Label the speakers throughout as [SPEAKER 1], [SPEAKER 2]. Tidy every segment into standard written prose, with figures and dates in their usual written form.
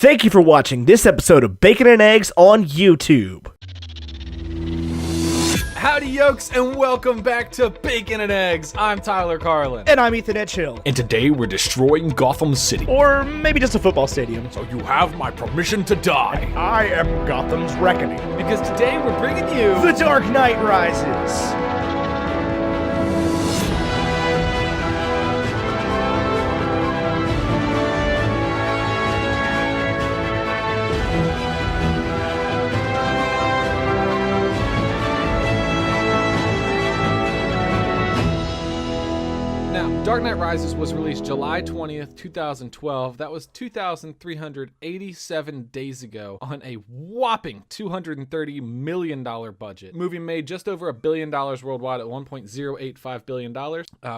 [SPEAKER 1] Thank you for watching this episode of Bacon and Eggs on YouTube.
[SPEAKER 2] Howdy yokes and welcome back to Bacon and Eggs. I'm Tyler Carlin.
[SPEAKER 1] And I'm Ethan Edgehill.
[SPEAKER 2] And today we're destroying Gotham City.
[SPEAKER 1] Or maybe just a football stadium.
[SPEAKER 2] So you have my permission to die.
[SPEAKER 1] I am Gotham's reckoning.
[SPEAKER 2] Because today we're bringing you...
[SPEAKER 1] The Dark Knight Rises.
[SPEAKER 2] Dark Knight Rises was released July 20th, 2012. That was 2,387 days ago on a whopping $230 million budget. The movie made just over $1 billion worldwide at $1.085 billion,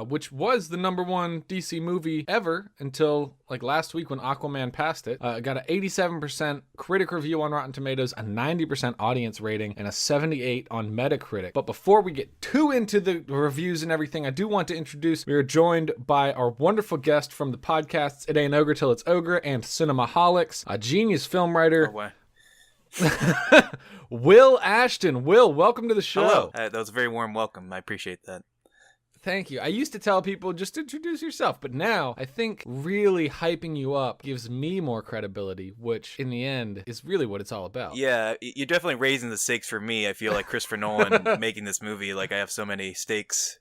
[SPEAKER 2] which was the #1 DC movie ever until like last week when Aquaman passed it. It got an 87% critic review on Rotten Tomatoes, a 90% audience rating, and a 78 on Metacritic. But before we get too into the reviews and everything, I do want to introduce, we are joined by our wonderful guest from the podcasts It Ain't Ogre Till It's Ogre and Cinemaholics, a genius film writer.
[SPEAKER 3] No way.
[SPEAKER 2] Will Ashton. Will, welcome to the show.
[SPEAKER 3] Hello. That was a very warm welcome. I appreciate that.
[SPEAKER 2] Thank you. I used to tell people just introduce yourself, but now I think really hyping you up gives me more credibility, which in the end is really what it's all about.
[SPEAKER 3] Yeah, you're definitely raising the stakes for me. I feel like Christopher Nolan making this movie, like I have so many stakes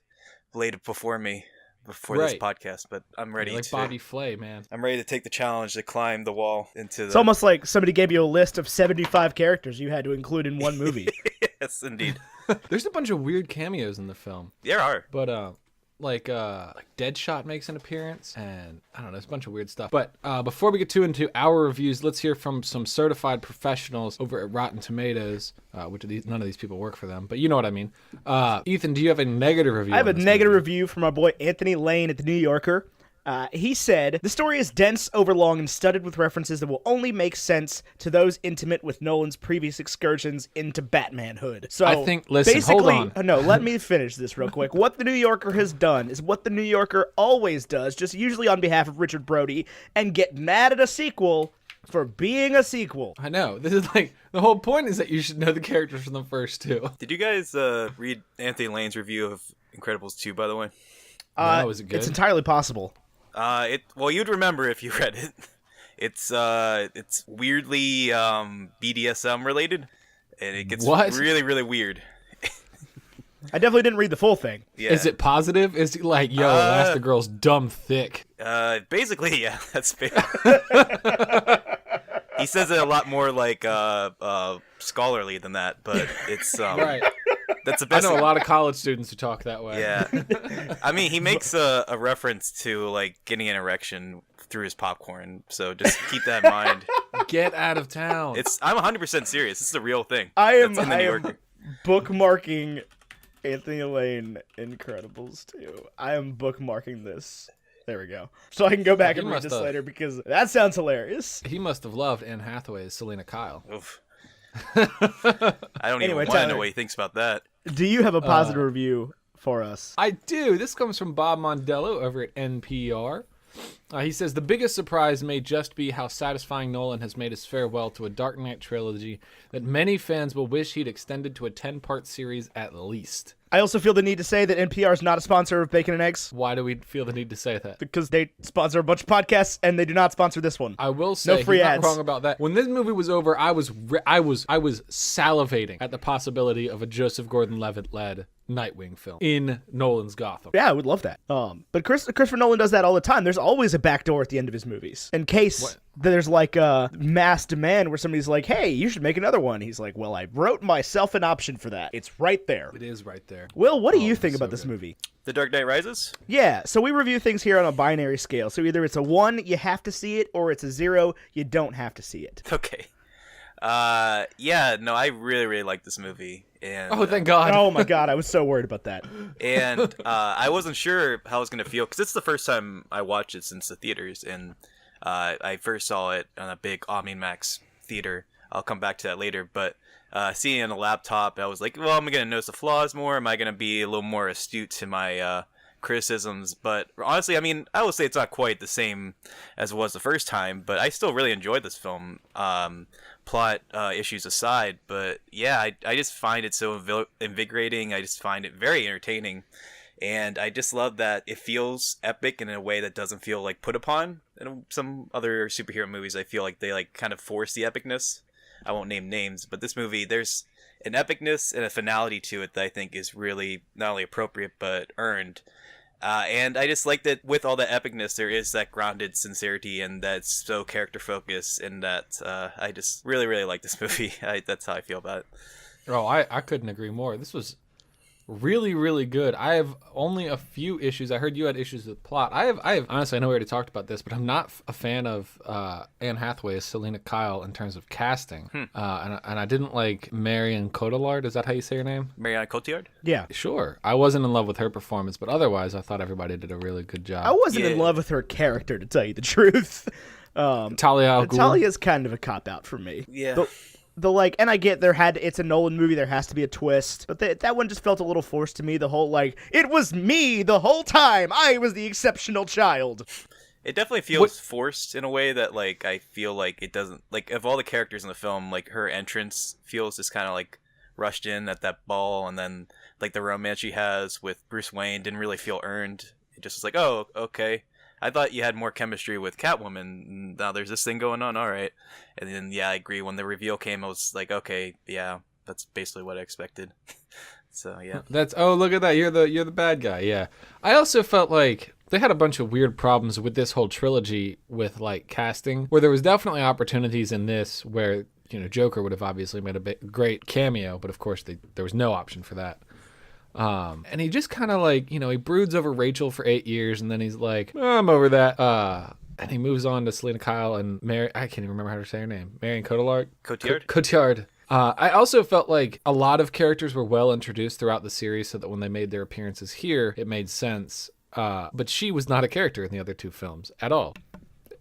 [SPEAKER 3] laid before me before this podcast, but I'm ready.
[SPEAKER 2] You're like Bobby Flay, man.
[SPEAKER 3] I'm ready to take the challenge to climb the wall into the...
[SPEAKER 1] It's almost like somebody gave you a list of 75 characters you had to include in one movie.
[SPEAKER 3] Yes, indeed.
[SPEAKER 2] There's a bunch of weird cameos in the film.
[SPEAKER 3] There are.
[SPEAKER 2] But, like Deadshot makes an appearance, and I don't know, there's a bunch of weird stuff. But before we get too into our reviews, let's hear from some certified professionals over at Rotten Tomatoes, which none of these people work for them, but you know what I mean. Ethan, do you have a negative review?
[SPEAKER 1] I have a negative review from our boy Anthony Lane at the New Yorker. He said, the story is dense, overlong, and studded with references that will only make sense to those intimate with Nolan's previous excursions into Batmanhood. So
[SPEAKER 2] I think, listen, hold on.
[SPEAKER 1] No, let me finish this real quick. What the New Yorker has done is what the New Yorker always does, just usually on behalf of Richard Brody, and get mad at a sequel for being a sequel.
[SPEAKER 2] I know. This is like, the whole point is that you should know the characters from the first two.
[SPEAKER 3] Did you guys read Anthony Lane's review of Incredibles 2, by the way?
[SPEAKER 2] No, is it good?
[SPEAKER 1] It's entirely possible.
[SPEAKER 3] Well, you'd remember if you read it. It's weirdly BDSM related, and it gets really, really weird.
[SPEAKER 1] I definitely didn't read the full thing.
[SPEAKER 2] Yeah. Is it positive? Is it like, yo, that's the girl's dumb thick?
[SPEAKER 3] Basically, yeah, that's basically. He says it a lot more like scholarly than that, but it's
[SPEAKER 2] right.
[SPEAKER 3] That's the best.
[SPEAKER 2] I know a lot of college students who talk that way.
[SPEAKER 3] Yeah. I mean, he makes a reference to, like, getting an erection through his popcorn, so just keep that in mind.
[SPEAKER 2] Get out of town.
[SPEAKER 3] I'm 100% serious. This is a real thing.
[SPEAKER 1] I am bookmarking Anthony Lane Incredibles 2. I am bookmarking this. There we go. So I can go back and read this later, because that sounds hilarious.
[SPEAKER 2] He must have loved Anne Hathaway as Selena Kyle.
[SPEAKER 3] Oof. I don't even want to know what he thinks about that.
[SPEAKER 1] Do you have a positive review for us?
[SPEAKER 2] I do. This comes from Bob Mondello over at NPR. He says, the biggest surprise may just be how satisfying Nolan has made his farewell to a Dark Knight trilogy that many fans will wish he'd extended to a 10-part series at least.
[SPEAKER 1] I also feel the need to say that NPR is not a sponsor of Bacon and Eggs.
[SPEAKER 2] Why do we feel the need to say that?
[SPEAKER 1] Because they sponsor a bunch of podcasts, and they do not sponsor this one.
[SPEAKER 2] I will say,
[SPEAKER 1] no free
[SPEAKER 2] he's
[SPEAKER 1] ads.
[SPEAKER 2] Not wrong about that. When this movie was over, I was salivating at the possibility of a Joseph Gordon-Levitt led Nightwing film in Nolan's Gotham.
[SPEAKER 1] Yeah, I would love that. But Christopher Nolan does that all the time. There's always a backdoor at the end of his movies. In case there's like a mass demand where somebody's like, hey, you should make another one. He's like, well, I wrote myself an option for that. It's right there.
[SPEAKER 2] It is right there.
[SPEAKER 1] Will, what do you think about this movie?
[SPEAKER 3] The Dark Knight Rises?
[SPEAKER 1] Yeah, so we review things here on a binary scale. So either it's a 1, you have to see it, or it's a 0, you don't have to see it.
[SPEAKER 3] Okay. Yeah, no, I really, really like this movie. And,
[SPEAKER 2] oh, thank God.
[SPEAKER 1] Oh, my God, I was so worried about that.
[SPEAKER 3] And I wasn't sure how I was going to feel, because it's the first time I watched it since the theaters, and I first saw it on a big OmniMax theater. I'll come back to that later, but seeing it on a laptop, I was like, well, am I going to notice the flaws more? Am I going to be a little more astute to my criticisms, but honestly, I mean, I will say it's not quite the same as it was the first time, but I still really enjoyed this film. Plot issues aside, but yeah, I just find it so invigorating. I just find it very entertaining, and I just love that it feels epic in a way that doesn't feel like put upon. In some other superhero movies, I feel like they like kind of force the epicness. I won't name names, but this movie, there's an epicness and a finality to it that I think is really not only appropriate but earned. And I just like that with all that epicness, there is that grounded sincerity and that's so character focused, and that I just really, really like this movie. That's how I feel about it.
[SPEAKER 2] Oh, I couldn't agree more. This was really, really good. I have only a few issues. I heard you had issues with plot. I have honestly, I know we already talked about this, but I'm not a fan of Anne Hathaway as Selena Kyle in terms of casting. And I didn't like Marion Cotillard. Is that how you say her name?
[SPEAKER 3] Marianne Cotillard?
[SPEAKER 1] Yeah.
[SPEAKER 2] Sure. I wasn't in love with her performance, but otherwise I thought everybody did a really good job.
[SPEAKER 1] I wasn't in love with her character, to tell you the truth.
[SPEAKER 2] Talia al Ghul.
[SPEAKER 1] Talia's kind of a cop-out for me.
[SPEAKER 3] Yeah.
[SPEAKER 1] The like, and I get it's a Nolan movie, there has to be a twist, but that one just felt a little forced to me. The whole like, it was me the whole time, I was the exceptional child.
[SPEAKER 3] It definitely feels forced in a way that like I feel like it doesn't, like of all the characters in the film, like her entrance feels just kind of like rushed in at that ball, and then like the romance she has with Bruce Wayne didn't really feel earned. It just was like, oh, okay. I thought you had more chemistry with Catwoman. Now there's this thing going on. All right. And then, yeah, I agree. When the reveal came, I was like, okay, yeah, that's basically what I expected. So, yeah.
[SPEAKER 2] Look at that. You're the bad guy. Yeah. I also felt like they had a bunch of weird problems with this whole trilogy with like casting, where there was definitely opportunities in this where, you know, Joker would have obviously made a great cameo, but of course there was no option for that. And he just kind of like, you know, he broods over Rachel for 8 years, and then he's like, oh, I'm over that. And he moves on to Selena Kyle and Mary. I can't even remember how to say her name. Marion Cotillard. Cotillard. I also felt like a lot of characters were well introduced throughout the series, so that when they made their appearances here, it made sense. But she was not a character in the other two films at all.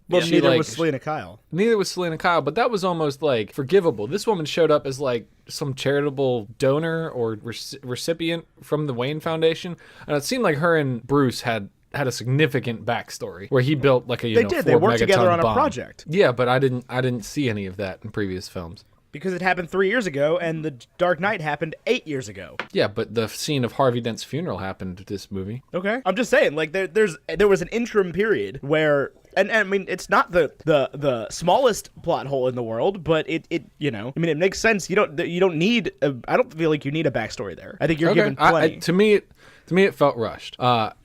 [SPEAKER 1] Well, neither was Selena Kyle.
[SPEAKER 2] Neither was Selena Kyle, but that was almost like forgivable. This woman showed up as like some charitable donor or recipient from the Wayne Foundation, and it seemed like her and Bruce had a significant backstory where he built like a
[SPEAKER 1] they worked together on a project.
[SPEAKER 2] Yeah, but I didn't see any of that in previous films.
[SPEAKER 1] Because it happened 3 years ago, and The Dark Knight happened 8 years ago.
[SPEAKER 2] Yeah, but the scene of Harvey Dent's funeral happened in this movie.
[SPEAKER 1] Okay. I'm just saying, like, there was an interim period where, and I mean, it's not the smallest plot hole in the world, but it you know, I mean, it makes sense. You don't need, I don't feel like you need a backstory there. I think you're given plenty.
[SPEAKER 2] To me, it felt rushed.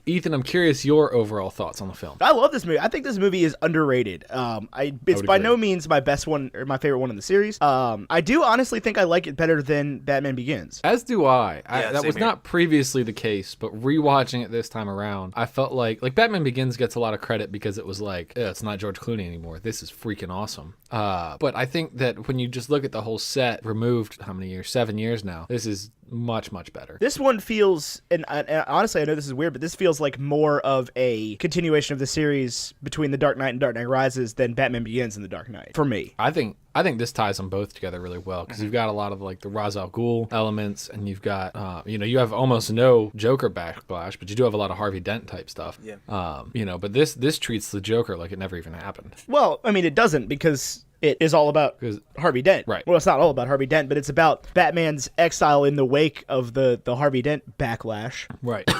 [SPEAKER 2] Ethan, I'm curious your overall thoughts on the film.
[SPEAKER 1] I love this movie. I think this movie is underrated. It's by no means my best one or my favorite one in the series. I do honestly think I like it better than Batman Begins.
[SPEAKER 2] As do I.
[SPEAKER 3] Yeah,
[SPEAKER 2] that was
[SPEAKER 3] here.
[SPEAKER 2] not previously the case, but rewatching it this time around, I felt like Batman Begins gets a lot of credit because it was like, it's not George Clooney anymore. This is freaking awesome. But I think that when you just look at the whole set, removed how many years? 7 years now. This is much, much better.
[SPEAKER 1] This one feels, and honestly, I know this is weird, but this feels like more of a continuation of the series between The Dark Knight and Dark Knight Rises than Batman Begins and The Dark Knight, for me.
[SPEAKER 2] I think this ties them both together really well, because you've got a lot of like the Ra's al Ghul elements, and you've got, you have almost no Joker backlash, but you do have a lot of Harvey Dent type stuff.
[SPEAKER 3] Yeah.
[SPEAKER 2] But this treats the Joker like it never even happened.
[SPEAKER 1] Well, I mean, it doesn't, because it is all about Harvey Dent.
[SPEAKER 2] Right.
[SPEAKER 1] Well, it's not all about Harvey Dent, but it's about Batman's exile in the wake of the Harvey Dent backlash.
[SPEAKER 2] Right.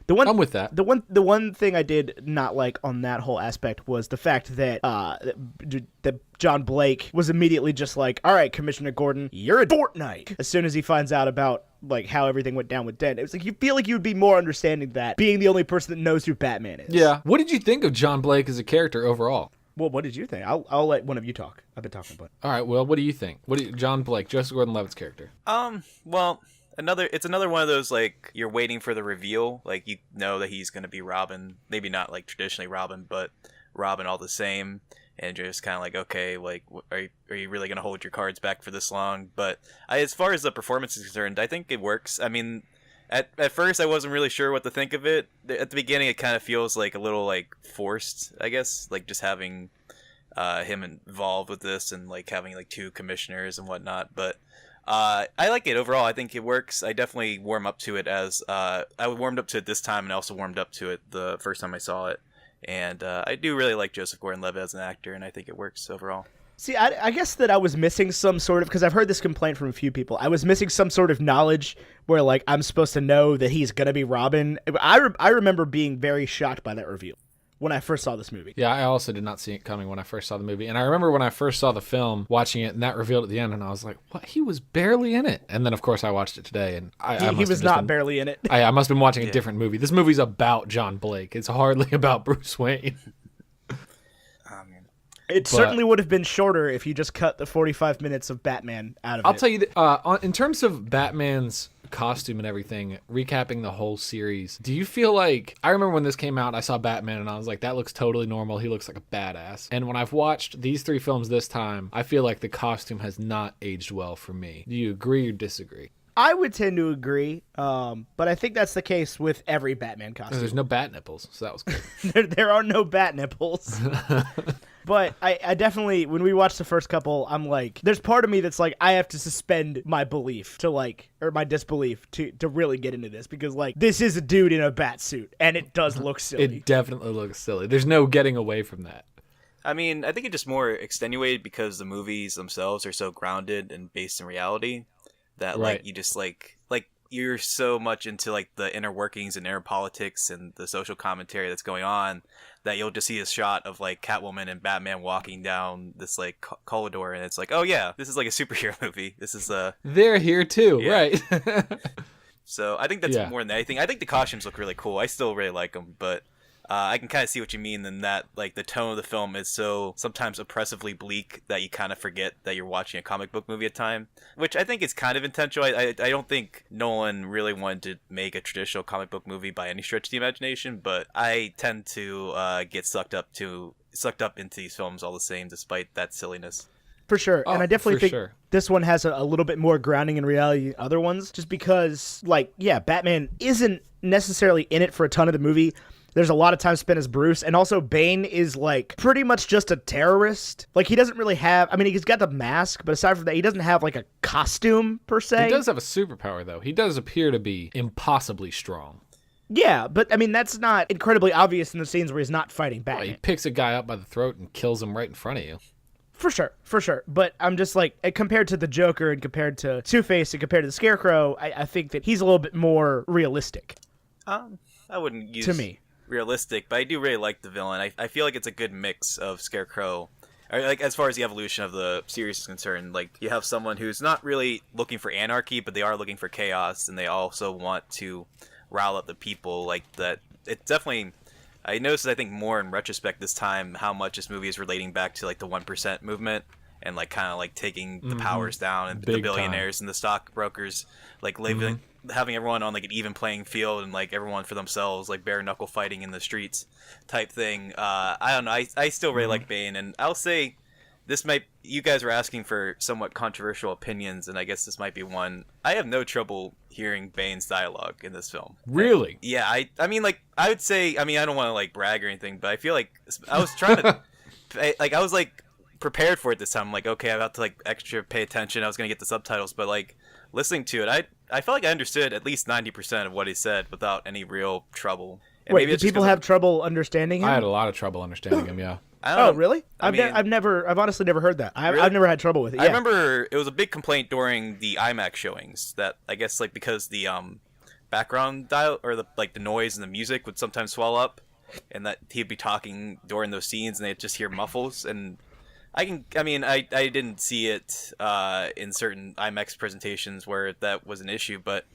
[SPEAKER 1] I'm
[SPEAKER 2] with that.
[SPEAKER 1] The one thing I did not like on that whole aspect was the fact that that John Blake was immediately just like, all right, Commissioner Gordon, you're a Fortnite. As soon as he finds out about like how everything went down with Dent, it was like, you feel like you would be more understanding that being the only person that knows who Batman is.
[SPEAKER 2] Yeah. What did you think of John Blake as a character overall?
[SPEAKER 1] Well, what did you think? I'll let one of you talk. I've been talking about it.
[SPEAKER 2] All right. Well, what do you think? John Blake, Joseph Gordon-Levitt's character?
[SPEAKER 3] Well, it's another one of those, like, you're waiting for the reveal. Like, you know that he's going to be Robin. Maybe not, like, traditionally Robin, but Robin all the same. And you're just kind of like, okay, like, are you really going to hold your cards back for this long? But as far as the performance is concerned, I think it works. I mean, at first I wasn't really sure what to think of it. At the beginning, it kind of feels like a little, like, forced, I guess. Like, just having him involved with this and, like, having, like, two commissioners and whatnot. But I like it overall. I think it works. I definitely warm up to it as I warmed up to it this time, and I also warmed up to it the first time I saw it. And I do really like Joseph Gordon-Levitt as an actor, and I think it works overall.
[SPEAKER 1] See, I guess that I was missing some sort of, because I've heard this complaint from a few people, I was missing some sort of knowledge where, like, I'm supposed to know that he's going to be Robin. I remember being very shocked by that reveal when I first saw this movie.
[SPEAKER 2] Yeah, I also did not see it coming when I first saw the movie. And I remember when I first saw the film, watching it, and that revealed at the end, and I was like, what? He was barely in it. And then, of course, I watched it today, and
[SPEAKER 1] He was not barely in it.
[SPEAKER 2] I must have been watching a different movie. This movie's about John Blake. It's hardly about Bruce Wayne.
[SPEAKER 1] It certainly would have been shorter if you just cut the 45 minutes of Batman out of it.
[SPEAKER 2] I'll tell you, in terms of Batman's costume and everything, recapping the whole series, do you feel like, I remember when this came out, I saw Batman and I was like, that looks totally normal. He looks like a badass. And when I've watched these 3 films this time, I feel like the costume has not aged well for me. Do you agree or disagree?
[SPEAKER 1] I would tend to agree, but I think that's the case with every Batman costume.
[SPEAKER 2] There's no bat nipples, so that was good.
[SPEAKER 1] There are no bat nipples. But I definitely, when we watched the first couple, I'm like, there's part of me that's like, I have to suspend my belief to like, or my disbelief to really get into this, because like, this is a dude in a bat suit, and it does look silly.
[SPEAKER 2] It definitely looks silly. There's no getting away from that.
[SPEAKER 3] I mean, I think it's just more extenuated because the movies themselves are so grounded and based in reality that like, you just like you're so much into like the inner workings and inner politics and the social commentary that's going on that you'll just see a shot of like Catwoman and Batman walking down this like corridor, and it's like, oh yeah, this is like a superhero movie. This is
[SPEAKER 2] they're here too, right?
[SPEAKER 3] So I think that's more than anything. I think the costumes look really cool. I still really like them, but I can kind of see what you mean in that like the tone of the film is so sometimes oppressively bleak that you kind of forget that you're watching a comic book movie at time, which I think is kind of intentional. I don't think Nolan really wanted to make a traditional comic book movie by any stretch of the imagination, but I tend to get sucked up into these films all the same, despite that silliness.
[SPEAKER 1] For sure. And I definitely think this one has a little bit more grounding in reality than other ones, just because, like, yeah, Batman isn't necessarily in it for a ton of the movie. There's a lot of time spent as Bruce, and also Bane is, like, pretty much just a terrorist. Like, he doesn't really have... I mean, he's got the mask, but aside from that, he doesn't have, like, a costume, per se.
[SPEAKER 2] He does have a superpower, though. He does appear to be impossibly strong.
[SPEAKER 1] Yeah, but, I mean, that's not incredibly obvious in the scenes where he's not fighting Batman.
[SPEAKER 2] Well, he picks a guy up by the throat and kills him right in front of you.
[SPEAKER 1] For sure. But I'm just like, compared to the Joker and compared to Two-Face and compared to the Scarecrow, I think that he's a little bit more realistic.
[SPEAKER 3] I wouldn't use...
[SPEAKER 1] To me.
[SPEAKER 3] Realistic, but I do really like the villain. I feel like it's a good mix of Scarecrow, or like as far as the evolution of the series is concerned. Like you have someone who's not really looking for anarchy, but they are looking for chaos, and they also want to rile up the people. Like that, it definitely. I noticed, I think, more in retrospect this time how much this movie is relating back to like the 1% movement and like kind of like taking the powers down and the billionaires and the stockbrokers, like living. Having everyone on like an even playing field and like everyone for themselves, like bare knuckle fighting in the streets type thing. I don't know. I still really like Bane, and I'll say this might, you guys were asking for somewhat controversial opinions, and I guess this might be one. I have no trouble hearing Bane's dialogue in this film.
[SPEAKER 2] Really?
[SPEAKER 3] Yeah. I mean, like, I would say, I mean, I don't want to like brag or anything, but I feel like I was trying to, I was like prepared for it this time. I'm like, okay, I have to like extra pay attention. I was going to get the subtitles, but like listening to it, I felt like I understood at least 90% of what he said without any real trouble. And
[SPEAKER 1] wait, did people have trouble understanding him?
[SPEAKER 2] I had a lot of trouble understanding him, yeah.
[SPEAKER 1] Oh, really? I've honestly never heard that. I've never had trouble with it. Yeah.
[SPEAKER 3] I remember it was a big complaint during the IMAX showings that I guess like because the background dial or the noise and the music would sometimes swell up, and that he'd be talking during those scenes and they'd just hear muffles. And I didn't see it in certain IMAX presentations where that was an issue, but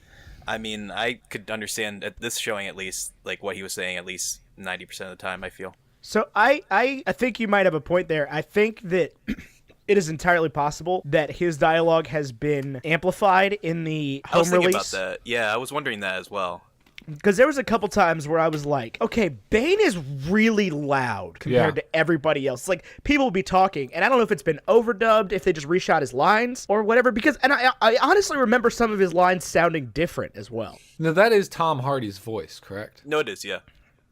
[SPEAKER 3] I mean, I could understand at this showing at least like what he was saying at least 90% of the time, I feel.
[SPEAKER 1] So I think you might have a point there. I think that it is entirely possible that his dialogue has been amplified in the home release.
[SPEAKER 3] I was thinking about that. Yeah, I was wondering that as well.
[SPEAKER 1] Because there was a couple times where I was like, okay, Bane is really loud compared to everybody else. Like, people will be talking, and I don't know if it's been overdubbed, if they just reshot his lines, or whatever. And I honestly remember some of his lines sounding different as well.
[SPEAKER 2] Now, that is Tom Hardy's voice, correct?
[SPEAKER 3] No, it is, yeah.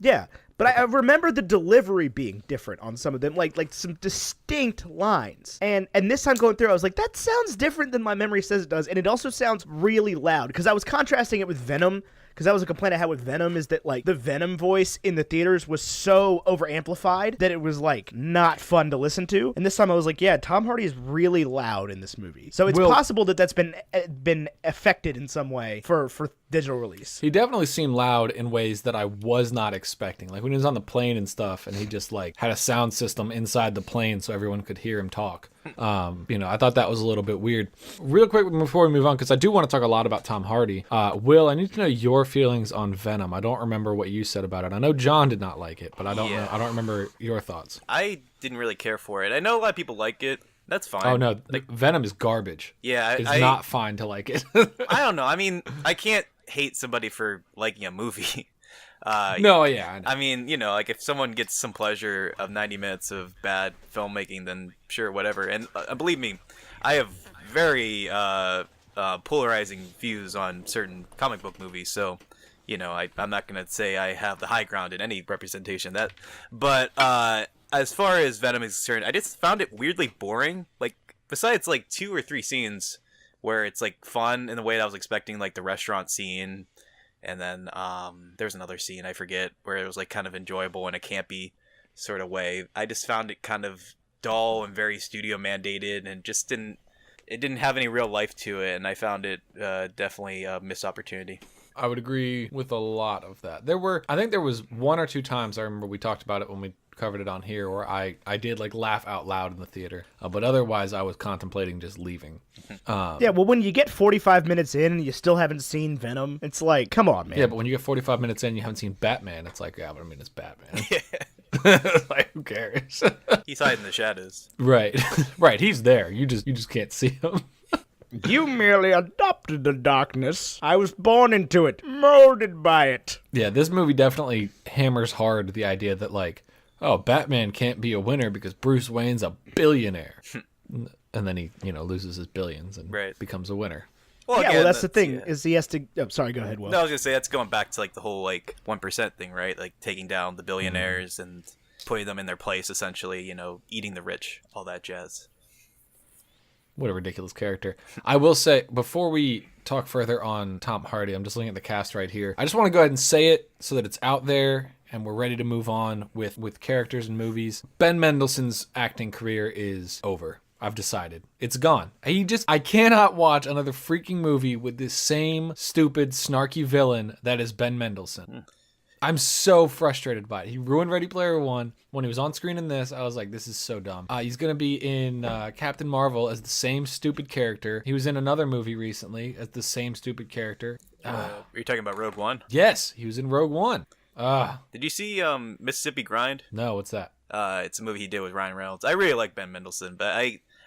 [SPEAKER 1] Yeah, But I remember the delivery being different on some of them, like some distinct lines. And this time going through, I was like, that sounds different than my memory says it does. And it also sounds really loud, because I was contrasting it with Venom. Because that was a complaint I had with Venom, is that, like, the Venom voice in the theaters was so over-amplified that it was, like, not fun to listen to. And this time I was like, yeah, Tom Hardy is really loud in this movie. So it's possible that that's been affected in some way for digital release.
[SPEAKER 2] He definitely seemed loud in ways that I was not expecting. Like when he was on the plane and stuff, and he just, like, had a sound system inside the plane so everyone could hear him talk. I thought that was a little bit weird. Real quick before we move on, because I do want to talk a lot about Tom Hardy. Will, I need to know your feelings on Venom. I don't remember what you said about it. I know John did not like it, but I don't know. I don't remember your thoughts.
[SPEAKER 3] I didn't really care for it. I know a lot of people like it. That's fine.
[SPEAKER 2] Oh no, Venom is garbage.
[SPEAKER 3] Yeah,
[SPEAKER 2] it's not fine to like it.
[SPEAKER 3] I don't know. I mean, I can't hate somebody for liking a movie.
[SPEAKER 2] No, yeah.
[SPEAKER 3] I mean, like if someone gets some pleasure of 90 minutes of bad filmmaking, then sure, whatever. And believe me, I have very polarizing views on certain comic book movies, so I'm not gonna say I have the high ground in any representation of that. But as far as Venom is concerned, I just found it weirdly boring. Like, besides like 2 or 3 scenes where it's like fun in the way that I was expecting, like the restaurant scene. And then there's another scene, I forget, where it was like kind of enjoyable in a campy sort of way. I just found it kind of dull and very studio mandated, and just didn't have any real life to it. And I found it definitely a missed opportunity.
[SPEAKER 2] I would agree with a lot of that. I think there was 1 or 2 times I remember we talked about it when we covered it on here, where I did like laugh out loud in the theater, but otherwise I was contemplating just leaving.
[SPEAKER 1] Yeah, well, when you get 45 minutes in and you still haven't seen Venom, it's like, come on, man.
[SPEAKER 2] Yeah, but when you get 45 minutes in and you haven't seen Batman, it's like, yeah, but I mean, it's Batman. Yeah. Like, who cares?
[SPEAKER 3] He's hiding in the shadows.
[SPEAKER 2] Right. Right, he's there. You just can't see him.
[SPEAKER 1] You merely adopted the darkness. I was born into it, molded by it.
[SPEAKER 2] Yeah, this movie definitely hammers hard the idea that, like, oh, Batman can't be a winner because Bruce Wayne's a billionaire. And then he, loses his billions and becomes a winner.
[SPEAKER 3] Well,
[SPEAKER 1] yeah, again, that's the thing, is he has to... Oh, sorry, go ahead, Will.
[SPEAKER 3] No, I was going to say, that's going back to, like, the whole, like, 1% thing, right? Like, taking down the billionaires and putting them in their place, essentially, eating the rich, all that jazz.
[SPEAKER 2] What a ridiculous character. I will say, before we talk further on Tom Hardy, I'm just looking at the cast right here. I just want to go ahead and say it so that it's out there and we're ready to move on with characters and movies. Ben Mendelsohn's acting career is over. I've decided. It's gone. I cannot watch another freaking movie with this same stupid, snarky villain that is Ben Mendelsohn. I'm so frustrated by it. He ruined Ready Player One. When he was on screen in this, I was like, this is so dumb. He's going to be in Captain Marvel as the same stupid character. He was in another movie recently as the same stupid character.
[SPEAKER 3] Are you talking about Rogue One?
[SPEAKER 2] Yes, he was in Rogue One.
[SPEAKER 3] Did you see Mississippi Grind?
[SPEAKER 2] No, what's that?
[SPEAKER 3] It's a movie he did with Ryan Reynolds. I really like Ben Mendelsohn, but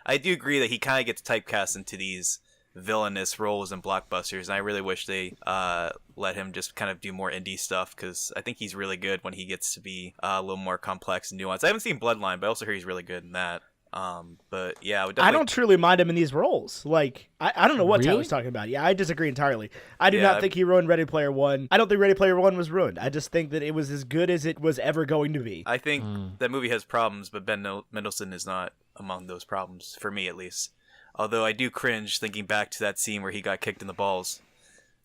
[SPEAKER 3] I do agree that he kind of gets typecast into these villainous roles in blockbusters, and I really wish they let him just kind of do more indie stuff, because I think he's really good when he gets to be a little more complex and nuanced. I haven't seen Bloodline, but I also hear he's really good in that. But yeah,
[SPEAKER 1] I don't truly mind him in these roles. Like, I don't know what Tyler's talking about. Yeah, I disagree entirely. I do not think he ruined Ready Player One. I don't think Ready Player One was ruined. I just think that it was as good as it was ever going to be.
[SPEAKER 3] I think that movie has problems, but Ben Mendelsohn is not among those problems, for me at least. Although I do cringe thinking back to that scene where he got kicked in the balls.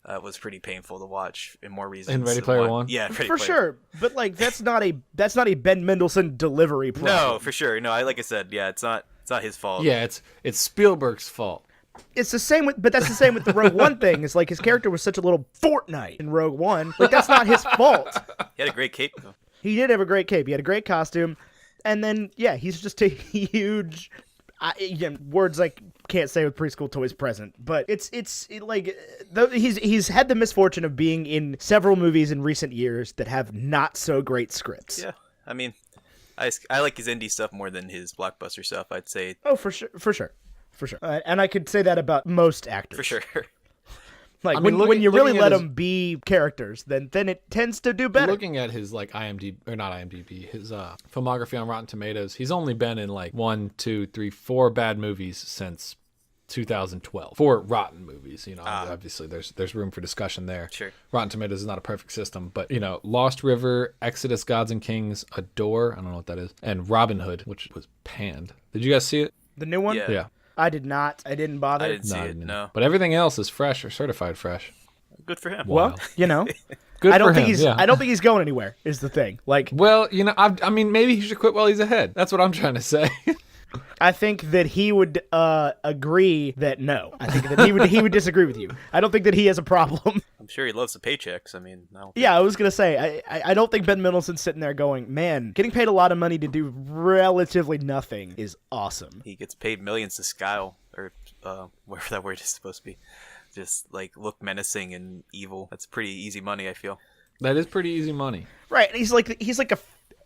[SPEAKER 3] It was pretty painful to watch in more reasons.
[SPEAKER 2] In Ready Player One?
[SPEAKER 3] Yeah,
[SPEAKER 1] for sure. But like, that's not a Ben Mendelsohn delivery problem.
[SPEAKER 3] No, for sure. No, like I said, yeah, it's not his fault.
[SPEAKER 2] Yeah, it's Spielberg's fault.
[SPEAKER 1] It's the same with the the Rogue One thing. It's like his character was such a little Fortnite in Rogue One. Like, that's not his fault.
[SPEAKER 3] He had a great cape, though.
[SPEAKER 1] He did have a great cape. He had a great costume. And then, yeah, he's just a huge... words I can't say with Preschool Toys present, but it's like he's had the misfortune of being in several movies in recent years that have not so great scripts.
[SPEAKER 3] Yeah, I mean, I like his indie stuff more than his blockbuster stuff, I'd say.
[SPEAKER 1] Oh, for sure. And I could say that about most actors.
[SPEAKER 3] For sure.
[SPEAKER 1] Like, when you really let them be characters, then it tends to do better.
[SPEAKER 2] Looking at his, like, his filmography on Rotten Tomatoes, he's only been in, like, 1, 2, 3, 4 bad movies since 2012 for rotten movies. Obviously there's room for discussion there.
[SPEAKER 3] Sure.
[SPEAKER 2] Rotten Tomatoes is not a perfect system, but Lost River, Exodus, Gods and Kings, Adore, I don't know what that is, and Robin Hood, which was panned. Did you guys see it?
[SPEAKER 1] The new one?
[SPEAKER 2] Yeah.
[SPEAKER 1] I did not. I didn't bother.
[SPEAKER 3] I didn't see it. No.
[SPEAKER 2] But everything else is fresh or certified fresh.
[SPEAKER 3] Good for him.
[SPEAKER 1] Well,
[SPEAKER 2] Good
[SPEAKER 1] I don't
[SPEAKER 2] for
[SPEAKER 1] think
[SPEAKER 2] him,
[SPEAKER 1] he's.
[SPEAKER 2] yeah.
[SPEAKER 1] I don't think he's going anywhere. Is the thing. Like,
[SPEAKER 2] Well, I mean, maybe he should quit while he's ahead. That's what I'm trying to say.
[SPEAKER 1] I think that he would agree that no. I think that he would disagree with you. I don't think that he has a problem.
[SPEAKER 3] I'm sure he loves the paychecks. I mean, no.
[SPEAKER 1] Yeah, I was gonna say I don't think Ben Mendelsohn's sitting there going, man, getting paid a lot of money to do relatively nothing is awesome.
[SPEAKER 3] He gets paid millions to scowl, or whatever that word is supposed to be. Just like look menacing and evil. That's pretty easy money, I feel.
[SPEAKER 2] That is pretty easy money.
[SPEAKER 1] Right? He's like a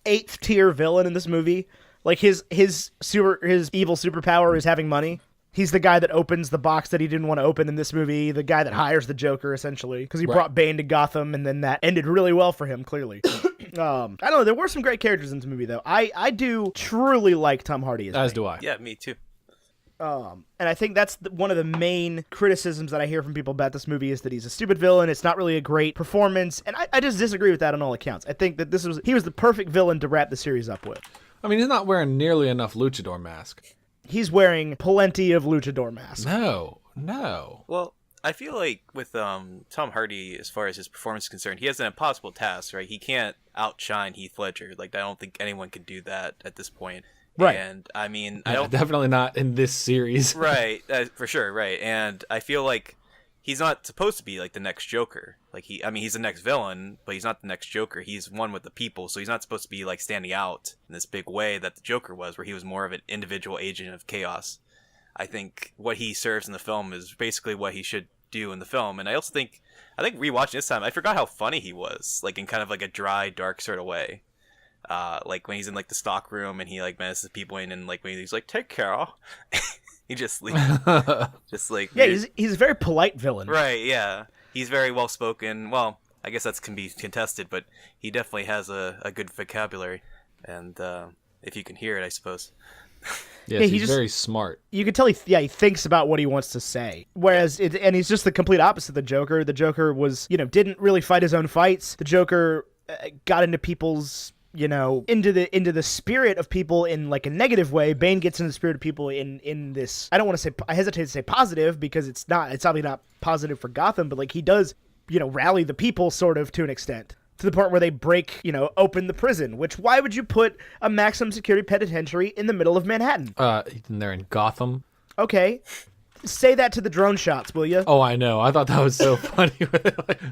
[SPEAKER 1] 8th tier villain in this movie. Like his evil superpower is having money. He's the guy that opens the box that he didn't want to open in this movie. The guy that hires the Joker, essentially, because he brought Bane to Gotham, and then that ended really well for him. Clearly, I don't know. There were some great characters in this movie, though. I do truly like Tom Hardy as
[SPEAKER 2] do I.
[SPEAKER 3] Yeah, me too.
[SPEAKER 1] And I think that's one of the main criticisms that I hear from people about this movie is that he's a stupid villain. It's not really a great performance, and I just disagree with that on all accounts. I think that he was the perfect villain to wrap the series up with.
[SPEAKER 2] I mean, he's not wearing nearly enough luchador mask.
[SPEAKER 1] He's wearing plenty of luchador masks.
[SPEAKER 2] No.
[SPEAKER 3] Well, I feel like with Tom Hardy, as far as his performance is concerned, he has an impossible task, right? He can't outshine Heath Ledger. Like, I don't think anyone could do that at this point.
[SPEAKER 1] Right.
[SPEAKER 3] And I mean,
[SPEAKER 2] Definitely not in this series.
[SPEAKER 3] Right, for sure, right. And I feel like he's not supposed to be like the next Joker. Like he's the next villain, but he's not the next Joker. He's one with the people, so he's not supposed to be like standing out in this big way that the Joker was, where he was more of an individual agent of chaos. I think what he serves in the film is basically what he should do in the film. And I also think rewatching this time, I forgot how funny he was, like in kind of like a dry, dark sort of way. Like when he's in like the stock room and he like menaces people in, and like when he's like, "Take care," he just like,
[SPEAKER 1] he's a very polite villain.
[SPEAKER 3] Right? Yeah, he's very well spoken. Well, I guess that can be contested, but he definitely has a good vocabulary, and if you can hear it, I suppose.
[SPEAKER 2] Yes, he's very smart.
[SPEAKER 1] You can tell he thinks about what he wants to say. Whereas, and he's just the complete opposite of the Joker. The Joker was, didn't really fight his own fights. The Joker got into people's, into the spirit of people in like a negative way. Bane gets into the spirit of people in this, I hesitate to say positive, because it's obviously not positive for Gotham, but like he does, rally the people sort of to an extent. To the point where they break, open the prison. Which, why would you put a maximum security penitentiary in the middle of Manhattan?
[SPEAKER 2] They're in Gotham.
[SPEAKER 1] Okay. Say that to the drone shots, will you?
[SPEAKER 2] Oh, I know. I thought that was so funny.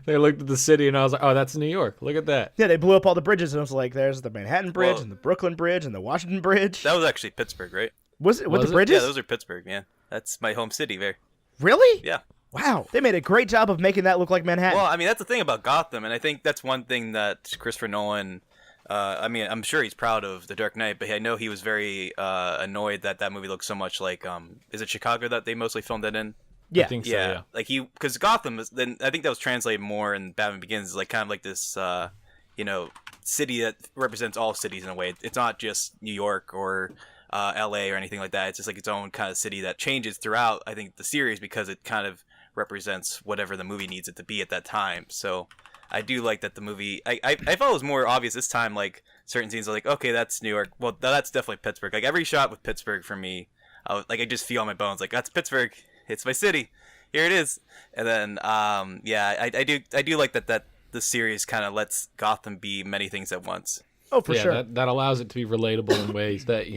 [SPEAKER 2] They looked at the city and I was like, oh, that's New York. Look at that.
[SPEAKER 1] Yeah, they blew up all the bridges and I was like, there's the Manhattan Bridge and the Brooklyn Bridge and the Washington Bridge.
[SPEAKER 3] That was actually Pittsburgh, right?
[SPEAKER 1] Was it with the bridges?
[SPEAKER 3] Yeah, those are Pittsburgh, man. That's my home city there.
[SPEAKER 1] Really?
[SPEAKER 3] Yeah.
[SPEAKER 1] Wow. They made a great job of making that look like Manhattan.
[SPEAKER 3] Well, I mean, that's the thing about Gotham, and I think that's one thing that Christopher Nolan, I'm sure he's proud of The Dark Knight, but I know he was very annoyed that movie looked so much like, is it Chicago that they mostly filmed that in?
[SPEAKER 1] Yeah.
[SPEAKER 2] I think so, yeah.
[SPEAKER 3] Like because Gotham is, then I think that was translated more in Batman Begins, like kind of like this, city that represents all cities in a way. It's not just New York or LA or anything like that. It's just like its own kind of city that changes throughout, I think, the series, because it kind of represents whatever the movie needs it to be at that time. So I do like that the movie, I felt it was more obvious this time, like certain scenes are like, okay, that's New York, well, that's definitely Pittsburgh. Like every shot with Pittsburgh for me, I just feel on my bones, like, that's Pittsburgh, it's my city, here it is. And then I do like that the series kind of lets Gotham be many things at once.
[SPEAKER 1] Oh, for sure.
[SPEAKER 2] That allows it to be relatable in ways that,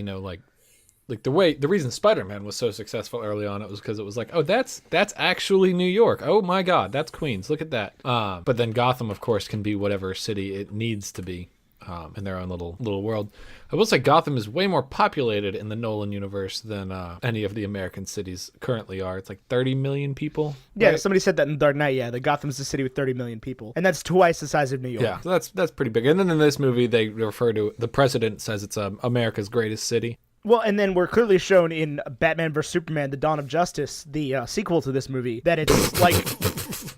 [SPEAKER 2] like the reason SpiderMan was so successful early on, it was because it was like, oh, that's actually New York. Oh my God, that's Queens. Look at that. But then Gotham, of course, can be whatever city it needs to be in their own little world. I will say Gotham is way more populated in the Nolan universe than any of the American cities currently are. It's like 30 million people.
[SPEAKER 1] Yeah,
[SPEAKER 2] right?
[SPEAKER 1] somebody said that in Dark Knight. Yeah, that Gotham's a city with 30 million people, and that's twice the size of New York.
[SPEAKER 2] Yeah, so that's pretty big. And then in this movie, they refer to the president says it's America's greatest city.
[SPEAKER 1] Well, and then we're clearly shown in Batman vs. Superman, The Dawn of Justice, the sequel to this movie, that it's like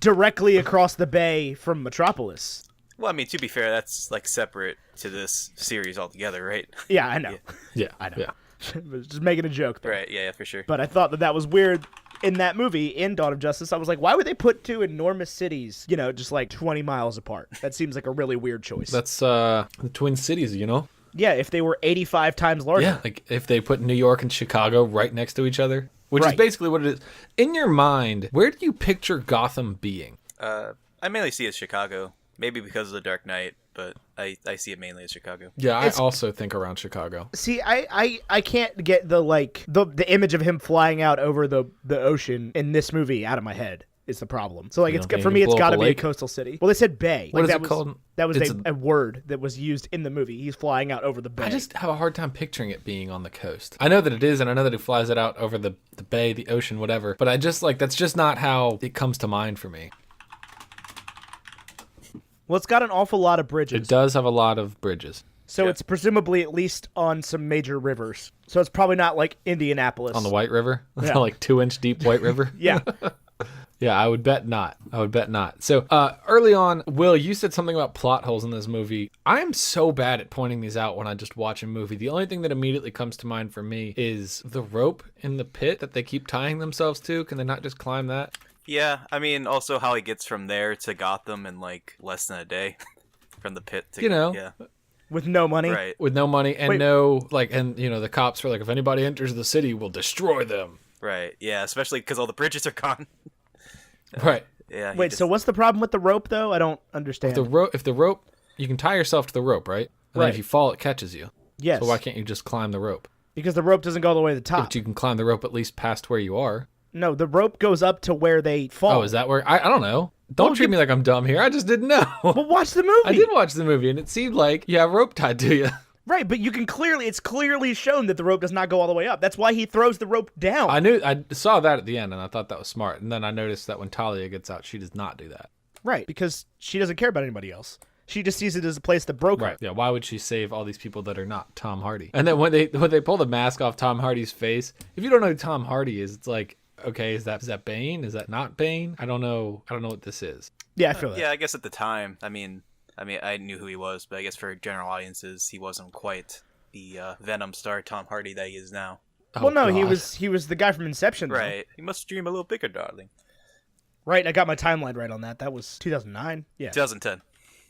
[SPEAKER 1] directly across the bay from Metropolis.
[SPEAKER 3] Well, I mean, to be fair, that's like separate to this series altogether, right?
[SPEAKER 1] Yeah, I know.
[SPEAKER 2] Yeah,
[SPEAKER 1] I know.
[SPEAKER 2] Yeah.
[SPEAKER 1] Just making a joke there.
[SPEAKER 3] Right, yeah, for sure.
[SPEAKER 1] But I thought that was weird in that movie, in Dawn of Justice, I was like, why would they put two enormous cities, just like 20 miles apart? That seems like a really weird choice.
[SPEAKER 2] That's the Twin Cities,
[SPEAKER 1] Yeah, if they were 85 times larger.
[SPEAKER 2] Yeah, like if they put New York and Chicago right next to each other, which is basically what it is. In your mind, where do you picture Gotham being?
[SPEAKER 3] I mainly see it as Chicago. Maybe because of the Dark Knight, but I see it mainly as Chicago.
[SPEAKER 2] Yeah, I also think around Chicago.
[SPEAKER 1] See, I can't get the image of him flying out over the ocean in this movie out of my head. Is the problem. So like for me it's got to be a coastal city. Well, they said bay.
[SPEAKER 2] What
[SPEAKER 1] like,
[SPEAKER 2] is it called?
[SPEAKER 1] That was a word that was used in the movie. He's flying out over the bay.
[SPEAKER 2] I just have a hard time picturing it being on the coast. I know that it is, and I know that he flies it out over the bay, the ocean, whatever. But I just that's just not how it comes to mind for me.
[SPEAKER 1] Well, it's got an awful lot of bridges.
[SPEAKER 2] It does have a lot of bridges.
[SPEAKER 1] So it's presumably at least on some major rivers. So it's probably not like Indianapolis.
[SPEAKER 2] On the White River?
[SPEAKER 1] Yeah.
[SPEAKER 2] Like 2-inch deep White River?
[SPEAKER 1] Yeah.
[SPEAKER 2] Yeah, I would bet not. So early on, Will, you said something about plot holes in this movie. I'm so bad at pointing these out when I just watch a movie. The only thing that immediately comes to mind for me is the rope in the pit that they keep tying themselves to. Can they not just climb that?
[SPEAKER 3] Yeah, I mean, also how he gets from there to Gotham in like less than a day, from the pit to yeah.
[SPEAKER 1] With no money.
[SPEAKER 3] Right.
[SPEAKER 2] With no money and the cops were like, if anybody enters the city, we'll destroy them.
[SPEAKER 3] Right. Yeah, especially because all the bridges are gone.
[SPEAKER 2] Right.
[SPEAKER 3] Yeah.
[SPEAKER 1] Wait, so what's the problem with the rope though? I don't understand.
[SPEAKER 2] If the rope, you can tie yourself to the rope, right? And then if you fall, it catches you.
[SPEAKER 1] Yes.
[SPEAKER 2] So why can't you just climb the rope?
[SPEAKER 1] Because the rope doesn't go all the way to the top.
[SPEAKER 2] But you can climb the rope at least past where you are.
[SPEAKER 1] No, the rope goes up to where they fall.
[SPEAKER 2] Oh, is that where? I don't know. Don't treat me like I'm dumb here. I just didn't know.
[SPEAKER 1] Well, watch the movie.
[SPEAKER 2] I did watch the movie, and it seemed like you have rope tied to you.
[SPEAKER 1] Right, but it's clearly shown that the rope does not go all the way up. That's why he throws the rope down.
[SPEAKER 2] I saw that at the end, and I thought that was smart. And then I noticed that when Talia gets out, she does not do that.
[SPEAKER 1] Right, because she doesn't care about anybody else. She just sees it as a place that broke her.
[SPEAKER 2] Right. Yeah. Why would she save all these people that are not Tom Hardy? And then when they pull the mask off Tom Hardy's face, if you don't know who Tom Hardy is, it's like, okay, is that Bane? Is that not Bane? I don't know what this is.
[SPEAKER 1] Yeah, I feel that.
[SPEAKER 3] Yeah, I guess at the time, I mean, I knew who he was, but I guess for general audiences, he wasn't quite the Venom star Tom Hardy that he is now.
[SPEAKER 1] Well, no, God. he was the guy from Inception. Though.
[SPEAKER 3] Right. You must dream a little bigger, darling.
[SPEAKER 1] Right, I got my timeline right on that. That was 2009. Yeah.
[SPEAKER 3] 2010.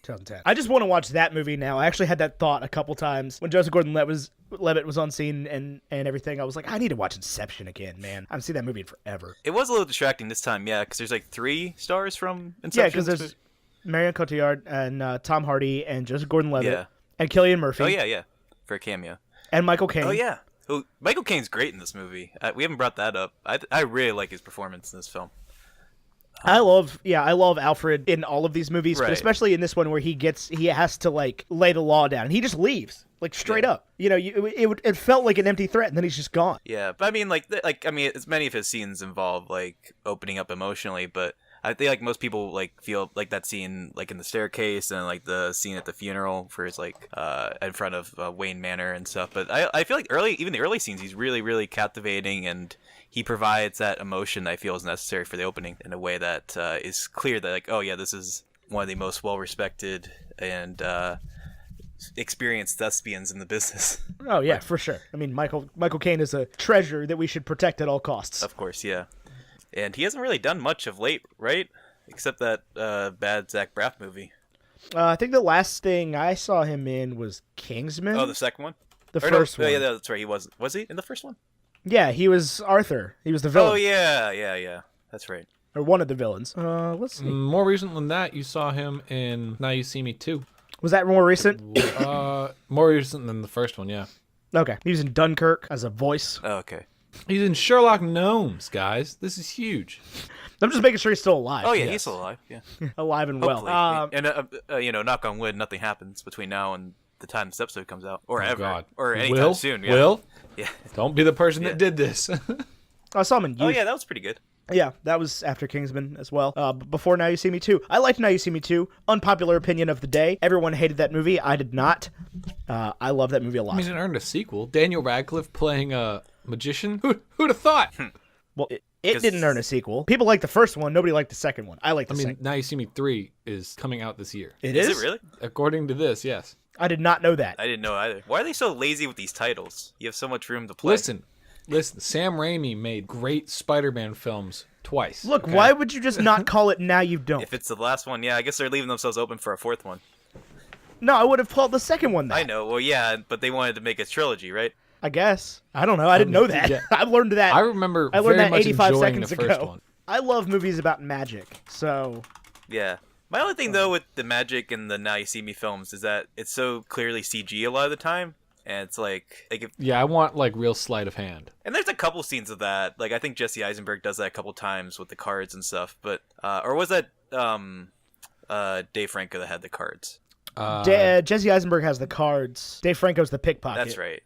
[SPEAKER 1] 2010. I just want to watch that movie now. I actually had that thought a couple times when Joseph Gordon-Levitt was on scene and everything. I was like, I need to watch Inception again, man. I haven't seen that movie in forever.
[SPEAKER 3] It was a little distracting this time, yeah, because there's like 3 stars from Inception.
[SPEAKER 1] Yeah, because there's Marion Cotillard and Tom Hardy and Joseph Gordon-Levitt and Cillian Murphy.
[SPEAKER 3] Oh, yeah, for a cameo.
[SPEAKER 1] And Michael Caine.
[SPEAKER 3] Oh, yeah. Michael Caine's great in this movie. We haven't brought that up. I really like his performance in this film.
[SPEAKER 1] I love Alfred in all of these movies,
[SPEAKER 3] right.
[SPEAKER 1] But especially in this one where he has to like lay the law down, and he just leaves like straight up. It felt like an empty threat, and then he's just gone.
[SPEAKER 3] Yeah, but I mean, as many of his scenes involve like opening up emotionally, but I think like most people like feel like that scene like in the staircase and like the scene at the funeral for his like in front of Wayne Manor and stuff. But I feel like even the early scenes, he's really really captivating and. He provides that emotion I feel is necessary for the opening in a way that is clear that like, oh yeah, this is one of the most well-respected and experienced thespians in the business.
[SPEAKER 1] Oh yeah, for sure. I mean, Michael Caine is a treasure that we should protect at all costs.
[SPEAKER 3] Of course, yeah. And he hasn't really done much of late, right? Except that bad Zach Braff movie.
[SPEAKER 1] I think the last thing I saw him in was Kingsman.
[SPEAKER 3] Oh, the second one?
[SPEAKER 1] First one.
[SPEAKER 3] Oh, yeah, that's right. He was he in the first one?
[SPEAKER 1] Yeah, he was Arthur. He was the villain.
[SPEAKER 3] Oh, yeah. That's right.
[SPEAKER 1] Or one of the villains. Let's see.
[SPEAKER 2] More recent than that, you saw him in Now You See Me 2.
[SPEAKER 1] Was that more recent?
[SPEAKER 2] More recent than the first one, yeah.
[SPEAKER 1] Okay. He was in Dunkirk as a voice.
[SPEAKER 3] Oh, okay.
[SPEAKER 2] He's in Sherlock Gnomes, guys. This is huge.
[SPEAKER 1] I'm just making sure he's still alive.
[SPEAKER 3] Oh, yeah, he's still alive. Yeah.
[SPEAKER 1] Alive and well.
[SPEAKER 3] And, knock on wood, nothing happens between now and the time this episode comes out. Or ever.
[SPEAKER 2] God.
[SPEAKER 3] Or anytime soon. Yeah.
[SPEAKER 2] Will?
[SPEAKER 3] Yeah.
[SPEAKER 2] Don't be the person that did this.
[SPEAKER 1] I saw him in Youth.
[SPEAKER 3] Oh, yeah, that was pretty good.
[SPEAKER 1] Yeah, that was after Kingsman as well. Before Now You See Me 2. I liked Now You See Me 2. Unpopular opinion of the day. Everyone hated that movie. I did not. I love that movie a lot.
[SPEAKER 2] I mean, it earned a sequel. Daniel Radcliffe playing a magician. Who'd have thought?
[SPEAKER 1] Well, it didn't earn a sequel. People liked the first one. Nobody liked the second one. I like the second.
[SPEAKER 2] Now You See Me 3 is coming out this year.
[SPEAKER 1] Is
[SPEAKER 3] it really?
[SPEAKER 2] According to this, yes.
[SPEAKER 1] I did not know that.
[SPEAKER 3] I didn't know either. Why are they so lazy with these titles? You have so much room to play.
[SPEAKER 2] Listen, Listen, Sam Raimi made great Spider-Man films twice.
[SPEAKER 1] Look,
[SPEAKER 2] okay?
[SPEAKER 1] why would you just not call it Now You Don't?
[SPEAKER 3] If it's the last one, yeah, I guess they're leaving themselves open for a fourth one.
[SPEAKER 1] No, I would have called the second one that.
[SPEAKER 3] I know. Well, yeah, but they wanted to make a trilogy, right?
[SPEAKER 1] I guess. I don't know. I didn't know that.
[SPEAKER 2] yeah.
[SPEAKER 1] I learned that.
[SPEAKER 2] I remember
[SPEAKER 1] I learned
[SPEAKER 2] very
[SPEAKER 1] that
[SPEAKER 2] much
[SPEAKER 1] 85
[SPEAKER 2] enjoying
[SPEAKER 1] seconds
[SPEAKER 2] the first
[SPEAKER 1] ago.
[SPEAKER 2] one.
[SPEAKER 1] I love movies about magic, so
[SPEAKER 3] Yeah. My only thing, though, with the magic and the Now You See Me films is that it's so clearly CG a lot of the time. And it's like if,
[SPEAKER 2] Yeah, I want like real sleight of hand.
[SPEAKER 3] and there's a couple scenes of that. Like, I think Jesse Eisenberg does that a couple times with the cards and stuff. But, or was that Dave Franco that had the cards?
[SPEAKER 1] Jesse Eisenberg has the cards. Dave Franco's the pickpocket.
[SPEAKER 3] That's right.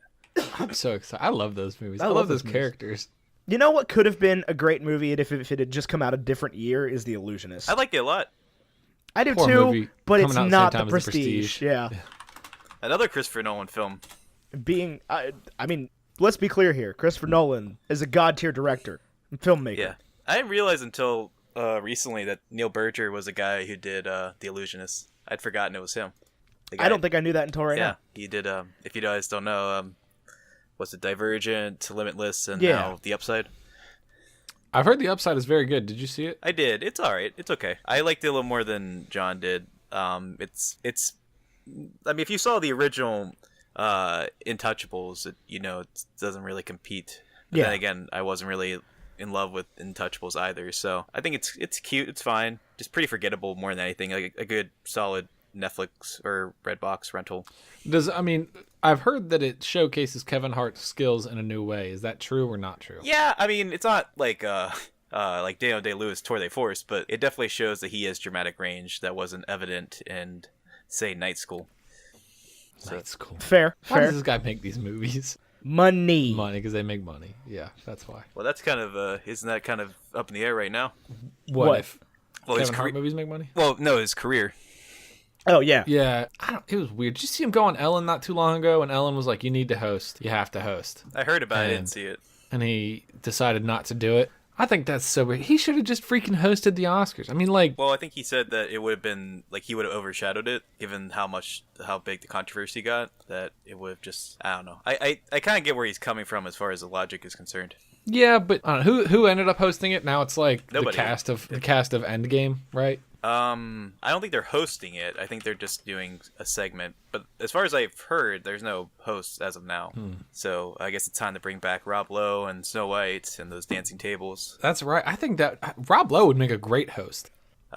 [SPEAKER 2] I'm so excited. I love those movies. I
[SPEAKER 1] love
[SPEAKER 2] love those
[SPEAKER 1] those movies.
[SPEAKER 2] characters.
[SPEAKER 1] You know what could have been a great movie if it had just come out a different year is The Illusionist.
[SPEAKER 3] I liked it a lot.
[SPEAKER 1] I do
[SPEAKER 2] Poor
[SPEAKER 1] too,
[SPEAKER 2] movie
[SPEAKER 1] but
[SPEAKER 2] coming
[SPEAKER 1] it's
[SPEAKER 2] out at the
[SPEAKER 1] not
[SPEAKER 2] same
[SPEAKER 1] the
[SPEAKER 2] time as The
[SPEAKER 1] prestige.
[SPEAKER 2] Prestige.
[SPEAKER 1] Yeah.
[SPEAKER 3] Another Christopher Nolan film.
[SPEAKER 1] Being, I mean, let's be clear here. Christopher Nolan is a god-tier director and filmmaker.
[SPEAKER 3] Yeah. I didn't realize until recently that Neil Berger was a guy who did The Illusionist. I'd forgotten it was him. The guy,
[SPEAKER 1] I don't think I knew that until right
[SPEAKER 3] yeah,
[SPEAKER 1] now.
[SPEAKER 3] he did, if you guys don't know, what's it, Divergent, Limitless, and
[SPEAKER 1] Yeah.
[SPEAKER 3] now The Upside?
[SPEAKER 2] I've heard The Upside is very good. Did you see it?
[SPEAKER 3] I did. It's alright. It's okay. I liked it a little more than John did. It's I mean, if you saw the original Intouchables, it doesn't really compete. But
[SPEAKER 1] Yeah.
[SPEAKER 3] then again, I wasn't really in love with Intouchables either, so I think it's cute, it's fine. Just pretty forgettable more than anything. Like a good, solid Netflix or Redbox rental.
[SPEAKER 2] I've heard that it showcases Kevin Hart's skills in a new way. Is that true or not true?
[SPEAKER 3] Yeah, I mean, it's not like Daniel Day-Lewis Tour de Force, but it definitely shows that he has dramatic range that wasn't evident in, say, Night School.
[SPEAKER 2] That's cool.
[SPEAKER 1] Fair.
[SPEAKER 2] Why does this guy make these movies?
[SPEAKER 1] Money.
[SPEAKER 2] Money, because they make money. Yeah, that's why.
[SPEAKER 3] Well, that's kind of isn't that kind of up in the air right now?
[SPEAKER 1] What?
[SPEAKER 2] If
[SPEAKER 3] Well,
[SPEAKER 2] Kevin Hart movies make money?
[SPEAKER 3] Well, no, his career.
[SPEAKER 1] Oh, yeah.
[SPEAKER 2] Yeah, it was weird. Did you see him go on Ellen not too long ago? And Ellen was like, "You need to host. You have to host."
[SPEAKER 3] I heard about it. I
[SPEAKER 2] And-
[SPEAKER 3] didn't see it.
[SPEAKER 2] And he decided not to do it. I think that's so weird. He should have just freaking hosted the Oscars. I mean, like,
[SPEAKER 3] Well, I think he said that it would have been like he would have overshadowed it, given how big the controversy got. That it would have just, I don't know. I kind of get where he's coming from as far as the logic is concerned.
[SPEAKER 2] yeah, but I don't know, who ended up hosting it? Now it's like
[SPEAKER 3] Nobody.
[SPEAKER 2] the cast of Endgame, right?
[SPEAKER 3] I don't think they're hosting it. I think they're just doing a segment. But as far as I've heard, there's no hosts as of now. So I guess it's time to bring back Rob Lowe and Snow White and those dancing tables.
[SPEAKER 2] That's right. I think that Rob Lowe would make a great host.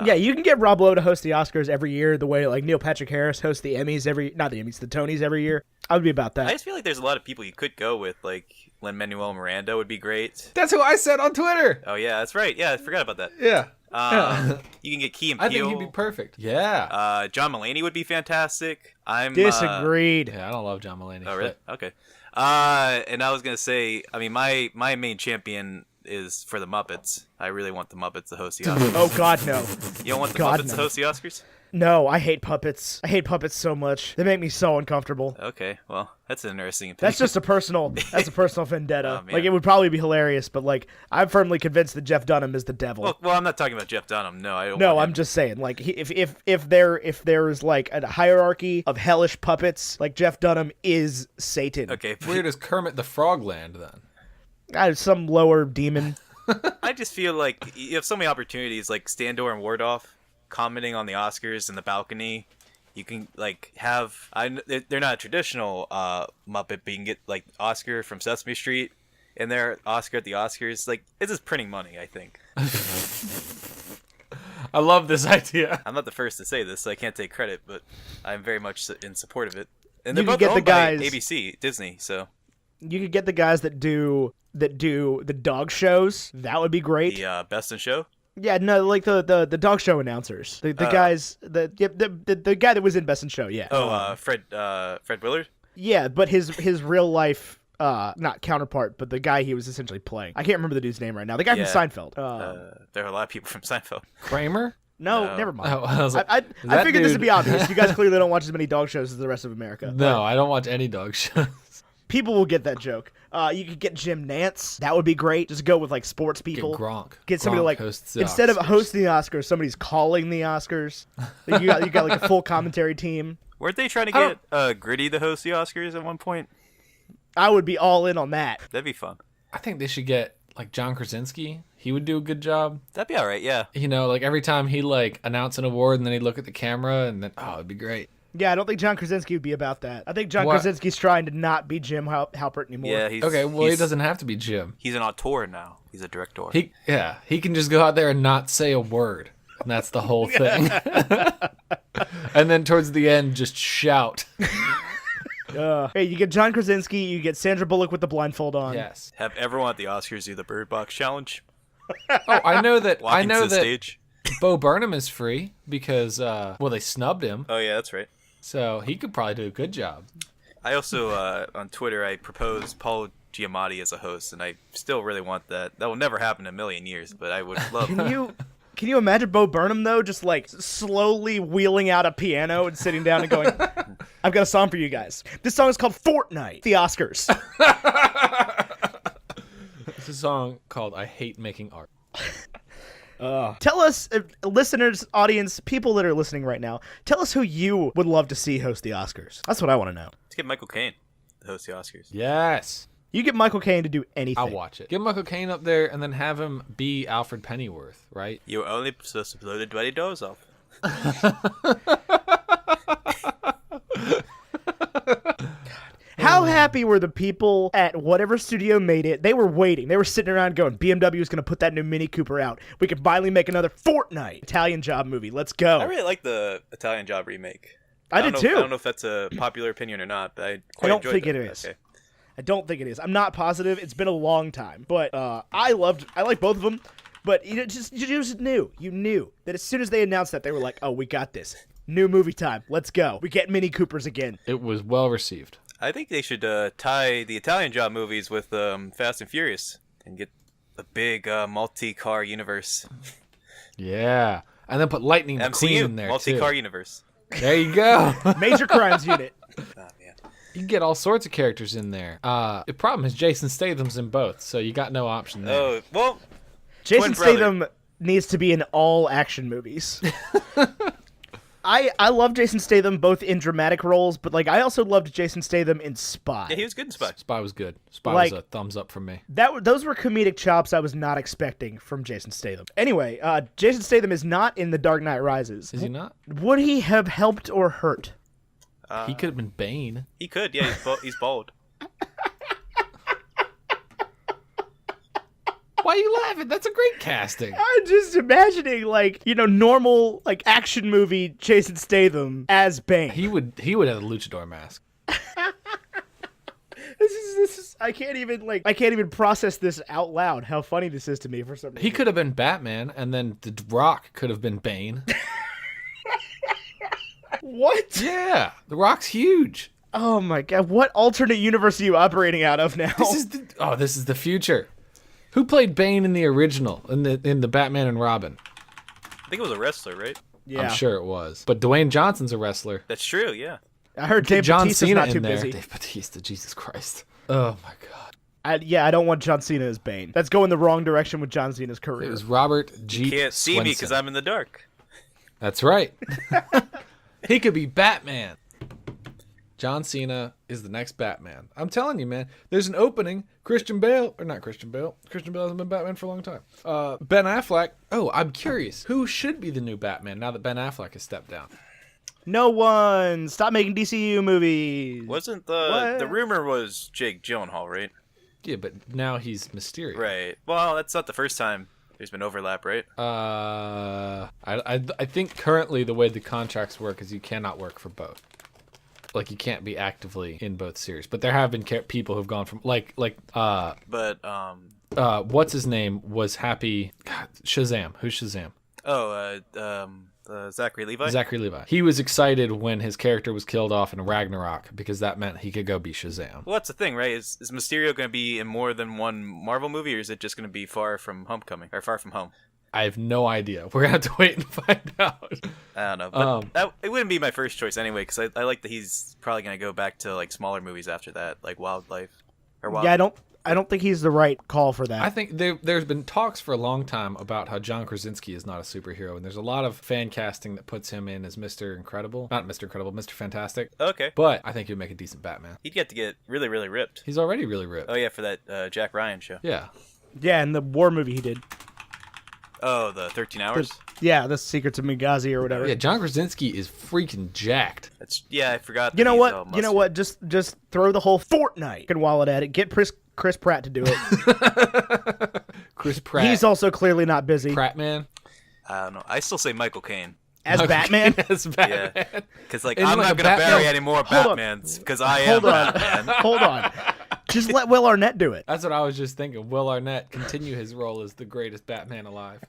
[SPEAKER 1] Yeah, you can get Rob Lowe to host the Oscars every year the way like Neil Patrick Harris hosts the Emmys the Tonys every year. I would be about that.
[SPEAKER 3] I just feel like there's a lot of people you could go with, like Lin-Manuel Miranda would be great.
[SPEAKER 2] That's who I said on Twitter.
[SPEAKER 3] Oh yeah, that's right. Yeah, I forgot about that.
[SPEAKER 2] Yeah.
[SPEAKER 3] You can get Key and
[SPEAKER 2] I
[SPEAKER 3] Peele.
[SPEAKER 2] think he'd be perfect. Yeah.
[SPEAKER 3] John Mulaney would be fantastic. I'm
[SPEAKER 1] Disagreed.
[SPEAKER 2] Yeah, I don't love John Mulaney.
[SPEAKER 3] Oh really?
[SPEAKER 2] but-
[SPEAKER 3] Okay. And I was gonna say, I mean, my main champion is for the Muppets. I really want the Muppets to host the Oscars.
[SPEAKER 1] Oh God, no.
[SPEAKER 3] You don't want the
[SPEAKER 1] God,
[SPEAKER 3] Muppets
[SPEAKER 1] no.
[SPEAKER 3] to host the Oscars?
[SPEAKER 1] No, I hate puppets. I hate puppets so much. They make me so uncomfortable.
[SPEAKER 3] Okay, well, that's an interesting opinion.
[SPEAKER 1] That's just a personal vendetta.
[SPEAKER 3] Oh, man.
[SPEAKER 1] Like it would probably be hilarious, but like I'm firmly convinced that Jeff Dunham is the devil.
[SPEAKER 3] Well, I'm not talking about Jeff Dunham. No, I don't.
[SPEAKER 1] No,
[SPEAKER 3] want
[SPEAKER 1] I'm
[SPEAKER 3] him.
[SPEAKER 1] just saying, like, if there is like a hierarchy of hellish puppets, like Jeff Dunham is Satan.
[SPEAKER 3] Okay,
[SPEAKER 2] Weird as Kermit the Frogland, then.
[SPEAKER 1] Some lower demon.
[SPEAKER 3] I just feel like you have so many opportunities, like Standor and Wardoff commenting on the Oscars in the balcony. You can like have they're not a traditional Muppet, but you can get like Oscar from Sesame Street and their Oscar at the Oscars. Like it's just printing money, I think.
[SPEAKER 2] I love this idea.
[SPEAKER 3] I'm not the first to say this, so I can't take credit, but I'm very much in support of it. And
[SPEAKER 1] You
[SPEAKER 3] they're
[SPEAKER 1] could
[SPEAKER 3] both
[SPEAKER 1] get the
[SPEAKER 3] owned by
[SPEAKER 1] guys-
[SPEAKER 3] ABC, Disney, so
[SPEAKER 1] You could get the guys that do the dog shows. That would be great.
[SPEAKER 3] the Best in Show.
[SPEAKER 1] Yeah, no, like the dog show announcers. The guys the guy that was in Best in Show, yeah.
[SPEAKER 3] Fred Willard.
[SPEAKER 1] Yeah, but his real life not counterpart, but the guy he was essentially playing. I can't remember the dude's name right now. The guy
[SPEAKER 3] Yeah.
[SPEAKER 1] from Seinfeld.
[SPEAKER 3] There are a lot of people from Seinfeld.
[SPEAKER 2] Kramer?
[SPEAKER 1] No,
[SPEAKER 3] No.
[SPEAKER 1] never mind.
[SPEAKER 2] Oh, I was like,
[SPEAKER 1] I
[SPEAKER 2] that
[SPEAKER 1] figured this would
[SPEAKER 2] dude-
[SPEAKER 1] be obvious. You guys clearly don't watch as many dog shows as the rest of America.
[SPEAKER 2] No, I don't watch any dog shows.
[SPEAKER 1] People will get that joke. You could get Jim Nance. That would be great. Just go with like sports
[SPEAKER 2] Get
[SPEAKER 1] people.
[SPEAKER 2] Gronk.
[SPEAKER 1] Get somebody
[SPEAKER 2] Gronk
[SPEAKER 1] like
[SPEAKER 2] hosts the
[SPEAKER 1] instead of
[SPEAKER 2] Oscars.
[SPEAKER 1] hosting the Oscars, somebody's calling the Oscars. you got like a full commentary team.
[SPEAKER 3] Weren't they trying to
[SPEAKER 2] I
[SPEAKER 3] get Gritty to host the Oscars at one point?
[SPEAKER 1] I would be all in on that.
[SPEAKER 3] That'd be fun.
[SPEAKER 2] I think they should get like John Krasinski. He would do a good job.
[SPEAKER 3] That'd be all right. Yeah.
[SPEAKER 2] You know, like every time he like announce an award and then he'd look at the camera and then it'd be great.
[SPEAKER 1] Yeah, I don't think John Krasinski would be about that. I think John
[SPEAKER 2] What?
[SPEAKER 1] Krasinski's trying to not be Jim Halpert anymore.
[SPEAKER 3] Yeah.
[SPEAKER 2] He doesn't have to be Jim.
[SPEAKER 3] He's an auteur now. He's a director.
[SPEAKER 2] He can just go out there and not say a word. And that's the whole thing. And then towards the end, just shout.
[SPEAKER 1] Hey, you get John Krasinski, you get Sandra Bullock with the blindfold on.
[SPEAKER 2] Yes.
[SPEAKER 3] Have everyone at the Oscars do the Bird Box challenge.
[SPEAKER 2] Oh, I know that.
[SPEAKER 3] Walking to the stage.
[SPEAKER 2] Bo Burnham is free because they snubbed him,
[SPEAKER 3] Oh yeah, that's right.
[SPEAKER 2] so he could probably do a good job.
[SPEAKER 3] I also on Twitter I proposed Paul Giamatti as a host, and I still really want that. That will never happen in a million years, but I would love.
[SPEAKER 1] Can you imagine Bo Burnham though, just like slowly wheeling out a piano and sitting down and going, "I've got a song for you guys. This song is called Fortnite." The Oscars.
[SPEAKER 2] It's a song called "I Hate Making Art."
[SPEAKER 1] Tell us, listeners, audience, people that are listening right now, tell us who you would love to see host the Oscars. That's what I want to know.
[SPEAKER 3] Let's get Michael Caine to host the Oscars.
[SPEAKER 2] Yes,
[SPEAKER 1] You get Michael Caine to do anything.
[SPEAKER 2] I'll watch it. Get Michael Caine up there and then have him be Alfred Pennyworth, right?
[SPEAKER 3] You're only supposed to blow the bloody doors off.
[SPEAKER 1] How happy were the people at whatever studio made it? They were waiting. They were sitting around going, BMW is going to put that new Mini Cooper out. We can finally make another Fortnite Italian Job movie. Let's go.
[SPEAKER 3] I really like the Italian Job remake.
[SPEAKER 1] I did too.
[SPEAKER 3] I don't know if that's a popular opinion or not, but I quite
[SPEAKER 1] don't
[SPEAKER 3] enjoyed
[SPEAKER 1] think
[SPEAKER 3] that.
[SPEAKER 1] it is.
[SPEAKER 3] Okay.
[SPEAKER 1] I don't think it is. I'm not positive. It's been a long time, but I like both of them. But you just knew. You knew that as soon as they announced that, they were like, "Oh, we got this. New movie time. Let's go. We get Mini Coopers again."
[SPEAKER 2] It was well received.
[SPEAKER 3] I think they should tie the Italian Job movies with Fast and Furious and get a big multi-car universe.
[SPEAKER 2] Yeah, and then put Lightning McQueen in there
[SPEAKER 3] multi-car
[SPEAKER 2] too.
[SPEAKER 3] universe.
[SPEAKER 2] There you go.
[SPEAKER 1] Major Crimes Unit.
[SPEAKER 3] Oh, man.
[SPEAKER 2] You can get all sorts of characters in there. The problem is Jason Statham's in both, so you got no option there.
[SPEAKER 3] Oh, well,
[SPEAKER 1] Jason
[SPEAKER 3] twin brother.
[SPEAKER 1] Statham needs to be in all action movies. I love Jason Statham both in dramatic roles, but like I also loved Jason Statham in Spy.
[SPEAKER 3] Yeah, he was good in Spy.
[SPEAKER 2] Spy was good. Spy
[SPEAKER 1] Like-
[SPEAKER 2] was a thumbs up from me.
[SPEAKER 1] Those were comedic chops I was not expecting from Jason Statham. Anyway, Jason Statham is not in The Dark Knight Rises.
[SPEAKER 2] Is he not?
[SPEAKER 1] Would he have helped or hurt?
[SPEAKER 2] He could have been Bane.
[SPEAKER 3] He could, yeah. He's bald.
[SPEAKER 2] Why are you laughing? That's a great casting.
[SPEAKER 1] I'm just imagining normal action movie Jason Statham as Bane.
[SPEAKER 2] He would have a luchador mask.
[SPEAKER 1] This is I can't even process this out loud. How funny this is to me for some reason.
[SPEAKER 2] He could have been Batman, and then The Rock could have been Bane.
[SPEAKER 1] What?
[SPEAKER 2] Yeah, The Rock's huge.
[SPEAKER 1] Oh my god! What alternate universe are you operating out of now?
[SPEAKER 2] This is the future. Who played Bane in the original in the Batman and Robin?
[SPEAKER 3] I think it was a wrestler, right?
[SPEAKER 1] Yeah,
[SPEAKER 2] I'm sure it was. But Dwayne Johnson's a wrestler.
[SPEAKER 3] That's true, yeah.
[SPEAKER 1] I heard Dave
[SPEAKER 2] John
[SPEAKER 1] Bautista's
[SPEAKER 2] Cena
[SPEAKER 1] not too
[SPEAKER 2] in there.
[SPEAKER 1] busy.
[SPEAKER 2] Dave Bautista, Jesus Christ. Oh my God.
[SPEAKER 1] I don't want John Cena as Bane. That's going the wrong direction with John Cena's career.
[SPEAKER 2] It was Robert G.
[SPEAKER 3] You can't see me because
[SPEAKER 2] Swenson.
[SPEAKER 3] I'm in the dark.
[SPEAKER 2] That's right. He could be Batman. John Cena is the next Batman. I'm telling you, man. There's an opening. Christian Bale hasn't been Batman for a long time. Ben Affleck. Oh, I'm curious. Who should be the new Batman now that Ben Affleck has stepped down?
[SPEAKER 1] No one. Stop making DCU movies.
[SPEAKER 3] Wasn't
[SPEAKER 1] What?
[SPEAKER 3] the rumor was Jake Gyllenhaal, right?
[SPEAKER 2] Yeah, but now he's Mysterio.
[SPEAKER 3] Right. Well, that's not the first time there's been overlap, right?
[SPEAKER 2] I think currently the way the contracts work is you cannot work for both. Like you can't be actively in both series. But there have been people who've gone from
[SPEAKER 3] But
[SPEAKER 2] what's his name was happy. God, Shazam. Who's Shazam?
[SPEAKER 3] Zachary Levi.
[SPEAKER 2] Zachary Levi. He was excited when his character was killed off in Ragnarok because that meant he could go be Shazam.
[SPEAKER 3] Well, that's the thing, right? Is Mysterio going to be in more than one Marvel movie, or is it just going to be Far From Home?
[SPEAKER 2] I have no idea. We're gonna have to wait and find out.
[SPEAKER 3] I don't know, but it wouldn't be my first choice anyway, because I like that he's probably going to go back to like smaller movies after that, like Wildlife. Or Wild...
[SPEAKER 1] Yeah, I don't think he's the right call for that.
[SPEAKER 2] I think there's been talks for a long time about how John Krasinski is not a superhero, and there's a lot of fan casting that puts him in as Mr. Incredible. Not Mr. Incredible, Mr. Fantastic.
[SPEAKER 3] Okay.
[SPEAKER 2] But I think he'd make a decent Batman.
[SPEAKER 3] He'd get to get really, really ripped.
[SPEAKER 2] He's already really ripped.
[SPEAKER 3] Oh, yeah, for that Jack Ryan show.
[SPEAKER 2] Yeah.
[SPEAKER 1] Yeah, in the war movie he did.
[SPEAKER 3] Oh, the 13 Hours?
[SPEAKER 1] Yeah, the Secrets of Benghazi or whatever.
[SPEAKER 2] Yeah, John Krasinski is freaking jacked.
[SPEAKER 3] I forgot.
[SPEAKER 1] You know what? You know what? Just throw the whole Fortnite and wallet at it. Get Chris Pratt to do it.
[SPEAKER 2] Chris Pratt.
[SPEAKER 1] He's also clearly not busy.
[SPEAKER 2] Prattman.
[SPEAKER 3] I don't know. I still say Michael Caine.
[SPEAKER 1] As Batman?
[SPEAKER 2] As Batman.
[SPEAKER 3] Yeah. Because, like,
[SPEAKER 2] And
[SPEAKER 3] I'm
[SPEAKER 2] like
[SPEAKER 3] not
[SPEAKER 2] a
[SPEAKER 3] going to bury
[SPEAKER 1] Batman-
[SPEAKER 3] any more
[SPEAKER 1] Hold on.
[SPEAKER 3] Batmans because I am Batman.
[SPEAKER 1] Hold on. Just let Will Arnett do it.
[SPEAKER 2] That's what I was just thinking. Will Arnett continue his role as the greatest Batman alive.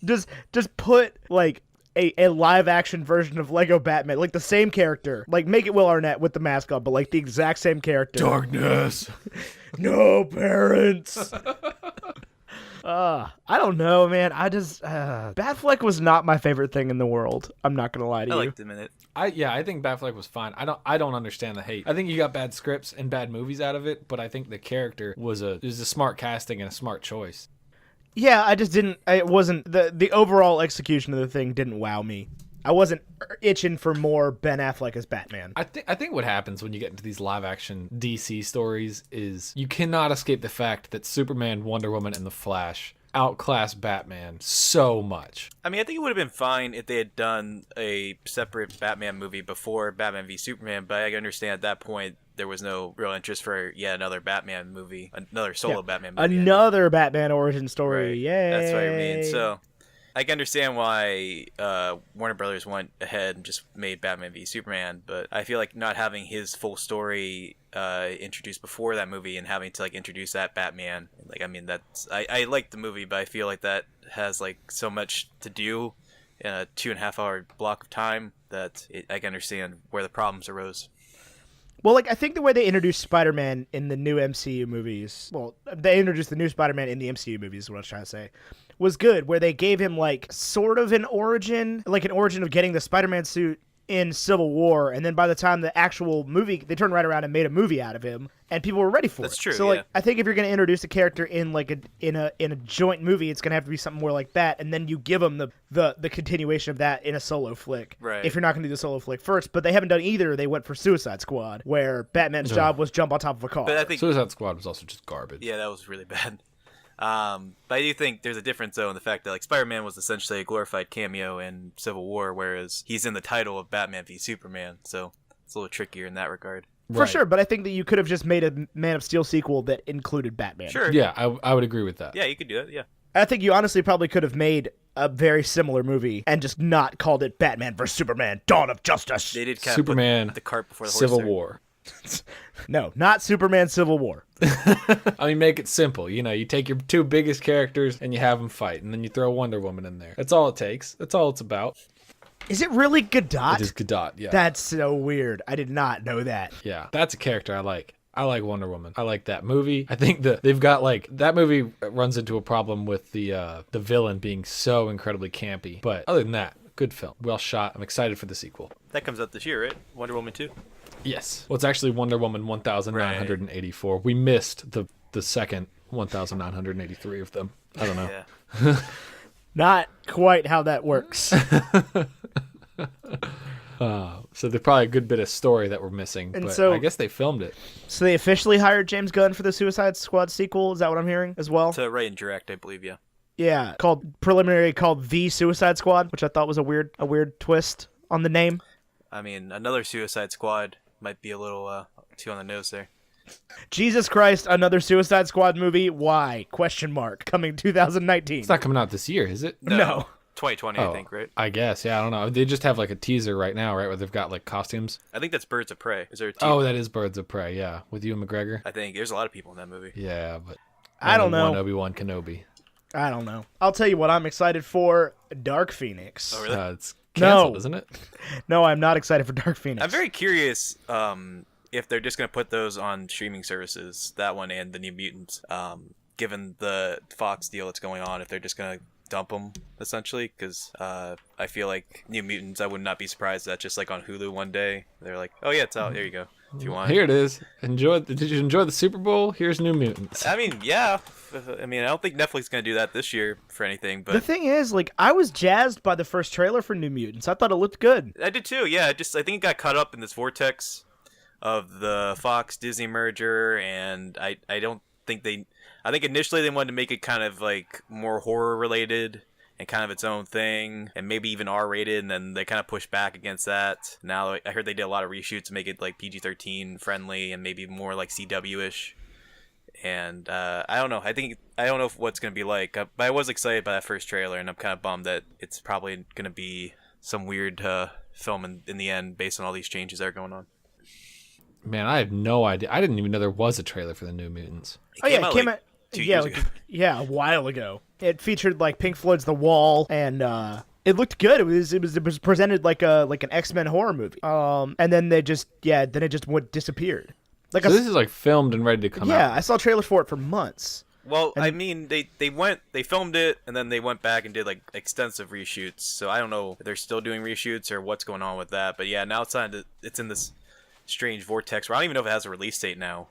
[SPEAKER 1] Just put like a live action version of Lego Batman, like the same character. Like make it Will Arnett with the mask on, but like the exact same character.
[SPEAKER 2] Darkness.
[SPEAKER 1] No parents. I don't know, man. I just Batfleck was not my favorite thing in the world. I'm not gonna lie to
[SPEAKER 3] I
[SPEAKER 1] you.
[SPEAKER 3] liked him in it.
[SPEAKER 2] I think Batfleck was fine. I don't understand the hate. I think you got bad scripts and bad movies out of it, but I think the character was a smart casting and a smart choice.
[SPEAKER 1] Yeah, I just didn't. It wasn't the overall execution of the thing didn't wow me. I wasn't itching for more Ben Affleck as Batman.
[SPEAKER 2] I think what happens when you get into these live action DC stories is you cannot escape the fact that Superman, Wonder Woman, and the Flash outclass Batman so much.
[SPEAKER 3] I mean, I think it would have been fine if they had done a separate Batman movie before Batman v Superman, but I understand at that point there was no real interest for yet another Batman movie, another solo Batman movie.
[SPEAKER 1] Another Batman origin story.
[SPEAKER 3] Right.
[SPEAKER 1] Yay.
[SPEAKER 3] That's what I mean. So I can understand why Warner Brothers went ahead and just made Batman v Superman, but I feel like not having his full story introduced before that movie and having to like introduce that Batman, like I mean that's I like the movie, but I feel like that has like so much to do in a 2.5 hour block of time that I can understand where the problems arose.
[SPEAKER 1] Well, like I think the way they introduced Spider-Man in the new MCU movies, well, they introduced the new Spider-Man in the MCU movies, is what I was trying to say, was good. Where they gave him like sort of an origin, like an origin of getting the Spider-Man suit in Civil War, and then by the time the actual movie, they turned right around and made a movie out of him, and people were ready for it.
[SPEAKER 3] That's true.
[SPEAKER 1] So like, I think if you're going to introduce a character in like in a joint movie, it's going to have to be something more like that, and then you give them the continuation of that in a solo flick.
[SPEAKER 3] Right.
[SPEAKER 1] If you're not going to do the solo flick first, but they haven't done either. They went for Suicide Squad, where Batman's job was jump on top of a car.
[SPEAKER 3] But I think
[SPEAKER 2] Suicide Squad was also just garbage.
[SPEAKER 3] yeah, that was really bad. But I do think there's a difference though in the fact that like Spider-Man was essentially a glorified cameo in Civil War, whereas he's in the title of Batman v Superman, so it's a little trickier in that regard.
[SPEAKER 1] For sure, but I think that you could have just made a Man of Steel sequel that included Batman.
[SPEAKER 3] Sure.
[SPEAKER 2] Yeah, I would agree with that.
[SPEAKER 3] Yeah, you could do that. Yeah.
[SPEAKER 1] I think you honestly probably could have made a very similar movie and just not called it Batman vs. Superman, Dawn of Justice.
[SPEAKER 3] They did kind
[SPEAKER 2] Superman,
[SPEAKER 3] of put the cart before the horse.
[SPEAKER 2] Civil
[SPEAKER 3] there.
[SPEAKER 2] War.
[SPEAKER 1] No, not Superman Civil War.
[SPEAKER 2] I mean, make it simple. You know, you take your two biggest characters and you have them fight, and then you throw Wonder Woman in there. That's all it takes. That's all it's about.
[SPEAKER 1] Is it really Godot?
[SPEAKER 2] It is Godot, yeah.
[SPEAKER 1] That's so weird. I did not know that.
[SPEAKER 2] Yeah, that's a character I like. I like Wonder Woman. I like that movie. I think that they've got like that movie runs into a problem with the villain being so incredibly campy. But other than that, good film. Well shot. I'm excited for the sequel.
[SPEAKER 3] That comes out this year, right? Wonder Woman 2.
[SPEAKER 2] Yes. Well, it's actually Wonder Woman 1984. We missed the second 1983 of them. I don't know.
[SPEAKER 3] Yeah.
[SPEAKER 1] Not quite how that works.
[SPEAKER 2] So there's probably a good bit of story that we're missing,
[SPEAKER 1] And
[SPEAKER 2] but
[SPEAKER 1] so-
[SPEAKER 2] I guess they filmed it.
[SPEAKER 1] So they officially hired James Gunn for the Suicide Squad sequel? Is that what I'm hearing as well?
[SPEAKER 3] To write and direct, I believe. Yeah.
[SPEAKER 1] Yeah, called The Suicide Squad, which I thought was a weird twist on the name.
[SPEAKER 3] I mean, another Suicide Squad might be a little too on the nose there.
[SPEAKER 1] Jesus Christ, another Suicide Squad movie? Why? Question mark. Coming 2019.
[SPEAKER 2] It's not coming out this year, is it?
[SPEAKER 1] No.
[SPEAKER 3] 2020, I think, right?
[SPEAKER 2] I guess. Yeah, I don't know. They just have like a teaser right now, right, where they've got like costumes.
[SPEAKER 3] I think that's Birds of Prey. Is there a team?
[SPEAKER 2] Oh, that is Birds of Prey. Yeah, with Ewan McGregor.
[SPEAKER 3] I think there's a lot of people in that movie.
[SPEAKER 2] Yeah, but
[SPEAKER 1] I don't
[SPEAKER 2] only
[SPEAKER 1] know.
[SPEAKER 2] one Obi-Wan Kenobi.
[SPEAKER 1] I don't know. I'll tell you what I'm excited for. Dark Phoenix.
[SPEAKER 3] Oh, really?
[SPEAKER 2] It's canceled,
[SPEAKER 1] No.
[SPEAKER 2] isn't it?
[SPEAKER 1] No, I'm not excited for Dark Phoenix.
[SPEAKER 3] I'm very curious if they're just going to put those on streaming services, that one and the New Mutants, given the Fox deal that's going on, if they're just going to dump them, essentially, because I feel like New Mutants, I would not be surprised that just like on Hulu one day, they're like, oh yeah, it's out, there you go. if you want.
[SPEAKER 2] Here it is. Did you enjoy the Super Bowl? Here's New Mutants.
[SPEAKER 3] I mean, yeah. I mean, I don't think Netflix is gonna do that this year for anything. But
[SPEAKER 1] The thing is, like, I was jazzed by the first trailer for New Mutants. I thought it looked good.
[SPEAKER 3] I did too. Yeah, I think it got caught up in this vortex of the Fox Disney merger, and I don't think I think initially they wanted to make it kind of like more horror related and kind of its own thing, and maybe even R-rated, and then they kind of pushed back against that. Now I heard they did a lot of reshoots to make it like PG-13 friendly and maybe more like CW-ish. And I don't know. I don't know what's gonna be like. But I was excited by that first trailer, and I'm kind of bummed that it's probably gonna be some weird film in the end based on all these changes that are going on.
[SPEAKER 2] Man, I have no idea. I didn't even know there was a trailer for the New Mutants.
[SPEAKER 1] It came out
[SPEAKER 3] 2 years ago.
[SPEAKER 1] Yeah, a while ago. It featured like Pink Floyd's The Wall, and it looked good. It was presented like an X-Men horror movie. And then it just disappeared. Like
[SPEAKER 2] So this is like filmed and ready to come out.
[SPEAKER 1] Yeah, I saw trailers for it for months.
[SPEAKER 3] Well, I mean, they filmed it, and then they went back and did like extensive reshoots. So I don't know if they're still doing reshoots or what's going on with that. But yeah, now it's in this strange vortex where I don't even know if it has a release date now.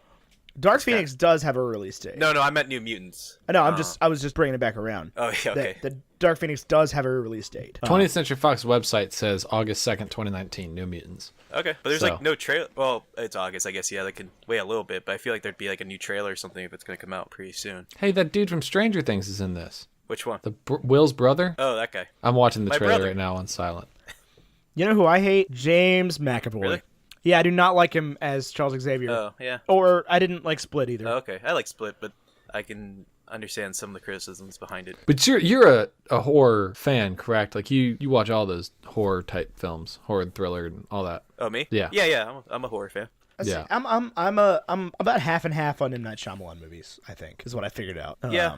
[SPEAKER 1] Dark Phoenix does have a release date.
[SPEAKER 3] No, I meant New Mutants.
[SPEAKER 1] No, I was just bringing it back around.
[SPEAKER 3] Oh, yeah, okay.
[SPEAKER 1] The Dark Phoenix does have a release date.
[SPEAKER 2] 20th Century Fox website says August 2nd, 2019, New Mutants.
[SPEAKER 3] Okay, but there's like no trailer. Well, it's August, I guess. Yeah, they can wait a little bit, but I feel like there'd be like a new trailer or something if it's going to come out pretty soon.
[SPEAKER 2] Hey, that dude from Stranger Things is in this.
[SPEAKER 3] Which one?
[SPEAKER 2] Will's brother?
[SPEAKER 3] Oh, that guy.
[SPEAKER 2] I'm watching the
[SPEAKER 3] My
[SPEAKER 2] trailer
[SPEAKER 3] brother.
[SPEAKER 2] right now on silent.
[SPEAKER 1] You know who I hate? James McAvoy.
[SPEAKER 3] Really?
[SPEAKER 1] Yeah, I do not like him as Charles Xavier.
[SPEAKER 3] Oh, yeah.
[SPEAKER 1] Or I didn't like Split either.
[SPEAKER 3] Oh, okay. I like Split, but I can understand some of the criticisms behind it.
[SPEAKER 2] But you're a horror fan, correct? Like you watch all those horror type films, horror and thriller and all that.
[SPEAKER 3] Oh, me?
[SPEAKER 2] Yeah.
[SPEAKER 3] Yeah. I'm a horror fan.
[SPEAKER 2] Yeah.
[SPEAKER 1] I'm about half and half on M. Night Shyamalan movies, I think, is what I figured out.
[SPEAKER 3] Yeah.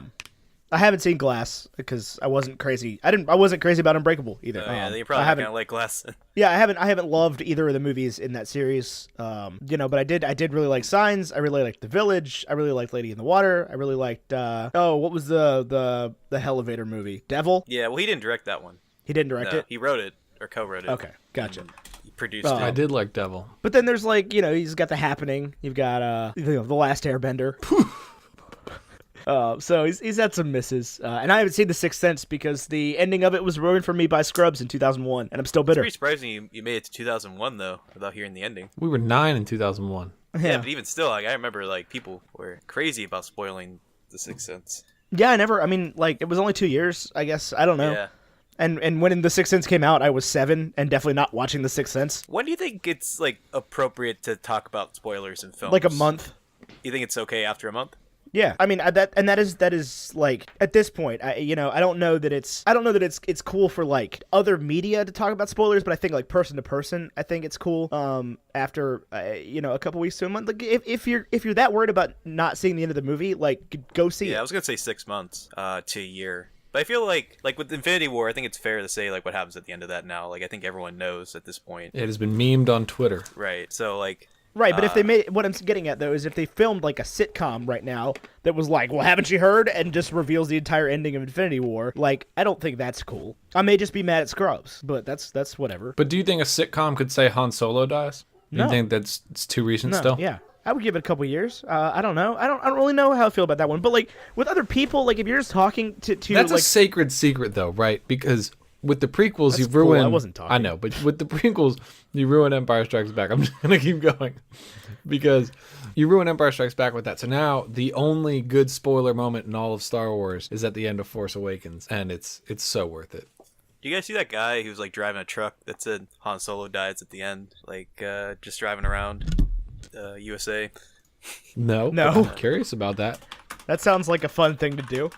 [SPEAKER 1] I haven't seen Glass because I wasn't crazy. I wasn't crazy about Unbreakable either.
[SPEAKER 3] Oh, yeah, you probably kind of like Glass.
[SPEAKER 1] Yeah, I haven't loved either of the movies in that series. But I did really like Signs. I really liked The Village. I really liked Lady in the Water. I really liked what was the elevator movie? Devil?
[SPEAKER 3] Yeah, well, he didn't direct that one.
[SPEAKER 1] He didn't direct it?
[SPEAKER 3] He wrote it or co-wrote it.
[SPEAKER 1] Okay, gotcha.
[SPEAKER 3] He produced it.
[SPEAKER 2] I did like Devil.
[SPEAKER 1] But then there's like, he's got The Happening. You've got The Last Airbender. So he's had some misses, and I haven't seen The Sixth Sense because the ending of it was ruined for me by Scrubs in 2001, and I'm still bitter.
[SPEAKER 3] It's pretty surprising you made it to 2001 though, without hearing the ending.
[SPEAKER 2] We were 9 in 2001.
[SPEAKER 3] Yeah, but even still, like I remember, like people were crazy about spoiling The Sixth Sense.
[SPEAKER 1] Yeah, it was only 2 years, I guess. I don't know.
[SPEAKER 3] Yeah.
[SPEAKER 1] And when The Sixth Sense came out, I was 7 and definitely not watching The Sixth Sense.
[SPEAKER 3] When do you think it's like appropriate to talk about spoilers in films?
[SPEAKER 1] Like a month.
[SPEAKER 3] You think it's okay after a month?
[SPEAKER 1] Yeah, I mean that is like at this point, I don't know that it's cool for like other media to talk about spoilers, but I think like person to person, I think it's cool. After a couple weeks to a month, like if you're that worried about not seeing the end of the movie, like go see it.
[SPEAKER 3] Yeah, I was gonna say 6 months to a year, but I feel like with Infinity War, I think it's fair to say like what happens at the end of that now. Like I think everyone knows at this point.
[SPEAKER 2] It has been memed on Twitter.
[SPEAKER 3] Right. So like.
[SPEAKER 1] Right, but if they made what I'm getting at though is if they filmed like a sitcom right now that was like, well, haven't you heard, and just reveals the entire ending of Infinity War, like I don't think that's cool. I may just be mad at Scrubs, but that's whatever.
[SPEAKER 2] But do you think a sitcom could say Han Solo dies?
[SPEAKER 1] No.
[SPEAKER 2] You think it's too recent
[SPEAKER 1] No,
[SPEAKER 2] still?
[SPEAKER 1] yeah. I would give it a couple years. I don't know. I don't really know how I feel about that one. But like with other people, like if you're just talking to
[SPEAKER 2] That's
[SPEAKER 1] like
[SPEAKER 2] a sacred secret though, right? Because with the prequels, you
[SPEAKER 1] That's cool.
[SPEAKER 2] ruin.
[SPEAKER 1] I wasn't talking.
[SPEAKER 2] I know, but with the prequels, you ruin Empire Strikes Back. I'm just gonna keep going because you ruin Empire Strikes Back with that. So now the only good spoiler moment in all of Star Wars is at the end of Force Awakens, and it's so worth it.
[SPEAKER 3] Do you guys see that guy who's like driving a truck that said Han Solo dies at the end, like just driving around USA?
[SPEAKER 2] No,
[SPEAKER 1] No.
[SPEAKER 2] but I'm curious about that.
[SPEAKER 1] that sounds like a fun thing to do.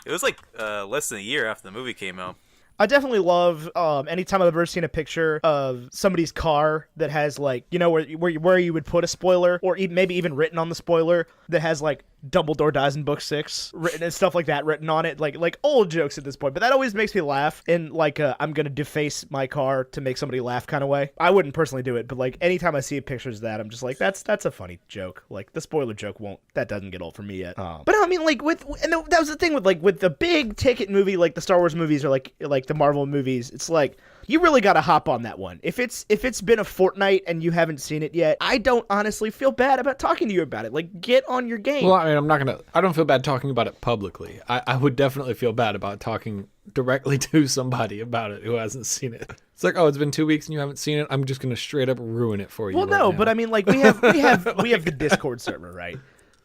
[SPEAKER 3] It was like less than a year after the movie came out.
[SPEAKER 1] I definitely love anytime I've ever seen a picture of somebody's car that has like where you would put a spoiler or maybe even written on the spoiler that has like Dumbledore dies in book 6 written and stuff like that written on it, like old jokes at this point. But that always makes me laugh in like I'm gonna deface my car to make somebody laugh kind of way. I wouldn't personally do it, but like anytime I see pictures of that, I'm just like that's a funny joke. Like the spoiler joke doesn't get old for me yet. But I mean like that was the thing with the big ticket movie like the Star Wars movies or like the Marvel movies. It's like You really got to hop on that one. If it's been a fortnight and you haven't seen it yet, I don't honestly feel bad about talking to you about it. Like, get on your game.
[SPEAKER 2] Well, I mean, I don't feel bad talking about it publicly. I would definitely feel bad about talking directly to somebody about it who hasn't seen it. It's like, oh, it's been 2 weeks and you haven't seen it. I'm just going to straight up ruin it for you.
[SPEAKER 1] Well,
[SPEAKER 2] right
[SPEAKER 1] no,
[SPEAKER 2] now.
[SPEAKER 1] but I mean, like, we have the Discord server, right?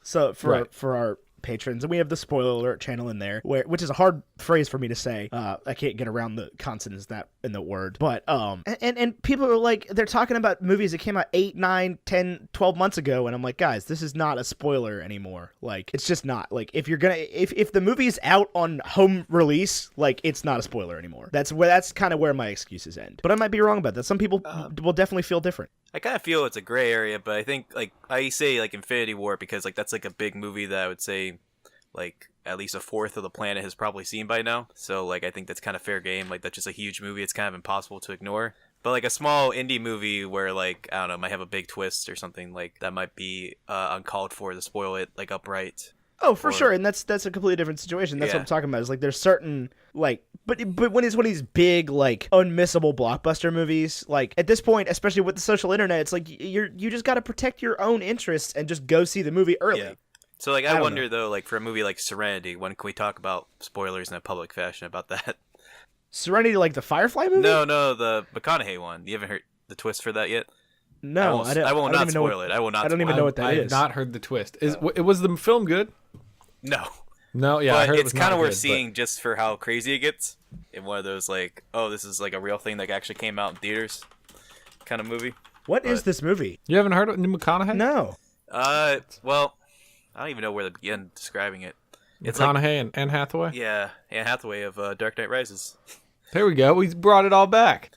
[SPEAKER 1] So for our patrons, and we have the spoiler alert channel in there, which is a hard phrase for me to say. I can't get around the consonants that in the word, but and people are like, they're talking about movies that came out 8, 9, 10, 12 months ago, and I'm like, guys, this is not a spoiler anymore. Like, it's just not. Like, if the movie's out on home release, like, it's not a spoiler anymore. That's kind of where my excuses end. But I might be wrong about that. Some people will definitely feel different.
[SPEAKER 3] I kind of feel it's a gray area, but I think, like, I say, like, Infinity War because, like, that's, like, a big movie that I would say, like, at least a fourth of the planet has probably seen by now. So, like, I think that's kind of fair game. Like, that's just a huge movie. It's kind of impossible to ignore. But, like, a small indie movie where, like, I don't know, might have a big twist or something, like, that might be uncalled for to spoil it, like, upright.
[SPEAKER 1] Oh, for sure, and that's a completely different situation. That's what I'm talking about. Is like there's certain like, but when it's one of these big like unmissable blockbuster movies, like at this point, especially with the social internet, it's like you just got to protect your own interests and just go see the movie early.
[SPEAKER 3] Yeah. So like I wonder though, like for a movie like Serenity, when can we talk about spoilers in a public fashion about that?
[SPEAKER 1] Serenity, like the Firefly movie?
[SPEAKER 3] No, the McConaughey one. You haven't heard the twist for that yet?
[SPEAKER 1] No,
[SPEAKER 3] I will not spoil it. I will not.
[SPEAKER 1] I don't even know what that
[SPEAKER 2] I
[SPEAKER 1] is.
[SPEAKER 2] have not heard the twist. Was the film good?
[SPEAKER 3] No,
[SPEAKER 2] yeah,
[SPEAKER 3] but
[SPEAKER 2] I heard
[SPEAKER 3] it's kind of worth
[SPEAKER 2] good,
[SPEAKER 3] seeing just for how crazy it gets in one of those like, oh, this is like a real thing that actually came out in theaters kind of movie.
[SPEAKER 1] What is this movie?
[SPEAKER 2] You haven't heard of McConaughey?
[SPEAKER 1] No.
[SPEAKER 3] Well, I don't even know where to begin describing it.
[SPEAKER 2] It's McConaughey and Anne Hathaway?
[SPEAKER 3] Yeah, Anne Hathaway of Dark Knight Rises.
[SPEAKER 2] There we go. We brought it all back.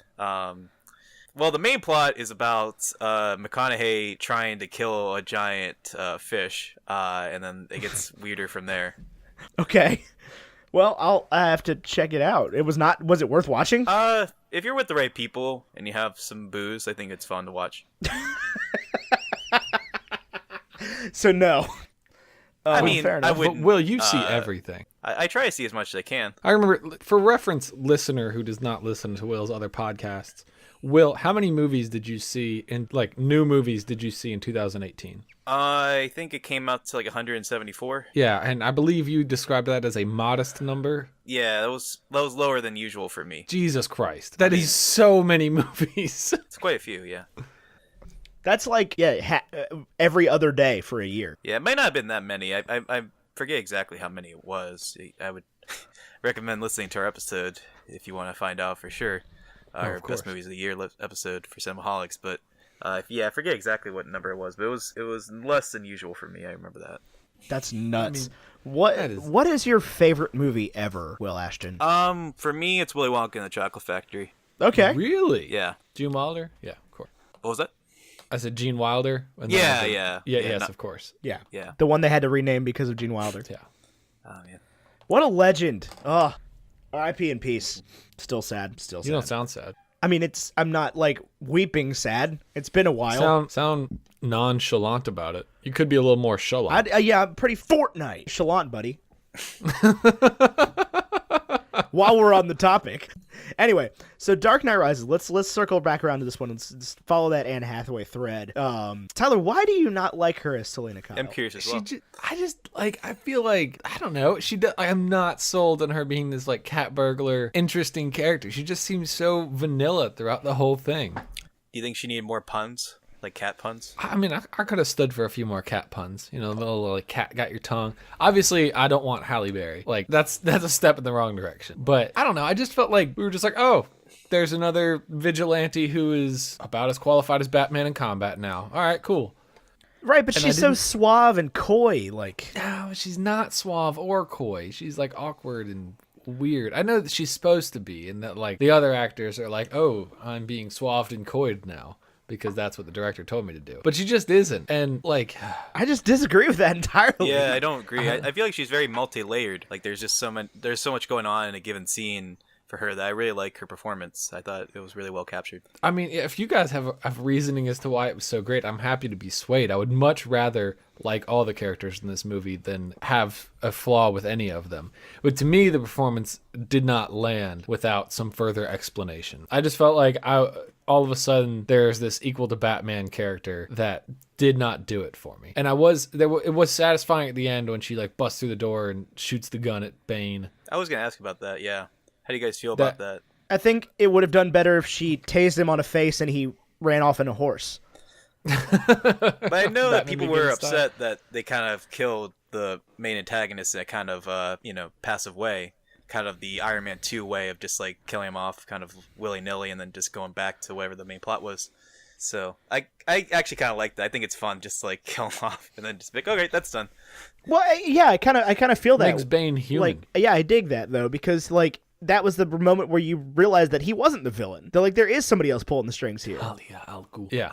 [SPEAKER 3] Well, the main plot is about McConaughey trying to kill a giant fish, and then it gets weirder from there.
[SPEAKER 1] Okay. Well, I have to check it out. Was it worth watching?
[SPEAKER 3] If you're with the right people and you have some booze, I think it's fun to watch.
[SPEAKER 1] So no.
[SPEAKER 3] I mean,
[SPEAKER 1] fair enough.
[SPEAKER 3] I wouldn't.
[SPEAKER 2] Will, you see everything.
[SPEAKER 3] I try to see as much as I can.
[SPEAKER 2] I remember, for reference, listener who does not listen to Will's other podcasts, Will, how many movies did you see new movies did you see in 2018?
[SPEAKER 3] I think it came out to like 174.
[SPEAKER 2] Yeah, and I believe you described that as a modest number.
[SPEAKER 3] Yeah, that was lower than usual for me.
[SPEAKER 2] Jesus Christ. That is so many movies.
[SPEAKER 3] It's quite a few, yeah.
[SPEAKER 1] That's like, every other day for a year.
[SPEAKER 3] Yeah, it might not have been that many. I forget exactly how many it was. I would recommend listening to our episode if you want to find out for sure. Our Best Movies of the Year episode for Cinemaholics. But I forget exactly what number it was. But it was less than usual for me. I remember that.
[SPEAKER 1] That's nuts. What is your favorite movie ever, Will Ashton?
[SPEAKER 3] For me, it's Willy Wonka and the Chocolate Factory.
[SPEAKER 1] Okay.
[SPEAKER 2] Really?
[SPEAKER 3] Yeah.
[SPEAKER 2] Gene Wilder? Yeah, of course.
[SPEAKER 3] What was that?
[SPEAKER 2] I said Gene Wilder.
[SPEAKER 3] Yeah,
[SPEAKER 2] of course.
[SPEAKER 1] Yeah.
[SPEAKER 3] Yeah.
[SPEAKER 1] The one they had to rename because of Gene Wilder.
[SPEAKER 2] Yeah.
[SPEAKER 3] Oh, man.
[SPEAKER 1] What a legend. Oh, R.I.P. in peace. Still sad. Still sad.
[SPEAKER 2] You don't sound sad.
[SPEAKER 1] I mean, I'm not like weeping sad. It's been a while.
[SPEAKER 2] Sound nonchalant about it. You could be a little more chalant.
[SPEAKER 1] I'm pretty Fortnite. Chalant, buddy. While we're on the topic. Anyway, so Dark Knight Rises. Let's circle back around to this one and just follow that Anne Hathaway thread. Tyler, why do you not like her as Selena Kyle?
[SPEAKER 3] I'm curious as well.
[SPEAKER 2] I feel like, I don't know. I'm not sold on her being this like cat burglar, interesting character. She just seems so vanilla throughout the whole thing.
[SPEAKER 3] Do you think she needed more puns? Like cat puns?
[SPEAKER 2] I mean, I could have stood for a few more cat puns. You know, the little like cat got your tongue. Obviously, I don't want Halle Berry. Like that's a step in the wrong direction. But I don't know. I just felt like we were just like, oh, there's another vigilante who is about as qualified as Batman in combat now. All right, cool.
[SPEAKER 1] Right, but she's so suave and coy. Like,
[SPEAKER 2] no, she's not suave or coy. She's like awkward and weird. I know that she's supposed to be, and that like the other actors are like, oh, I'm being suaved and coyed now, because that's what the director told me to do. But she just isn't. And like,
[SPEAKER 1] I just disagree with that entirely.
[SPEAKER 3] Yeah, I don't agree. I feel like she's very multi-layered. Like there's so much going on in a given scene for her that I really like her performance. I thought it was really well captured.
[SPEAKER 2] I mean, if you guys have reasoning as to why it was so great, I'm happy to be swayed. I would much rather like all the characters in this movie than have a flaw with any of them. But to me, the performance did not land without some further explanation. I just felt like all of a sudden there's this equal to Batman character that did not do it for me. And it was satisfying at the end when she like busts through the door and shoots the gun at Bane.
[SPEAKER 3] I was going to ask about that, yeah. How do you guys feel about that?
[SPEAKER 1] I think it would have done better if she tased him on a face and he ran off in a horse.
[SPEAKER 3] But I know that people were upset that they kind of killed the main antagonist in a kind of, passive way. Kind of the Iron Man 2 way of just like killing him off kind of willy-nilly and then just going back to whatever the main plot was. So I actually kind of like that. I think it's fun just to like kill him off and then just be like, okay, that's done.
[SPEAKER 1] Well, yeah, I kind of feel that.
[SPEAKER 2] Makes Bane human.
[SPEAKER 1] Like, yeah, I dig that though, because like that was the moment where you realized that he wasn't the villain. They're like, there is somebody else pulling the strings here.
[SPEAKER 2] Yeah,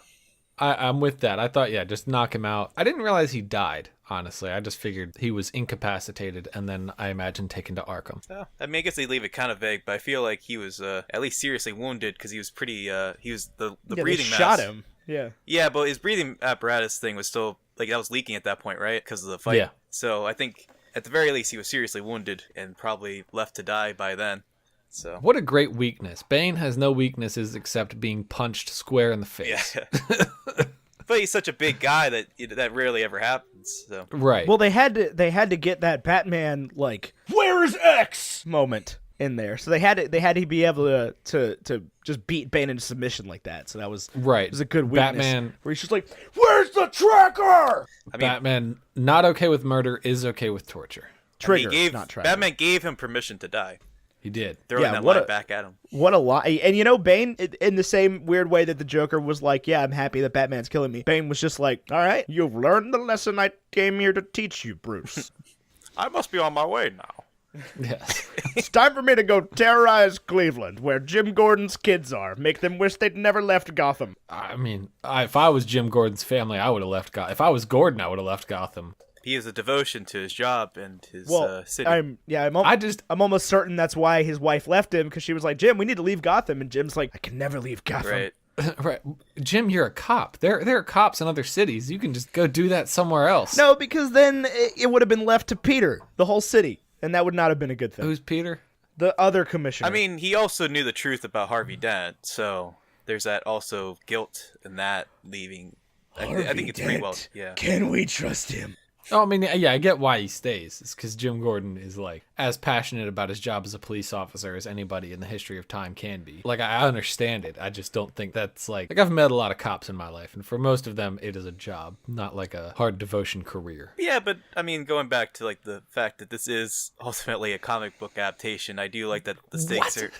[SPEAKER 2] I'm with that. I thought, yeah, just knock him out. I didn't realize he died, honestly. I just figured he was incapacitated and then I imagine taken to Arkham.
[SPEAKER 3] Oh, I mean, I guess they leave it kind of vague, but I feel like he was at least seriously wounded because he was pretty, he was the breathing mask.
[SPEAKER 1] Shot him. Yeah.
[SPEAKER 3] Yeah, but his breathing apparatus thing was still, like, that was leaking at that point, right? Because of the fight.
[SPEAKER 2] Yeah.
[SPEAKER 3] So I think, at the very least, he was seriously wounded and probably left to die by then. So.
[SPEAKER 2] What a great weakness. Bane has no weaknesses except being punched square in the face.
[SPEAKER 3] Yeah. But he's such a big guy that rarely ever happens. So.
[SPEAKER 2] Right.
[SPEAKER 1] Well, they had to get that Batman like, where is X moment in there. So they had to be able to just beat Bane into submission like that. So that was
[SPEAKER 2] right.
[SPEAKER 1] It was a good weakness.
[SPEAKER 2] Batman,
[SPEAKER 1] where he's just like, where's the tracker?
[SPEAKER 2] Batman not okay with murder is okay with torture.
[SPEAKER 1] Trigger,
[SPEAKER 3] not tracker. Batman gave him permission to die.
[SPEAKER 2] He did.
[SPEAKER 3] Throwing that line back at him.
[SPEAKER 1] What a lie. And Bane, in the same weird way that the Joker was like, yeah, I'm happy that Batman's killing me. Bane was just like, all right, you've learned the lesson I came here to teach you, Bruce.
[SPEAKER 3] I must be on my way now.
[SPEAKER 2] Yes.
[SPEAKER 1] It's time for me to go terrorize Cleveland, where Jim Gordon's kids are. Make them wish they'd never left Gotham.
[SPEAKER 2] I mean, if I was Jim Gordon's family, I would have left Gotham. If I was Gordon, I would have left Gotham.
[SPEAKER 3] He has a devotion to his job and his city.
[SPEAKER 1] I'm almost certain that's why his wife left him, because she was like, Jim, we need to leave Gotham, and Jim's like, I can never leave Gotham.
[SPEAKER 3] Right.
[SPEAKER 2] Right, Jim, you're a cop. There are cops in other cities. You can just go do that somewhere else.
[SPEAKER 1] No, because then it would have been left to Peter, the whole city, and that would not have been a good thing.
[SPEAKER 2] Who's Peter?
[SPEAKER 1] The other commissioner.
[SPEAKER 3] I mean, he also knew the truth about Harvey Dent, so there's that also guilt in that leaving. I think it's pretty well. Yeah.
[SPEAKER 1] Can we trust him?
[SPEAKER 2] Oh, I mean, yeah, I get why he stays. It's because Jim Gordon is, like, as passionate about his job as a police officer as anybody in the history of time can be. Like, I understand it. I just don't think that's, like, I've met a lot of cops in my life, and for most of them, it is a job, not, like, a hard devotion career.
[SPEAKER 3] Yeah, but, I mean, going back to, like, the fact that this is ultimately a comic book adaptation, I do like that the stakes are...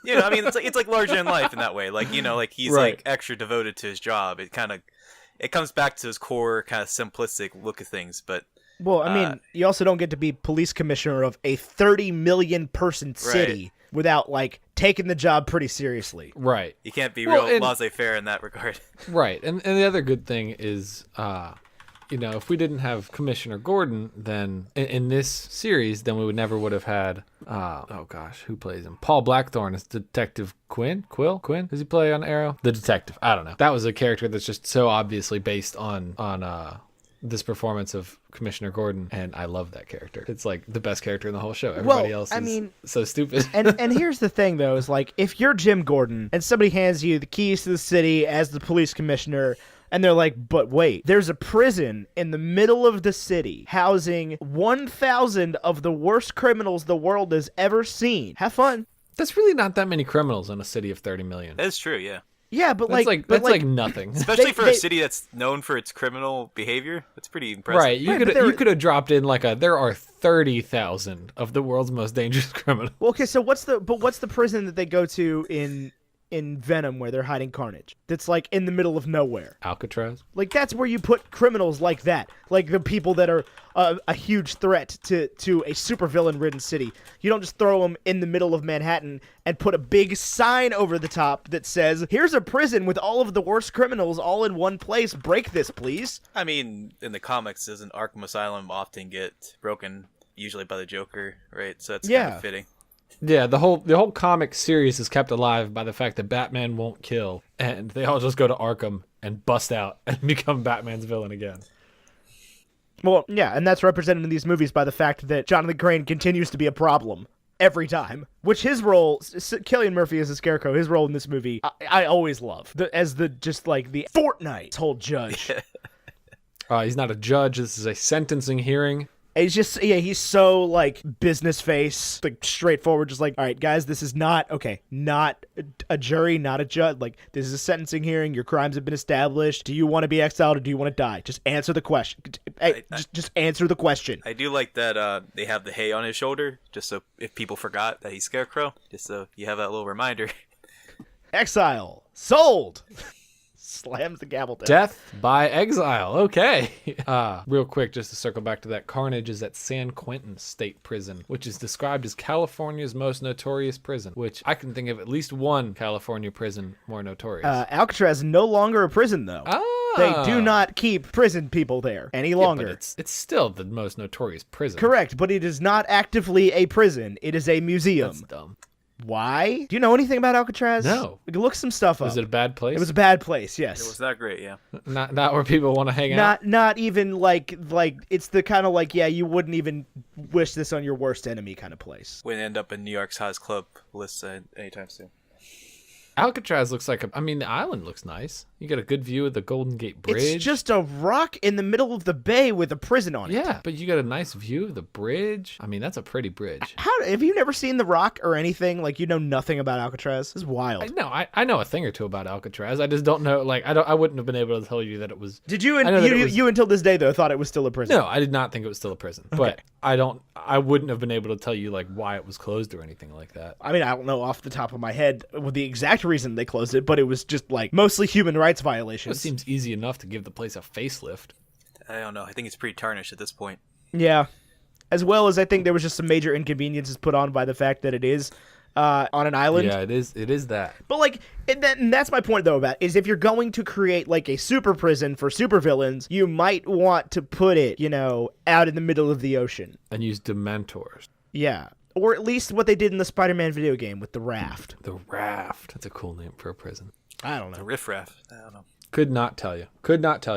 [SPEAKER 3] You know, I mean, it's like larger than life in that way. Like, you know, like, he's,
[SPEAKER 2] right.
[SPEAKER 3] like, extra devoted to his job. It comes back to his core kind of simplistic look of things, but...
[SPEAKER 1] Well, I mean, you also don't get to be police commissioner of a 30 million person city without, like, taking the job pretty seriously.
[SPEAKER 2] Right.
[SPEAKER 3] You can't be real laissez-faire in that regard.
[SPEAKER 2] Right. And the other good thing is, if we didn't have Commissioner Gordon, then in this series, then we would have had, who plays him? Paul Blackthorne as Detective Quinn? Does he play on Arrow? The detective. I don't know. That was a character that's just so obviously based on this performance of Commissioner Gordon, and I love that character. It's like the best character in the whole show. Everybody else is so stupid.
[SPEAKER 1] and here's the thing, though, is like, if you're Jim Gordon and somebody hands you the keys to the city as the police commissioner, and they're like, but wait, there's a prison in the middle of the city housing 1,000 of the worst criminals the world has ever seen. Have fun.
[SPEAKER 2] That's really not that many criminals in a city of 30 million.
[SPEAKER 3] That's true, yeah.
[SPEAKER 1] Yeah, but
[SPEAKER 2] that's like nothing.
[SPEAKER 3] Especially for a city that's known for its criminal behavior. That's pretty impressive.
[SPEAKER 2] Right. You could have dropped in like there are 30,000 of the world's most dangerous criminals.
[SPEAKER 1] Well, okay, so what's the prison that they go to in Venom where they're hiding Carnage? That's like in the middle of nowhere.
[SPEAKER 2] Alcatraz?
[SPEAKER 1] Like, that's where you put criminals like that. Like the people that are a huge threat to a supervillain-ridden city. You don't just throw them in the middle of Manhattan and put a big sign over the top that says, here's a prison with all of the worst criminals all in one place. Break this, please.
[SPEAKER 3] I mean, in the comics, doesn't Arkham Asylum often get broken, usually by the Joker, right? So it's kind of fitting.
[SPEAKER 2] Yeah, the whole comic series is kept alive by the fact that Batman won't kill, and they all just go to Arkham and bust out and become Batman's villain again.
[SPEAKER 1] Well, yeah, and that's represented in these movies by the fact that Jonathan Crane continues to be a problem every time. Which his role, Cillian Murphy as a Scarecrow, his role in this movie, I always love. As the Fortnite whole judge.
[SPEAKER 2] He's not a judge. This is a sentencing hearing.
[SPEAKER 1] He's just, yeah, he's so, like, business face, like, straightforward, just like, all right, guys, this is not a jury, not a judge. Like, this is a sentencing hearing. Your crimes have been established. Do you want to be exiled or do you want to die? Just answer the question. Hey, just answer the question.
[SPEAKER 3] I do like that they have the hay on his shoulder, just so if people forgot that he's Scarecrow, just so you have that little reminder.
[SPEAKER 1] Exile. Sold. Slams the gavel down.
[SPEAKER 2] Death by exile. Okay. Real quick, just to circle back to that, Carnage is at San Quentin State Prison, which is described as California's most notorious prison, which I can think of at least one California prison more notorious.
[SPEAKER 1] Alcatraz is no longer a prison, though. They do not keep prison people there any longer.
[SPEAKER 2] But it's still the most notorious prison.
[SPEAKER 1] Correct, but it is not actively a prison. It is a museum.
[SPEAKER 2] That's dumb.
[SPEAKER 1] Why? Do you know anything about Alcatraz?
[SPEAKER 2] No.
[SPEAKER 1] We can look some stuff up.
[SPEAKER 2] Was it a bad place?
[SPEAKER 1] It was a bad place, yes.
[SPEAKER 3] It was that great, yeah.
[SPEAKER 2] Not where people want to hang out?
[SPEAKER 1] Not even like it's the kind of like, yeah, you wouldn't even wish this on your worst enemy kind of place.
[SPEAKER 3] Wouldn't end up in New York's hottest club list anytime soon.
[SPEAKER 2] Alcatraz looks like the island looks nice. You get a good view of the Golden Gate Bridge.
[SPEAKER 1] It's just a rock in the middle of the bay with a prison on it.
[SPEAKER 2] Yeah, but you get a nice view of the bridge. I mean, that's a pretty bridge.
[SPEAKER 1] Have you never seen The Rock or anything? Like, you know nothing about Alcatraz? This is wild.
[SPEAKER 2] I know a thing or two about Alcatraz. I just don't know, like, I wouldn't have been able to tell you that it was.
[SPEAKER 1] Did you you until this day though thought it was still a prison?
[SPEAKER 2] No, I did not think it was still a prison. Okay. But I wouldn't have been able to tell you like why it was closed or anything like that.
[SPEAKER 1] I mean, I don't know off the top of my head what the exact reason they closed it, but it was just like mostly human rights violations.
[SPEAKER 2] It seems easy enough to give the place a facelift.
[SPEAKER 3] I don't know. I think it's pretty tarnished at this point.
[SPEAKER 1] Yeah. As well as I think there was just some major inconveniences put on by the fact that it is on an island.
[SPEAKER 2] Yeah, it is that.
[SPEAKER 1] But like, and that's my point though about is if you're going to create like a super prison for supervillains, you might want to put it, out in the middle of the ocean
[SPEAKER 2] and use Dementors.
[SPEAKER 1] Yeah. Or at least what they did in the SpiderMan video game with the Raft.
[SPEAKER 2] The Raft. That's a cool name for a prison.
[SPEAKER 1] I don't know.
[SPEAKER 3] The Riff Raff. I don't know.
[SPEAKER 2] Could not tell you,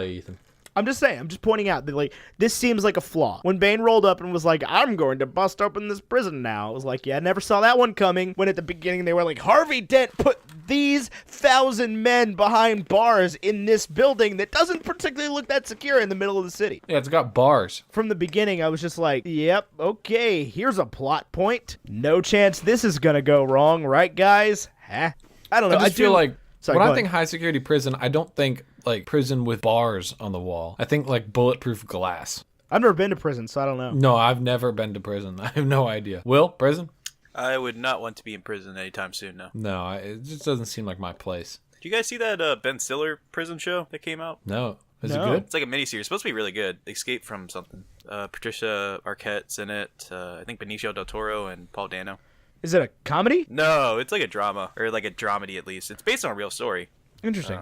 [SPEAKER 2] Ethan.
[SPEAKER 1] I'm just saying. I'm just pointing out that, like, this seems like a flaw. When Bane rolled up and was like, I'm going to bust open this prison now, I was like, yeah, I never saw that one coming. When at the beginning they were like, Harvey Dent put these 1,000 men behind bars in this building that doesn't particularly look that secure in the middle of the city.
[SPEAKER 2] Yeah, it's got bars.
[SPEAKER 1] From the beginning, I was just like, yep, okay, here's a plot point. No chance this is going to go wrong, right, guys? Huh? I don't know.
[SPEAKER 2] I feel like,
[SPEAKER 1] Sorry,
[SPEAKER 2] when I think high security prison, I don't think like prison with bars on the wall. I think like bulletproof glass.
[SPEAKER 1] I've never been to prison, so I don't know.
[SPEAKER 2] No, I've never been to prison. I have no idea. Will, prison?
[SPEAKER 3] I would not want to be in prison anytime soon, no.
[SPEAKER 2] No, it just doesn't seem like my place.
[SPEAKER 3] Do you guys see that Ben Stiller prison show that came out?
[SPEAKER 2] No. Is it
[SPEAKER 1] No.
[SPEAKER 2] good?
[SPEAKER 3] It's like a miniseries. It's supposed to be really good. Escape from something. Patricia Arquette's in it. I think Benicio del Toro and Paul Dano.
[SPEAKER 1] Is it a comedy?
[SPEAKER 3] No, it's like a drama. Or like a dramedy at least. It's based on a real story.
[SPEAKER 1] Interesting.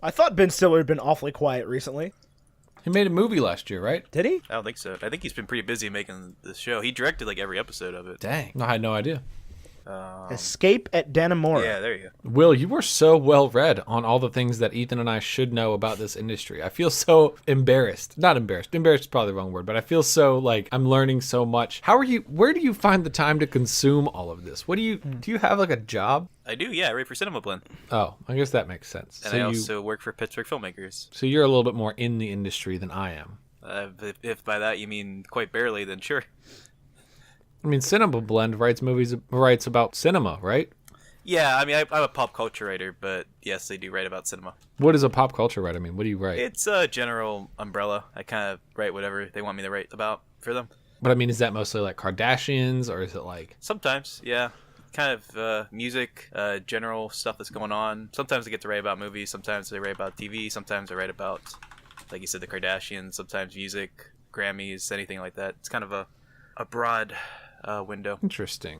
[SPEAKER 1] I thought Ben Stiller had been awfully quiet recently.
[SPEAKER 2] He made a movie last year, right?
[SPEAKER 1] Did he?
[SPEAKER 3] I don't think so. I think he's been pretty busy making this show. He directed like every episode of it.
[SPEAKER 2] Dang. I had no idea.
[SPEAKER 1] Escape at Dannemora.
[SPEAKER 3] Yeah, there you go.
[SPEAKER 2] Will, you were so well read on all the things that Ethan and I should know about this industry. I feel so embarrassed. Not embarrassed. Embarrassed is probably the wrong word, but I feel so like I'm learning so much. Where do you find the time to consume all of this? Do you have like a job?
[SPEAKER 3] I do, yeah. I write for Cinema Blend.
[SPEAKER 2] Oh, I guess that makes sense.
[SPEAKER 3] And I also work for Pittsburgh Filmmakers.
[SPEAKER 2] So you're a little bit more in the industry than I am.
[SPEAKER 3] If by that you mean quite barely, then sure.
[SPEAKER 2] I mean, Cinema Blend writes about cinema, right?
[SPEAKER 3] Yeah, I mean, I'm a pop culture writer, but yes, they do write about cinema.
[SPEAKER 2] What is a pop culture writer? I mean, what do you write?
[SPEAKER 3] It's a general umbrella. I kind of write whatever they want me to write about for them.
[SPEAKER 2] But I mean, is that mostly like Kardashians, or is it like...
[SPEAKER 3] Sometimes, yeah. Kind of music, general stuff that's going on. Sometimes I get to write about movies. Sometimes I write about TV. Sometimes I write about, like you said, the Kardashians. Sometimes music, Grammys, anything like that. It's kind of a broad window.
[SPEAKER 2] Interesting.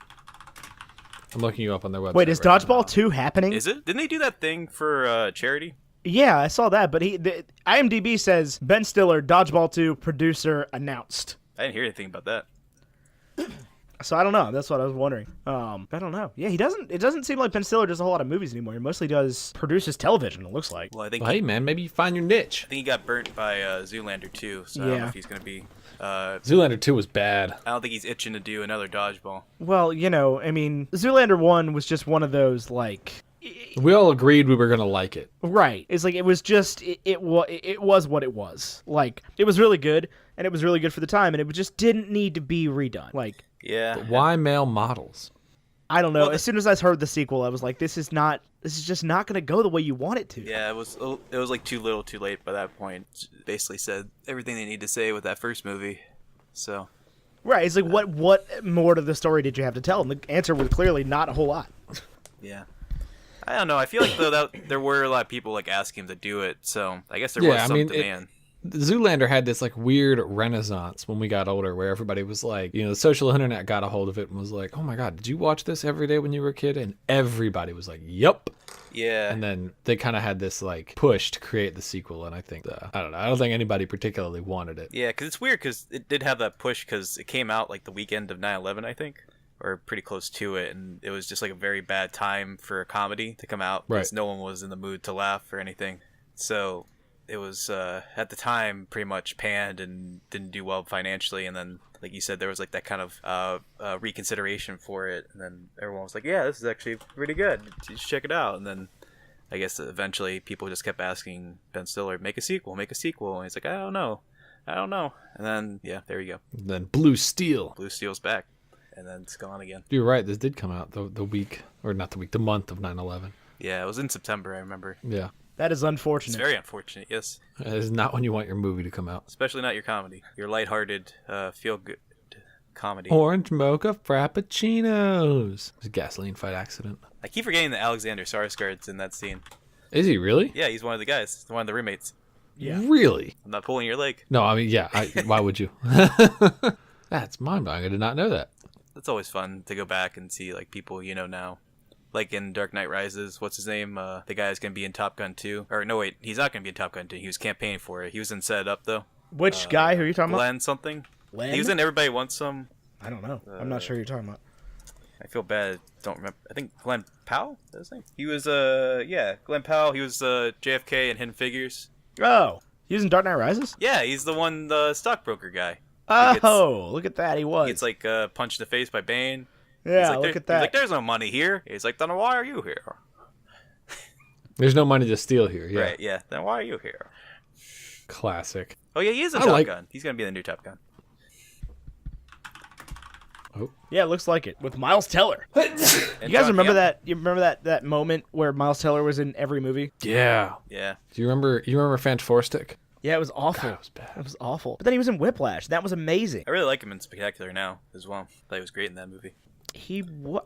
[SPEAKER 2] I'm looking you up on their website.
[SPEAKER 1] Wait, is
[SPEAKER 2] right
[SPEAKER 1] Dodgeball
[SPEAKER 2] now.
[SPEAKER 1] 2 happening?
[SPEAKER 3] Is it? Didn't they do that thing for charity?
[SPEAKER 1] Yeah, I saw that, but IMDb says Ben Stiller, Dodgeball 2 producer announced.
[SPEAKER 3] I didn't hear anything about that.
[SPEAKER 1] So I don't know. That's what I was wondering. I don't know. Yeah, he doesn't. It doesn't seem like Ben Stiller does a whole lot of movies anymore. He mostly produces television. It looks like.
[SPEAKER 3] Well, I think.
[SPEAKER 2] Well, hey man, maybe you find your niche.
[SPEAKER 3] I think he got burnt by Zoolander 2, so I don't know if he's gonna be.
[SPEAKER 2] Zoolander 2 was bad.
[SPEAKER 3] I don't think he's itching to do another Dodgeball.
[SPEAKER 1] Well, I mean, Zoolander 1 was just one of those like.
[SPEAKER 2] We all agreed we were gonna like it.
[SPEAKER 1] Right. It's like it was just it was what it was. Like it was really good, and it was really good for the time, and it just didn't need to be redone. Like.
[SPEAKER 3] Yeah.
[SPEAKER 2] But why male models?
[SPEAKER 1] I don't know. Well, as soon as I heard the sequel, I was like, this is just not going to go the way you want it to.
[SPEAKER 3] Yeah, it was like too little too late by that point. Basically said everything they need to say with that first movie. So.
[SPEAKER 1] Right. It's like, what more to the story did you have to tell? And the answer was clearly not a whole lot.
[SPEAKER 3] Yeah. I don't know. I feel like though that there were a lot of people like asking him to do it, so I guess there was some demand.
[SPEAKER 2] Zoolander had this like weird renaissance when we got older where everybody was like, the social internet got a hold of it and was like, oh my God, did you watch this every day when you were a kid? And everybody was like, yep.
[SPEAKER 3] Yeah.
[SPEAKER 2] And then they kind of had this like push to create the sequel. And I think I don't know. I don't think anybody particularly wanted it.
[SPEAKER 3] Yeah, because it's weird because it did have that push because it came out like the weekend of 9/11, I think. Or pretty close to it. And it was just like a very bad time for a comedy to come out because no one was in the mood to laugh or anything. So... it was at the time pretty much panned and didn't do well financially, and then like you said, there was like that kind of reconsideration for it, and then everyone was like, yeah, this is actually pretty good, you should check it out. And then I guess eventually people just kept asking Ben Stiller, make a sequel, and he's like, I don't know, and then yeah, there you go.
[SPEAKER 2] And then Blue Steel's
[SPEAKER 3] back, and then it's gone again.
[SPEAKER 2] You're right, this did come out the month of 9/11.
[SPEAKER 3] Yeah, it was in September, I remember.
[SPEAKER 2] Yeah.
[SPEAKER 1] That is unfortunate.
[SPEAKER 3] It's very unfortunate, yes.
[SPEAKER 2] It is not when you want your movie to come out.
[SPEAKER 3] Especially not your comedy. Your lighthearted, feel-good comedy.
[SPEAKER 2] Orange mocha frappuccinos. It's a gasoline fight accident.
[SPEAKER 3] I keep forgetting that Alexander Skarsgård's in that scene.
[SPEAKER 2] Is he really?
[SPEAKER 3] Yeah, he's one of the guys. One of the roommates.
[SPEAKER 1] Yeah.
[SPEAKER 2] Really?
[SPEAKER 3] I'm not pulling your leg.
[SPEAKER 2] No, I mean, yeah. Why would you? That's mind-blowing. I did not know that.
[SPEAKER 3] It's always fun to go back and see like people now. Like in Dark Knight Rises, what's his name? The guy is going to be in Top Gun 2. Or no, wait, he's not going to be in Top Gun 2. He was campaigning for it. He was in Set It Up, though.
[SPEAKER 1] Which guy? Who are you talking about?
[SPEAKER 3] Glenn something.
[SPEAKER 1] Glenn?
[SPEAKER 3] He was in Everybody Wants Some.
[SPEAKER 1] I don't know. I'm not sure who you're talking about.
[SPEAKER 3] I feel bad. Don't remember. I think Glenn Powell? Is that his name? He was, Glenn Powell. He was JFK in Hidden Figures.
[SPEAKER 1] Oh, he was in Dark Knight Rises?
[SPEAKER 3] Yeah, he's the stockbroker guy.
[SPEAKER 1] Look at that. He was.
[SPEAKER 3] He gets, like, punched in the face by Bane.
[SPEAKER 1] Yeah, look at that.
[SPEAKER 3] He's like, there's no money here. He's like, then why are you here?
[SPEAKER 2] There's no money to steal here. Yeah.
[SPEAKER 3] Right, yeah. Then why are you here?
[SPEAKER 2] Classic.
[SPEAKER 3] Oh, yeah, he is in Top Gun. He's going to be in the new Top Gun.
[SPEAKER 2] Oh.
[SPEAKER 1] Yeah, it looks like it. With Miles Teller. You guys remember that? You remember that moment where Miles Teller was in every movie?
[SPEAKER 2] Yeah.
[SPEAKER 3] Yeah.
[SPEAKER 2] Do you remember Fantastic?
[SPEAKER 1] Yeah, it was awful.
[SPEAKER 2] God, it was bad.
[SPEAKER 1] It was awful. But then he was in Whiplash. That was amazing.
[SPEAKER 3] I really like him in Spectacular now as well. I thought he was great in that movie.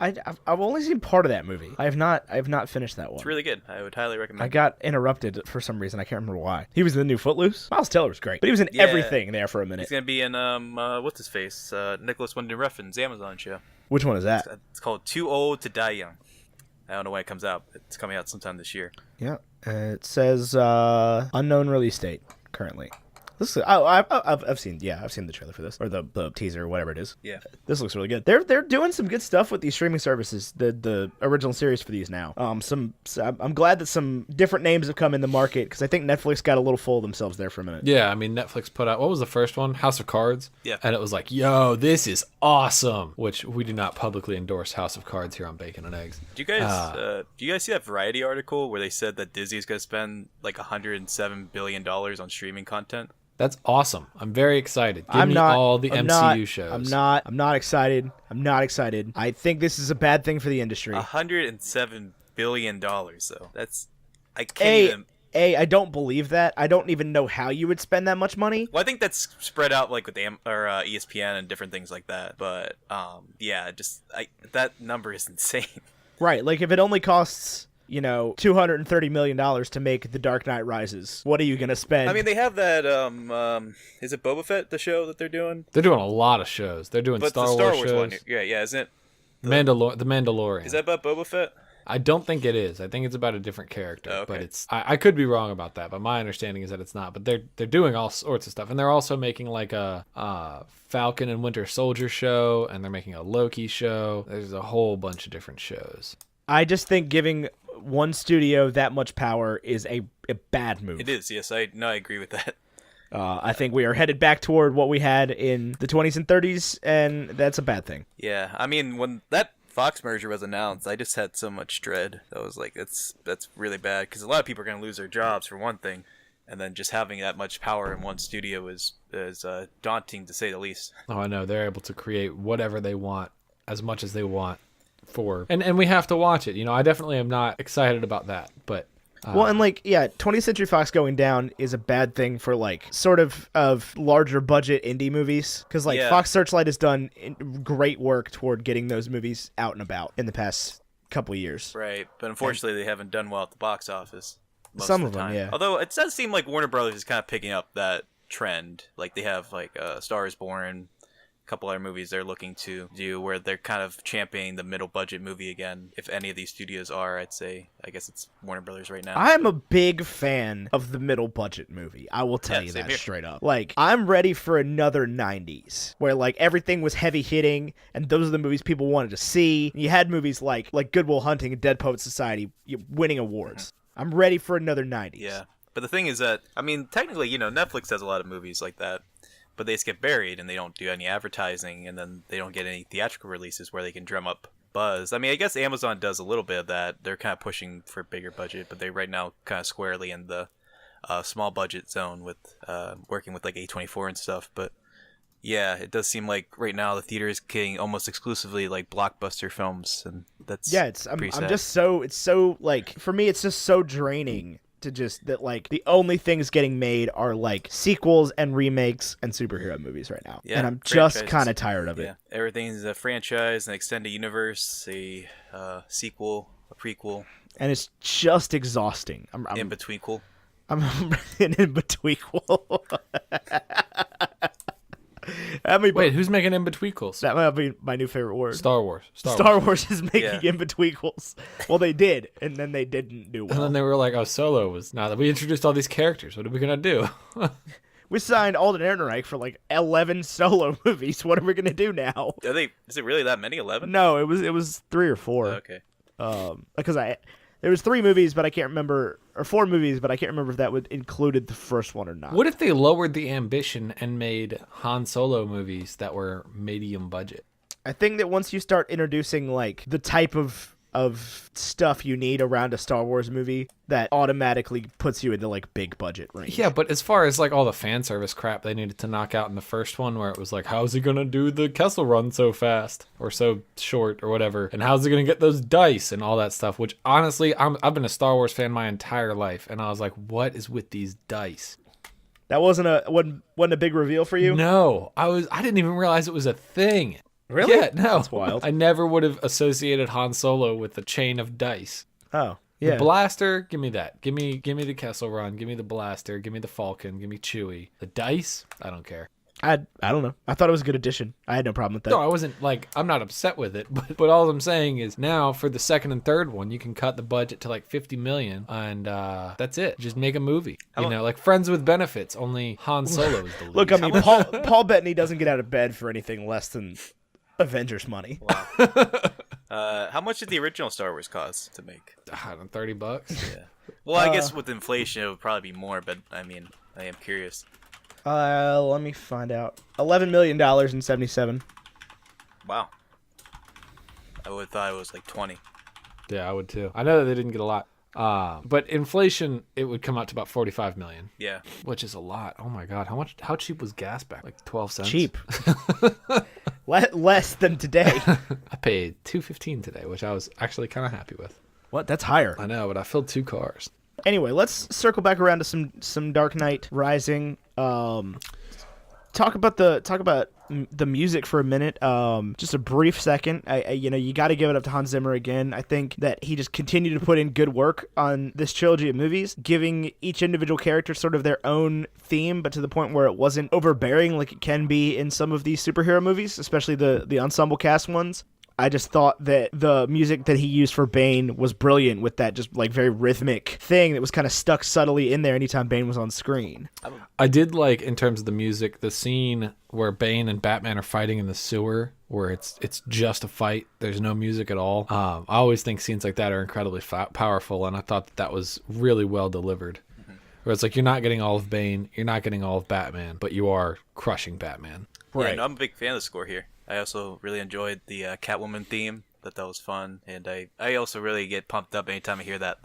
[SPEAKER 1] I've only seen part of that movie. I have not finished that one.
[SPEAKER 3] It's really good. I would highly recommend.
[SPEAKER 1] I got interrupted for some reason. I can't remember why. He was in the new Footloose. Miles Teller was great, but he was in everything there for a minute.
[SPEAKER 3] He's gonna be in what's his face? Nicholas Winding Refn's Amazon show.
[SPEAKER 1] Which one is that?
[SPEAKER 3] It's called Too Old to Die Young. I don't know when it comes out. It's coming out sometime this year.
[SPEAKER 1] Yeah, it says unknown release date currently. I've seen the trailer for this, or the teaser, or whatever it is.
[SPEAKER 3] Yeah,
[SPEAKER 1] this looks really good. They're doing some good stuff with these streaming services. The original series for these now. I'm glad that some different names have come in the market because I think Netflix got a little full of themselves there for a minute.
[SPEAKER 2] Yeah, I mean Netflix put out, what was the first one? House of Cards.
[SPEAKER 3] Yeah,
[SPEAKER 2] and it was like, yo, this is awesome. Which we do not publicly endorse House of Cards here on Bacon and Eggs.
[SPEAKER 3] Do you guys see that Variety article where they said that Disney is going to spend like $107 billion on streaming content?
[SPEAKER 2] That's awesome. I'm very excited. Give me all the MCU shows.
[SPEAKER 1] I'm not excited. I'm not excited. I think this is a bad thing for the industry.
[SPEAKER 3] $107 billion, though. I can't even...
[SPEAKER 1] I don't believe that. I don't even know how you would spend that much money.
[SPEAKER 3] Well, I think that's spread out like with ESPN and different things like that. But that number is insane.
[SPEAKER 1] Right. Like if it only costs... $230 million to make The Dark Knight Rises. What are you going to spend?
[SPEAKER 3] I mean, they have that, is it Boba Fett, the show that they're doing?
[SPEAKER 2] They're doing a lot of shows. They're doing Star Wars shows.
[SPEAKER 3] One. Yeah, isn't it?
[SPEAKER 2] The Mandalorian.
[SPEAKER 3] Is that about Boba Fett?
[SPEAKER 2] I don't think it is. I think it's about a different character.
[SPEAKER 3] Oh, okay.
[SPEAKER 2] But it's I could be wrong about that, but my understanding is that it's not. But they're doing all sorts of stuff, and they're also making like a Falcon and Winter Soldier show, and they're making a Loki show. There's a whole bunch of different shows.
[SPEAKER 1] I just think giving one studio that much power is a bad move.
[SPEAKER 3] It is, yes. I agree with that.
[SPEAKER 1] I think we are headed back toward what we had in the 20s and 30s, and that's a bad thing.
[SPEAKER 3] Yeah, I mean, when that Fox merger was announced, I just had so much dread. I was like, that's really bad, because a lot of people are going to lose their jobs, for one thing, and then just having that much power in one studio is daunting, to say the least.
[SPEAKER 2] Oh, I know. They're able to create whatever they want, as much as they want for... And we have to watch it. You know, I definitely am not excited about that, but...
[SPEAKER 1] Well, and 20th Century Fox going down is a bad thing for sort of larger budget indie movies, because Fox Searchlight has done great work toward getting those movies out and about in the past couple of years.
[SPEAKER 3] Right, but unfortunately they haven't done well at the box office.
[SPEAKER 1] Some
[SPEAKER 3] of the
[SPEAKER 1] them,
[SPEAKER 3] time.
[SPEAKER 1] yeah.
[SPEAKER 3] Although it does seem like Warner Brothers is kind of picking up that trend. Like they have Star is Born, a couple other movies they're looking to do where they're kind of championing the middle budget movie again. If any of these studios are, I'd say, I guess it's Warner Brothers right now.
[SPEAKER 1] I'm a big fan of the middle budget movie. I will tell you that straight up. I'm ready for another 90s where everything was heavy hitting and those are the movies people wanted to see. You had movies like Good Will Hunting and Dead Poets Society winning awards. I'm ready for another 90s.
[SPEAKER 3] Yeah. But the thing is that, I mean, technically, Netflix has a lot of movies like that. But they just get buried and they don't do any advertising, and then they don't get any theatrical releases where they can drum up buzz. I mean, I guess Amazon does a little bit of that. They're kind of pushing for a bigger budget, but they right now kind of squarely in the small budget zone with working with A24 and stuff. But yeah, it does seem like right now the theater is getting almost exclusively blockbuster films, and that's
[SPEAKER 1] I'm just so for me it's just so draining. To just that the only things getting made are sequels and remakes and superhero movies right now, and I'm just kind of tired of it.
[SPEAKER 3] Yeah, everything's a franchise, an extended universe, a sequel, a prequel,
[SPEAKER 1] and it's just exhausting. I'm
[SPEAKER 3] in betweenquel.
[SPEAKER 1] I'm in betweenquel.
[SPEAKER 2] Wait, who's making in-betweenquels?
[SPEAKER 1] That might be my new favorite word.
[SPEAKER 2] Star Wars.
[SPEAKER 1] Star Wars is making in-betweenquels. Well, they did, and then they didn't do well.
[SPEAKER 2] And then they were like, oh, Solo was... Now that we introduced all these characters, what are we going to do?
[SPEAKER 1] We signed Alden Ehrenreich for 11 Solo movies. What are we going to do now?
[SPEAKER 3] Is it really that many? 11?
[SPEAKER 1] No, it was 3 or 4.
[SPEAKER 3] Oh, okay.
[SPEAKER 1] Because there was 3 movies, but I can't remember, or 4 movies, but I can't remember if that would included the first one or not.
[SPEAKER 2] What if they lowered the ambition and made Han Solo movies that were medium budget?
[SPEAKER 1] I think that once you start introducing the type of stuff you need around a Star Wars movie, that automatically puts you into big budget range.
[SPEAKER 2] Yeah, but as far as all the fan service crap they needed to knock out in the first one, where it was how's he gonna do the Kessel Run so fast or so short or whatever, and how's he gonna get those dice and all that stuff, which honestly I've been a Star Wars fan my entire life, and I was like, what is with these dice?
[SPEAKER 1] That wasn't a big reveal for you?
[SPEAKER 2] No, I didn't even realize it was a thing.
[SPEAKER 1] Really?
[SPEAKER 2] Yeah, no.
[SPEAKER 1] That's wild.
[SPEAKER 2] I never would have associated Han Solo with the chain of dice.
[SPEAKER 1] Oh, yeah.
[SPEAKER 2] The blaster, give me that. Give me the Kessel Run. Give me the blaster. Give me the Falcon. Give me Chewie. The dice, I don't care.
[SPEAKER 1] I don't know. I thought it was a good addition. I had no problem with that.
[SPEAKER 2] No, I wasn't I'm not upset with it, but all I'm saying is now for the second and third one, you can cut the budget to $50 million, and that's it. Just make a movie. Friends with Benefits. Only Han Solo is the lead.
[SPEAKER 1] Look, I mean, Paul Bettany doesn't get out of bed for anything less than Avengers money.
[SPEAKER 3] Wow. How much did the original Star Wars cost to make?
[SPEAKER 2] $30.
[SPEAKER 3] Yeah. Well, I guess with inflation it would probably be more, but I mean, I am curious.
[SPEAKER 1] Let me find out. $11 million in 77.
[SPEAKER 3] Wow. I would have thought it was 20.
[SPEAKER 2] Yeah, I would too. I know that they didn't get a lot. But inflation, it would come out to about $45 million.
[SPEAKER 3] Yeah.
[SPEAKER 2] Which is a lot. Oh my God. How cheap was gas back? 12 cents?
[SPEAKER 1] Cheap. Less than today.
[SPEAKER 2] I paid $2.15 today, which I was actually kind of happy with.
[SPEAKER 1] What? That's higher.
[SPEAKER 2] I know, but I filled 2 cars.
[SPEAKER 1] Anyway, let's circle back around to some Dark Knight Rising. Talk about the music for a minute. Just a brief second. You got to give it up to Hans Zimmer again. I think that he just continued to put in good work on this trilogy of movies, giving each individual character sort of their own theme, but to the point where it wasn't overbearing like it can be in some of these superhero movies, especially the ensemble cast ones. I just thought that the music that he used for Bane was brilliant with that just like very rhythmic thing that was kind of stuck subtly in there anytime Bane was on screen.
[SPEAKER 2] I did like, in terms of the music, the scene where Bane and Batman are fighting in the sewer, where it's just a fight. There's no music at all. I always think scenes like that are incredibly powerful, and I thought that was really well delivered. Where it's like, you're not getting all of Bane, you're not getting all of Batman, but you are crushing Batman.
[SPEAKER 3] Right. Yeah, no, I'm a big fan of the score here. I also really enjoyed the Catwoman theme. That was fun, and I also really get pumped up anytime I hear that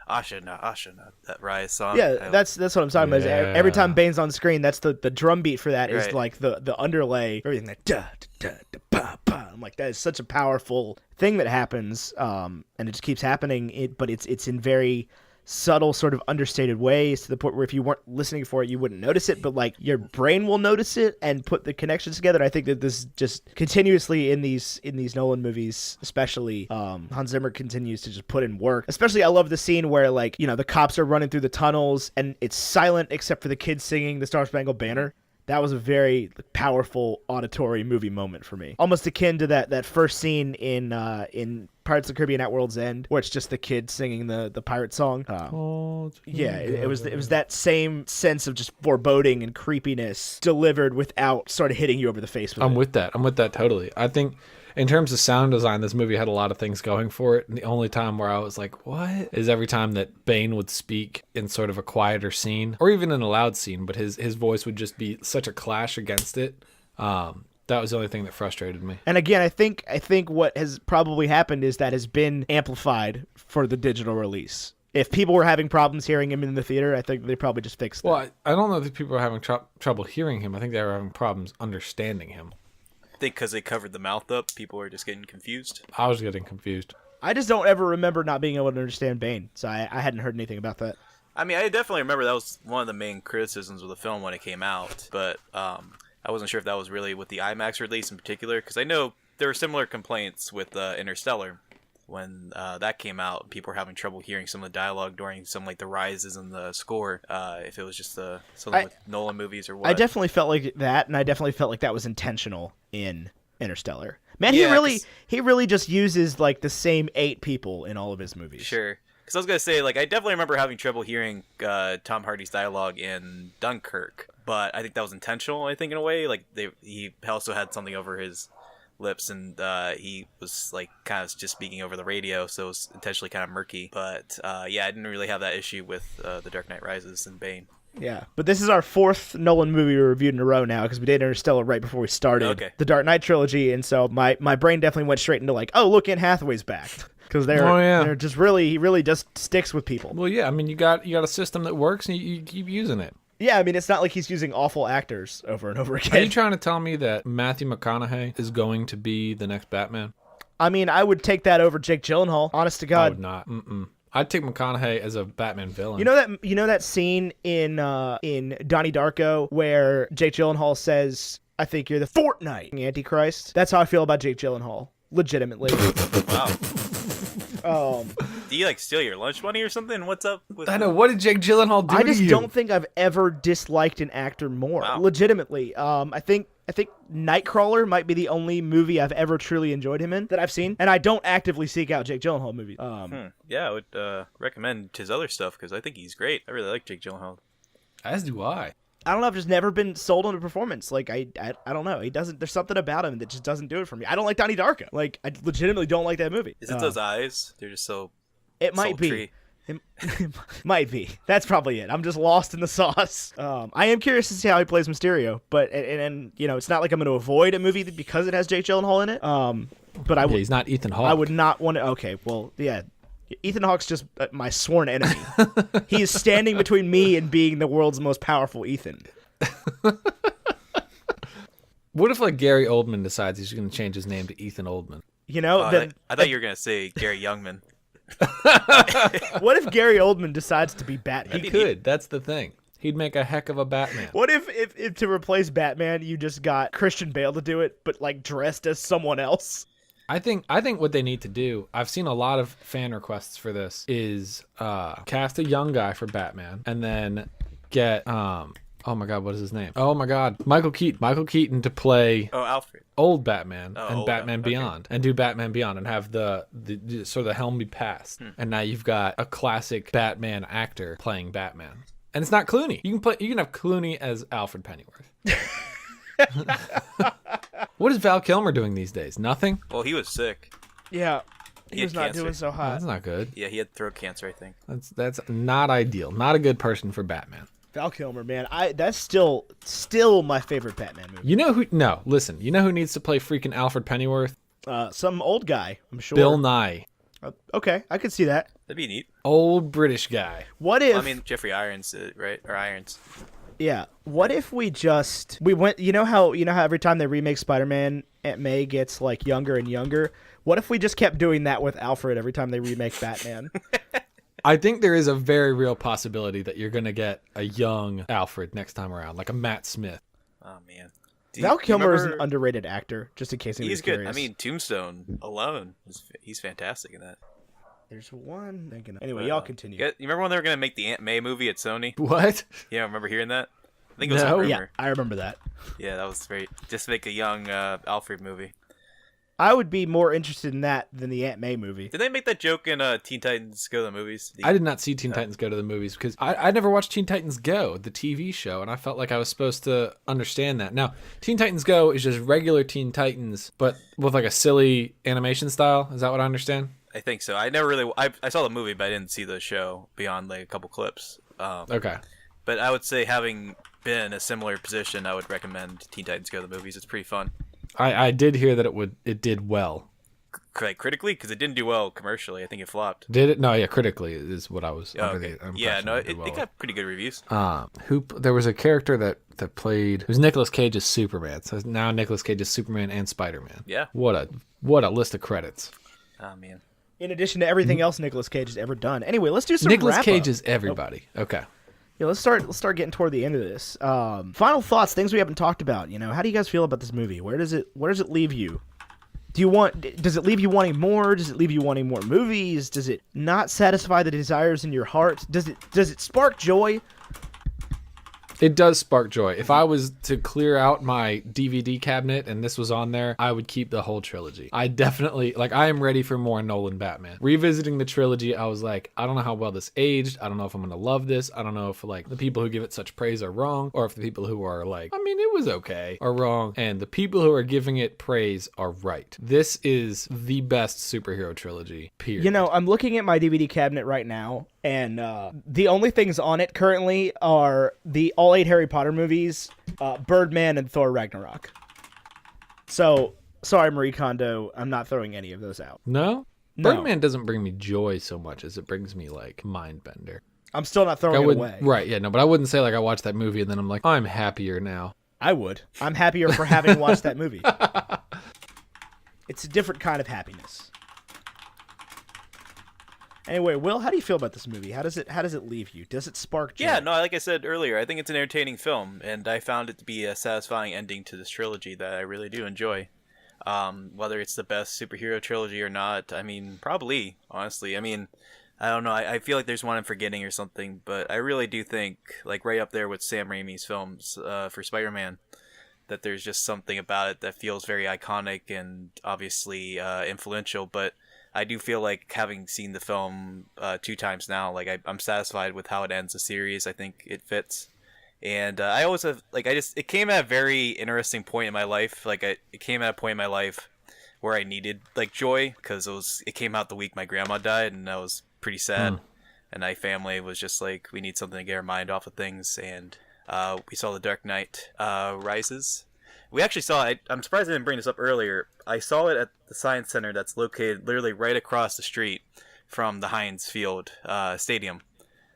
[SPEAKER 3] Ashton, that Rise song.
[SPEAKER 1] Yeah, that's what I'm talking about. Is every time Bane's on screen, that's the drum beat for that is like the underlay, everything that da da da ba ba. I'm like, that is such a powerful thing that happens, and it just keeps happening. But it's in very subtle, sort of understated ways, to the point where if you weren't listening for it, you wouldn't notice it, but like your brain will notice it and put the connections together. I think that this just continuously in these Nolan movies, especially, Hans Zimmer continues to just put in work. Especially, I love the scene where, like, you know, the cops are running through the tunnels and it's silent except for the kids singing the Star Spangled Banner. That was a very powerful auditory movie moment for me. Almost akin to that first scene in Pirates of the Caribbean at World's End, where it's just the kids singing the pirate song. It was that same sense of just foreboding and creepiness delivered without sort of hitting you over the face with it.
[SPEAKER 2] I'm with that totally. I think in terms of sound design, this movie had a lot of things going for it. And the only time where I was like, what? Is every time that Bane would speak in sort of a quieter scene, or even in a loud scene, but his voice would just be such a clash against it. That was the only thing that frustrated me.
[SPEAKER 1] And again, I think what has probably happened is that has been amplified for the digital release. If people were having problems hearing him in the theater, I think they probably just fixed that.
[SPEAKER 2] Well, I don't know that people were having trouble hearing him. I think they were having problems understanding him.
[SPEAKER 3] I think because they covered the mouth up, people were just getting confused.
[SPEAKER 2] I was getting confused.
[SPEAKER 1] I just don't ever remember not being able to understand Bane, so I hadn't heard anything about that.
[SPEAKER 3] I mean, I definitely remember that was one of the main criticisms of the film when it came out, but I wasn't sure if that was really with the IMAX release in particular, because I know there were similar complaints with Interstellar when that came out. People were having trouble hearing some of the dialogue during some like the rises in the score, if it was just something with Nolan movies or what.
[SPEAKER 1] I definitely felt like that, and I definitely felt like that was intentional in Interstellar. Man, he really just uses like the same 8 people in all of his movies.
[SPEAKER 3] Sure. Because I was going to say, like, I definitely remember having trouble hearing Tom Hardy's dialogue in Dunkirk, but I think that was intentional, I think, in a way. Like, he also had something over his lips, and he was, like, kind of just speaking over the radio, so it was intentionally kind of murky. But, yeah, I didn't really have that issue with The Dark Knight Rises and Bane.
[SPEAKER 1] Yeah, but this is our 4th Nolan movie we reviewed in a row now, because we did Interstellar right before we started the Dark Knight trilogy, and so my brain definitely went straight into, like, oh, look, Anne Hathaway's back. Because they're just he really just sticks with people.
[SPEAKER 2] Well, yeah, I mean, you got a system that works, and you keep using it.
[SPEAKER 1] Yeah, I mean, it's not like he's using awful actors over and over again.
[SPEAKER 2] Are you trying to tell me that Matthew McConaughey is going to be the next Batman?
[SPEAKER 1] I mean, I would take that over Jake Gyllenhaal, honest to God.
[SPEAKER 2] I would not. I'd take McConaughey as a Batman villain.
[SPEAKER 1] You know that scene in Donnie Darko where Jake Gyllenhaal says, "I think you're the Fortnite Antichrist." That's how I feel about Jake Gyllenhaal, legitimately.
[SPEAKER 3] Wow. Do you like steal your lunch money or something? What's up with
[SPEAKER 2] I know. What did Jake Gyllenhaal do to you?
[SPEAKER 1] I just don't think I've ever disliked an actor more. Wow. Legitimately. I think Nightcrawler might be the only movie I've ever truly enjoyed him in that I've seen, and I don't actively seek out Jake Gyllenhaal movies.
[SPEAKER 3] Yeah, I would recommend his other stuff because I think he's great. I really like Jake Gyllenhaal.
[SPEAKER 2] As do I.
[SPEAKER 1] I don't know. I've just never been sold on a performance. Like I don't know. He doesn't. There's something about him that just doesn't do it for me. I don't like Donnie Darko. Like I legitimately don't like that movie.
[SPEAKER 3] Is it those eyes? They're just so.
[SPEAKER 1] It might be. It might be. That's probably it. I'm just lost in the sauce. I am curious to see how he plays Mysterio, but and you know, it's not like I'm going to avoid a movie because it has Jake Gyllenhaal in it. But
[SPEAKER 2] he's not Ethan Hawke.
[SPEAKER 1] I would not want to. Okay, well, yeah. Ethan Hawke's just my sworn enemy. He is standing between me and being the world's most powerful Ethan.
[SPEAKER 2] What if like Gary Oldman decides he's going to change his name to Ethan Oldman?
[SPEAKER 1] You know,
[SPEAKER 3] I thought you were going to say Gary Youngman.
[SPEAKER 1] What if Gary Oldman decides to be Batman?
[SPEAKER 2] He could. That's the thing. He'd make a heck of a Batman.
[SPEAKER 1] What if to replace Batman, you just got Christian Bale to do it, but like dressed as someone else?
[SPEAKER 2] I think what they need to do, I've seen a lot of fan requests for this, is cast a young guy for Batman and then get a Oh my God, what is his name? Oh my God, Michael Keaton. Michael Keaton to play
[SPEAKER 3] Oh, Alfred.
[SPEAKER 2] old Batman and
[SPEAKER 3] old
[SPEAKER 2] Batman
[SPEAKER 3] Batman.
[SPEAKER 2] Beyond, and do Batman Beyond, and have the sort of the helm be passed, and now you've got a classic Batman actor playing Batman, and it's not Clooney. You can have Clooney as Alfred Pennyworth. What is Val Kilmer doing these days? Nothing.
[SPEAKER 3] Well, he was sick.
[SPEAKER 1] Yeah,
[SPEAKER 3] He
[SPEAKER 1] he
[SPEAKER 3] had
[SPEAKER 1] was not
[SPEAKER 3] cancer.
[SPEAKER 1] doing so hot.
[SPEAKER 2] That's not good.
[SPEAKER 3] Yeah, he had throat cancer, I think.
[SPEAKER 2] That's not ideal. Not a good person for Batman.
[SPEAKER 1] Val Kilmer, man, that's still my favorite Batman movie.
[SPEAKER 2] You know who? No, listen. You know who needs to play freaking Alfred Pennyworth?
[SPEAKER 1] Some old guy, I'm sure.
[SPEAKER 2] Bill Nye.
[SPEAKER 1] Okay, I could see that.
[SPEAKER 3] That'd be neat.
[SPEAKER 2] Old British guy.
[SPEAKER 1] What if?
[SPEAKER 3] Well, I mean, Jeffrey Irons, right? Or Irons.
[SPEAKER 1] Yeah. What if we went? You know how every time they remake Spider-Man, Aunt May gets like younger and younger. What if we just kept doing that with Alfred every time they remake Batman?
[SPEAKER 2] I think there is a very real possibility that you're gonna get a young Alfred next time around, like a Matt Smith.
[SPEAKER 3] Oh man.
[SPEAKER 1] Val Kilmer is an underrated actor, just in case anybody's
[SPEAKER 3] He's good.
[SPEAKER 1] curious.
[SPEAKER 3] I mean, Tombstone alone, he's fantastic in that.
[SPEAKER 1] There's one thinking. Anyway, y'all continue.
[SPEAKER 3] You remember when they were gonna make the Aunt May movie at Sony?
[SPEAKER 2] What?
[SPEAKER 3] Yeah, remember hearing that? I think it was
[SPEAKER 2] No.
[SPEAKER 3] a rumor.
[SPEAKER 1] Yeah, I remember that.
[SPEAKER 3] Yeah, that was great. Just make a young Alfred movie.
[SPEAKER 1] I would be more interested in that than the Aunt May movie.
[SPEAKER 3] Did they make that joke in Teen Titans Go to the Movies?
[SPEAKER 2] I did not see Teen Titans Go to the movies because I never watched Teen Titans Go, the TV show, and I felt like I was supposed to understand that. Now, Teen Titans Go is just regular Teen Titans, but with like a silly animation style. Is that what I understand?
[SPEAKER 3] I think so. I never really. I saw the movie, but I didn't see the show beyond like a couple clips.
[SPEAKER 2] Okay.
[SPEAKER 3] But I would say, having been in a similar position, I would recommend Teen Titans Go to the Movies. It's pretty fun.
[SPEAKER 2] I did hear that it did well.
[SPEAKER 3] Like critically, because it didn't do well commercially. I think it flopped.
[SPEAKER 2] Did it? No, yeah, critically is what I was under
[SPEAKER 3] Okay.
[SPEAKER 2] the impression
[SPEAKER 3] Yeah, no,
[SPEAKER 2] it
[SPEAKER 3] it
[SPEAKER 2] did well.
[SPEAKER 3] got pretty good reviews.
[SPEAKER 2] There was a character that played, it was Nicolas Cage's Superman. So now Nicolas Cage is Superman and Spider-Man.
[SPEAKER 3] Yeah.
[SPEAKER 2] What a list of credits.
[SPEAKER 3] Oh man.
[SPEAKER 1] In addition to everything else Nicolas Cage has ever done. Anyway, let's do some
[SPEAKER 2] Nicolas
[SPEAKER 1] wrap
[SPEAKER 2] Cage
[SPEAKER 1] up.
[SPEAKER 2] is everybody. Okay.
[SPEAKER 1] Yeah, let's start getting toward the end of this. Final thoughts, things we haven't talked about. How do you guys feel about this movie? Where does it leave you? Does it leave you wanting more? Does it leave you wanting more movies? Does it not satisfy the desires in your heart? Does it spark joy?
[SPEAKER 2] It does spark joy. If I was to clear out my DVD cabinet and this was on there, I would keep the whole trilogy. I definitely, I am ready for more Nolan Batman. Revisiting the trilogy, I was like, I don't know how well this aged. I don't know if I'm going to love this. I don't know if, the people who give it such praise are wrong, or if the people who are like, I mean, it was okay, are wrong. And the people who are giving it praise are right. This is the best superhero trilogy, period.
[SPEAKER 1] I'm looking at my DVD cabinet right now, and the only things on it currently are all 8 Harry Potter movies, Birdman, and Thor Ragnarok. So, sorry, Marie Kondo, I'm not throwing any of those out.
[SPEAKER 2] No?
[SPEAKER 1] No.
[SPEAKER 2] Birdman doesn't bring me joy so much as it brings me, mind bender.
[SPEAKER 1] I'm still not throwing it away.
[SPEAKER 2] Right, yeah, no, but I wouldn't say, I watched that movie and then I'm like, I'm happier now.
[SPEAKER 1] I would. I'm happier for having watched that movie. It's a different kind of happiness. Anyway, Will, how do you feel about this movie? How does it leave you? Does it spark joy?
[SPEAKER 3] Yeah, no, like I said earlier, I think it's an entertaining film, and I found it to be a satisfying ending to this trilogy that I really do enjoy. Whether it's the best superhero trilogy or not, I mean, probably, honestly. I mean, I don't know. I feel like there's one I'm forgetting or something, but I really do think, right up there with Sam Raimi's films for Spider-Man, that there's just something about it that feels very iconic and obviously influential, but I do feel like, having seen the film 2 times now, I'm satisfied with how it ends the series. I think it fits. And I always have, it came at a very interesting point in my life. It came at a point in my life where I needed, joy, because it came out the week my grandma died, and I was pretty sad. And my family was just like, we need something to get our mind off of things. And we saw The Dark Knight Rises. We actually saw it. I'm surprised I didn't bring this up earlier. I saw it at the Science Center that's located literally right across the street from the Heinz Field Stadium.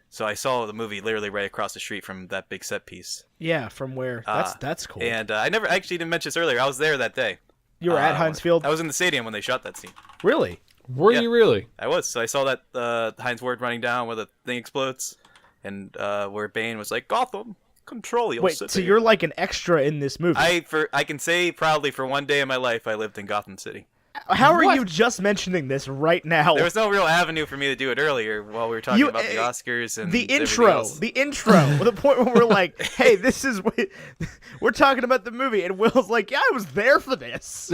[SPEAKER 3] So I saw the movie literally right across the street from that big set piece.
[SPEAKER 1] Yeah, from where? That's cool.
[SPEAKER 3] And I actually didn't mention this earlier. I was there that day.
[SPEAKER 1] You were at Heinz Field?
[SPEAKER 3] I was in the stadium when they shot that scene.
[SPEAKER 1] Really?
[SPEAKER 2] Were you really?
[SPEAKER 3] I was. So I saw that Heinz Ward running down where the thing explodes, and where Bane was like, Gotham, control your city.
[SPEAKER 1] Wait, so you're like an extra in this movie?
[SPEAKER 3] I can say proudly, for one day in my life, I lived in Gotham City.
[SPEAKER 1] How are
[SPEAKER 2] What?
[SPEAKER 1] you just mentioning this right now?
[SPEAKER 3] There was no real avenue for me to do it earlier while we were talking about the Oscars and
[SPEAKER 1] the
[SPEAKER 3] everything else.
[SPEAKER 1] the point where we're like, hey, this is we're talking about the movie, and Will's like, yeah, I was there for this.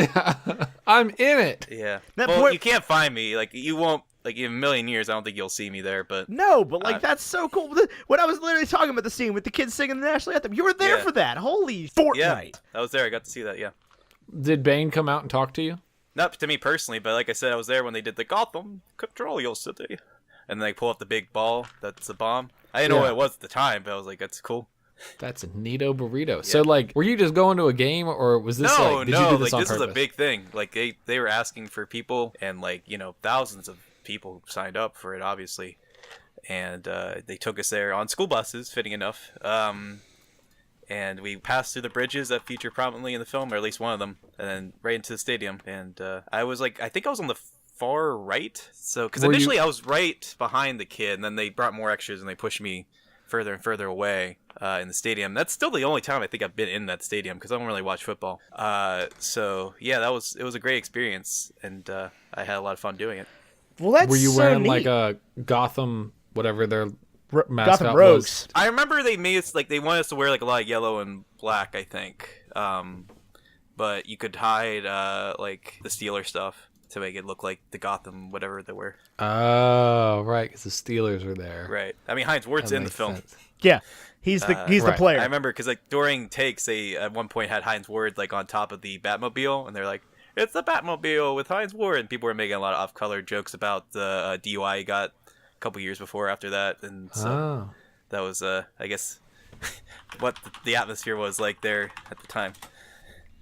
[SPEAKER 2] I'm in it.
[SPEAKER 3] Yeah.
[SPEAKER 1] That
[SPEAKER 3] Well,
[SPEAKER 1] point-
[SPEAKER 3] you can't find me. Like, you won't. Like, in a million years, I don't think you'll see me there. But
[SPEAKER 1] No, but like that's so cool. When I was literally talking about the scene with the kids singing the national anthem, you were there
[SPEAKER 3] Yeah.
[SPEAKER 1] for that. Holy
[SPEAKER 3] yeah,
[SPEAKER 1] fortnight!
[SPEAKER 3] I was there. I got to see that. Yeah.
[SPEAKER 2] Did Bane come out and talk to you?
[SPEAKER 3] Not to me personally, but like I said, I was there when they did the Gotham control your city, and they pull up the big ball. That's a bomb. I didn't know what it was at the time, but I was like, that's cool.
[SPEAKER 2] That's a neato burrito. So, like, were you just going to a game, or was this
[SPEAKER 3] No,
[SPEAKER 2] like, did
[SPEAKER 3] no,
[SPEAKER 2] you do this
[SPEAKER 3] like
[SPEAKER 2] on
[SPEAKER 3] this is a
[SPEAKER 2] purpose?
[SPEAKER 3] big thing. Like they were asking for people, and like thousands of people signed up for it, obviously, and they took us there on school buses, fitting enough. And we passed through the bridges that feature prominently in the film, or at least one of them, and then right into the stadium. And I was like, I think I was on the far right. So, because initially I was right behind the kid, and then they brought more extras and they pushed me further and further away in the stadium. That's still the only time I think I've been in that stadium because I don't really watch football. So yeah, it was a great experience, and I had a lot of fun doing it.
[SPEAKER 1] Well, that's
[SPEAKER 2] Were you
[SPEAKER 1] so
[SPEAKER 2] wearing
[SPEAKER 1] neat.
[SPEAKER 2] like a Gotham, whatever their mascot
[SPEAKER 1] Gotham Rogues?
[SPEAKER 2] was?
[SPEAKER 3] I remember they made us like they wanted us to wear like a lot of yellow and black, I think. But you could hide like the Steeler stuff to make it look like the Gotham whatever they were.
[SPEAKER 2] Oh, right, because the Steelers were there.
[SPEAKER 3] Right. I mean, Heinz Ward's
[SPEAKER 2] That
[SPEAKER 3] in the
[SPEAKER 2] makes
[SPEAKER 3] film.
[SPEAKER 2] sense.
[SPEAKER 1] Yeah, he's the
[SPEAKER 2] Right.
[SPEAKER 1] player.
[SPEAKER 3] I remember because like during takes, they at one point had Heinz Ward like on top of the Batmobile, and they're like, "It's the Batmobile with Heinz Ward," and people were making a lot of off-color jokes about the DUI he got a couple years before after that, and so that was I guess what the atmosphere was like there at the time.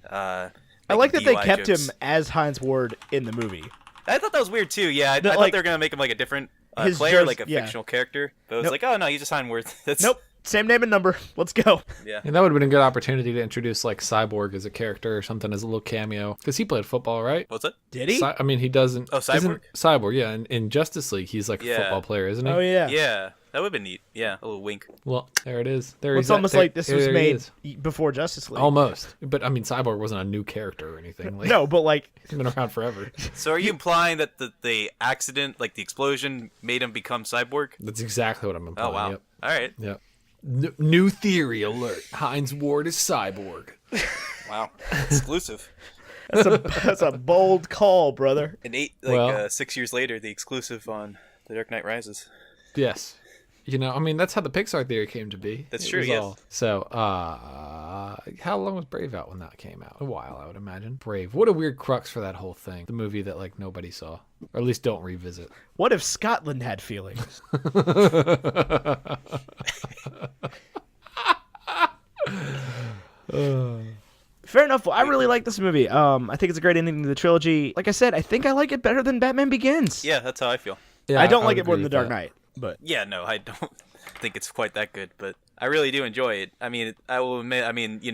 [SPEAKER 1] I like that they
[SPEAKER 3] DUI
[SPEAKER 1] kept
[SPEAKER 3] jokes.
[SPEAKER 1] him as Heinz Ward in the movie.
[SPEAKER 3] I thought that was weird too. Yeah, I thought
[SPEAKER 1] like,
[SPEAKER 3] they were gonna make him like a different
[SPEAKER 1] his
[SPEAKER 3] player,
[SPEAKER 1] jersey-
[SPEAKER 3] like a
[SPEAKER 1] yeah.
[SPEAKER 3] fictional character. But it was
[SPEAKER 1] Nope.
[SPEAKER 3] like, oh no, you just Heinz Ward. That's,
[SPEAKER 1] Nope, same name and number. Let's go.
[SPEAKER 3] Yeah.
[SPEAKER 2] And that would have been a good opportunity to introduce like Cyborg as a character or something as a little cameo because he played football, right?
[SPEAKER 3] What's that?
[SPEAKER 1] Did he?
[SPEAKER 2] I mean, he doesn't.
[SPEAKER 3] Oh, Cyborg?
[SPEAKER 2] isn't- Cyborg, yeah. In Justice League, he's like a
[SPEAKER 3] Yeah.
[SPEAKER 2] football player, isn't he?
[SPEAKER 1] Oh yeah.
[SPEAKER 3] Yeah, that would have been neat. Yeah, a little wink.
[SPEAKER 2] Well, there it is. There
[SPEAKER 1] Well,
[SPEAKER 2] he's
[SPEAKER 1] it's
[SPEAKER 2] at-
[SPEAKER 1] almost
[SPEAKER 2] there-
[SPEAKER 1] like this was
[SPEAKER 2] there he
[SPEAKER 1] made
[SPEAKER 2] is.
[SPEAKER 1] before Justice League.
[SPEAKER 2] Almost, but I mean, Cyborg wasn't a new character or anything. Like,
[SPEAKER 1] No, but like
[SPEAKER 2] he's been around forever.
[SPEAKER 3] So are you implying that the accident, like the explosion, made him become cyborg?
[SPEAKER 2] That's exactly what I'm implying.
[SPEAKER 3] Oh wow.
[SPEAKER 2] Yep.
[SPEAKER 3] All right.
[SPEAKER 2] Yep. New theory alert: Heinz Ward is Cyborg.
[SPEAKER 3] Wow. Exclusive.
[SPEAKER 1] that's a bold call, brother.
[SPEAKER 3] And 6 years later, the exclusive on The Dark Knight Rises.
[SPEAKER 2] Yes. You know, I mean, that's how the Pixar theory came to be.
[SPEAKER 3] That's
[SPEAKER 2] It
[SPEAKER 3] true,
[SPEAKER 2] was
[SPEAKER 3] yes.
[SPEAKER 2] all- So, how long was Brave out when that came out? A while, I would imagine. Brave. What a weird crux for that whole thing. The movie that, like, nobody saw. Or at least don't revisit.
[SPEAKER 1] What if Scotland had feelings? Fair enough. Well, I really like this movie. I think it's a great ending to the trilogy. Like I said, I think I like it better than Batman Begins.
[SPEAKER 3] Yeah, that's how I feel.
[SPEAKER 2] Yeah,
[SPEAKER 1] I don't
[SPEAKER 2] would
[SPEAKER 1] like it more
[SPEAKER 2] agree
[SPEAKER 1] than The
[SPEAKER 2] with
[SPEAKER 1] Dark
[SPEAKER 2] that.
[SPEAKER 1] Knight, but
[SPEAKER 3] Yeah, no, I don't think it's quite that good, but I really do enjoy it. I mean, I will admit,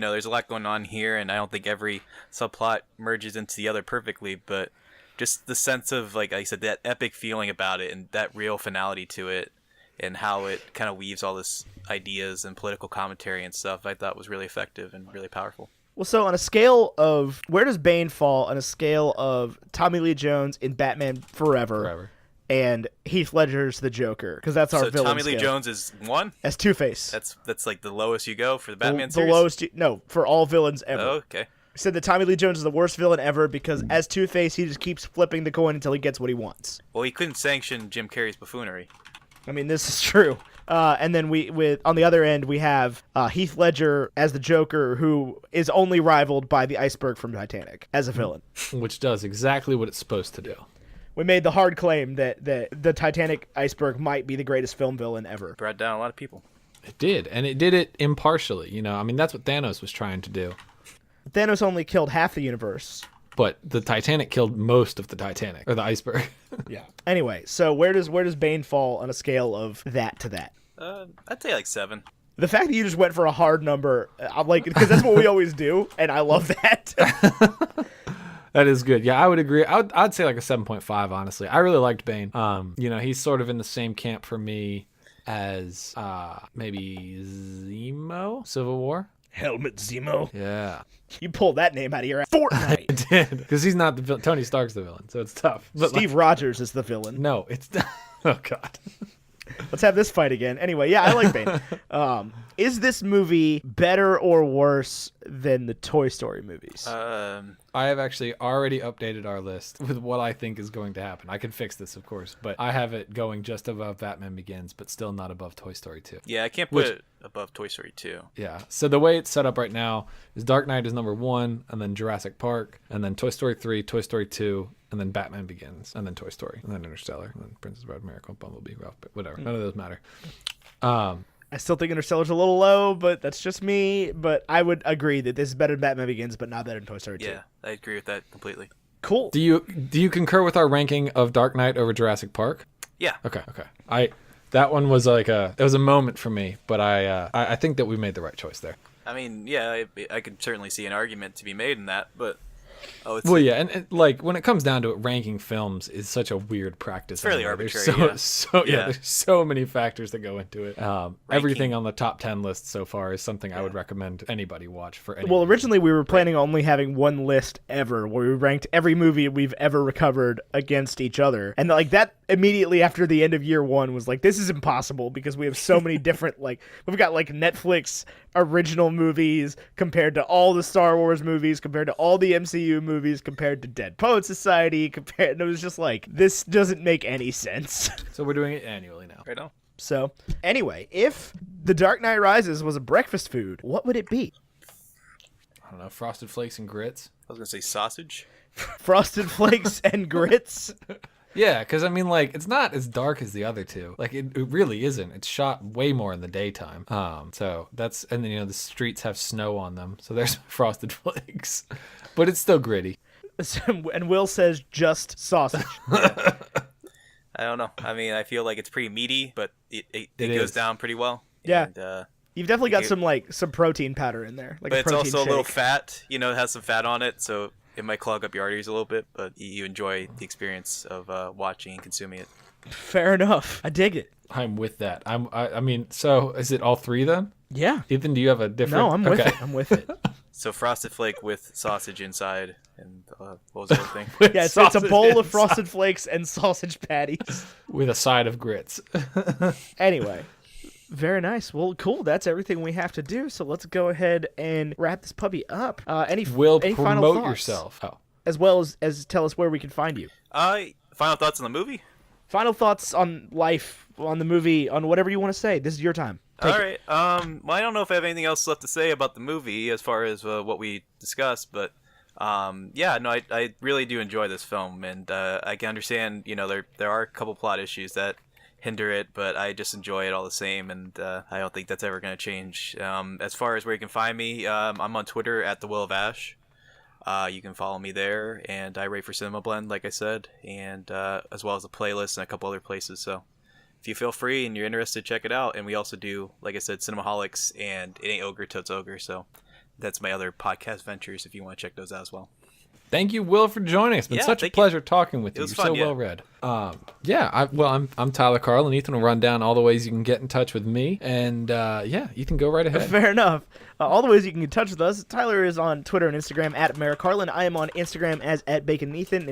[SPEAKER 3] there's a lot going on here, and I don't think every subplot merges into the other perfectly, but just the sense of, like I said, that epic feeling about it and that real finality to it and how it kind of weaves all this ideas and political commentary and stuff, I thought was really effective and really powerful.
[SPEAKER 1] well, so on a scale of where does Bane fall on a scale of Tommy Lee Jones in Batman Forever. And Heath Ledger's the Joker, because that's our
[SPEAKER 3] So
[SPEAKER 1] villain
[SPEAKER 3] Tommy Lee
[SPEAKER 1] scale.
[SPEAKER 3] Jones is 1?
[SPEAKER 1] As Two-Face.
[SPEAKER 3] That's like the lowest you go for the Batman
[SPEAKER 1] the
[SPEAKER 3] series?
[SPEAKER 1] lowest, no, for all villains ever.
[SPEAKER 3] Oh, okay.
[SPEAKER 1] Said that Tommy Lee Jones is the worst villain ever because as Two-Face, he just keeps flipping the coin until he gets what he wants.
[SPEAKER 3] Well, he couldn't sanction Jim Carrey's buffoonery.
[SPEAKER 1] I mean, this is true. And then on the other end, we have Heath Ledger as the Joker, who is only rivaled by the iceberg from Titanic as a villain.
[SPEAKER 2] Which does exactly what it's supposed to do.
[SPEAKER 1] We made the hard claim that the Titanic iceberg might be the greatest film villain ever.
[SPEAKER 3] Brought down a lot of people.
[SPEAKER 2] It did, and it did it impartially. You know, I mean, that's what Thanos was trying to do.
[SPEAKER 1] Thanos only killed half the universe.
[SPEAKER 2] But the Titanic killed most of the Titanic, or the iceberg.
[SPEAKER 1] Yeah. Anyway, so where does Bane fall on a scale of that to that?
[SPEAKER 3] I'd say like 7.
[SPEAKER 1] The fact that you just went for a hard number, I'm like, because that's what we always do, and I love that.
[SPEAKER 2] That is good. Yeah, I would agree. I'd say like a 7.5, honestly. I really liked Bane. You know, he's sort of in the same camp for me as maybe Zemo, Civil War.
[SPEAKER 1] Helmet Zemo.
[SPEAKER 2] Yeah.
[SPEAKER 1] You pulled that name out of your ass. Fortnite.
[SPEAKER 2] did, because he's not the villain. Tony Stark's the villain, so it's tough. But
[SPEAKER 1] Steve Rogers is the villain.
[SPEAKER 2] no, it's not. Oh God.
[SPEAKER 1] Let's have this fight again. Anyway, yeah, I like Bane. Is this movie better or worse than the Toy Story movies?
[SPEAKER 2] I have actually already updated our list with what I think is going to happen. I can fix this, of course, but I have it going just above Batman Begins, but still not above Toy Story 2.
[SPEAKER 3] Yeah, I can't put it above Toy Story 2.
[SPEAKER 2] Yeah. So the way it's set up right now is Dark Knight is number 1, and then Jurassic Park, and then Toy Story 3, Toy Story 2, and then Batman Begins, and then Toy Story, and then Interstellar, and then Princess Bride, Miracle, Bumblebee, Ralph, whatever. None of those matter.
[SPEAKER 1] I still think Interstellar's a little low, but that's just me. But I would agree that this is better than Batman Begins, but not better than Toy Story 2.
[SPEAKER 3] Yeah, I agree with that completely.
[SPEAKER 1] Cool.
[SPEAKER 2] Do you concur with our ranking of Dark Knight over Jurassic Park?
[SPEAKER 3] Yeah.
[SPEAKER 2] Okay. That one was like it was a moment for me, but I think that we made the right choice there.
[SPEAKER 3] I mean, yeah, I could certainly see an argument to be made in that, but
[SPEAKER 2] well, yeah, and like when it comes down to it, ranking films is such a weird practice.
[SPEAKER 3] It's fairly
[SPEAKER 2] anyway.
[SPEAKER 3] arbitrary.
[SPEAKER 2] There's so many factors that go into it. Everything on the top 10 list so far is something I would recommend anybody watch for any.
[SPEAKER 1] Well, originally we were planning on only having one list ever where we ranked every movie we've ever recovered against each other, and like that immediately after the end of year one was like, this is impossible because we have so many different like we've got like Netflix original movies compared to all the Star Wars movies compared to all the MCU movies compared to Dead Poet Society compared, and it was just like, this doesn't make any sense.
[SPEAKER 2] So we're doing it annually now.
[SPEAKER 3] right on.
[SPEAKER 1] So anyway, if The Dark Knight Rises was a breakfast food, what would it be?
[SPEAKER 2] I don't know, Frosted Flakes and grits.
[SPEAKER 3] I was gonna say sausage.
[SPEAKER 1] Frosted Flakes and grits?
[SPEAKER 2] Yeah, because I mean, like, it's not as dark as the other two. Like, it really isn't. It's shot way more in the daytime. So that's, and then, the streets have snow on them. So there's Frosted Flakes. But it's still gritty.
[SPEAKER 1] And Will says just sausage.
[SPEAKER 3] I don't know. I mean, I feel like it's pretty meaty, but it goes down pretty well.
[SPEAKER 1] Yeah.
[SPEAKER 3] And,
[SPEAKER 1] You've definitely got some protein powder in there. Like
[SPEAKER 3] but it's also
[SPEAKER 1] shake.
[SPEAKER 3] a little fat. It has some fat on it, so it might clog up your arteries a little bit, but you enjoy the experience of watching and consuming it.
[SPEAKER 1] Fair enough. I dig it.
[SPEAKER 2] I'm with that. I mean, so is it all three then?
[SPEAKER 1] Yeah.
[SPEAKER 2] Ethan, do you have a different?
[SPEAKER 1] No, I'm with it. I'm with it.
[SPEAKER 3] So Frosted Flake with sausage inside, and what was the other thing?
[SPEAKER 1] Yeah, it's a bowl of Frosted Flakes and sausage patties.
[SPEAKER 2] With a side of grits.
[SPEAKER 1] Anyway. Very nice. Well, cool. That's everything we have to do. So let's go ahead and wrap this puppy up. Any final
[SPEAKER 2] promote
[SPEAKER 1] thoughts?
[SPEAKER 2] yourself. Oh.
[SPEAKER 1] As well as tell us where we can find you.
[SPEAKER 3] Final thoughts on the movie?
[SPEAKER 1] Final thoughts on life, on the movie, on whatever you want to say. This is your time. Take it.
[SPEAKER 3] Well, I don't know if I have anything else left to say about the movie as far as what we discussed, but I really do enjoy this film, and I can understand, there are a couple plot issues that hinder it, but I just enjoy it all the same, and I don't think that's ever going to change. As far as where you can find me, I'm on Twitter at The Will of Ash. You can follow me there, and I rate for Cinema Blend, like I said, and as well as a playlist and a couple other places. So if you feel free and you're interested, check it out. And we also do, like I said, Cinemaholics and It Ain't Ogre Till It's Ogre. So that's my other podcast ventures if you want to check those out as well.
[SPEAKER 2] Thank you, Will, for joining us. It's been such a pleasure talking with you.
[SPEAKER 3] You're
[SPEAKER 2] fun,
[SPEAKER 3] so
[SPEAKER 2] well read. I'm Tyler Carl, and Ethan will run down all the ways you can get in touch with me. And Ethan, go right ahead.
[SPEAKER 1] Fair enough. All the ways you can get in touch with us. Tyler is on Twitter and Instagram at Maricarlin. I am on Instagram as at Baconethan,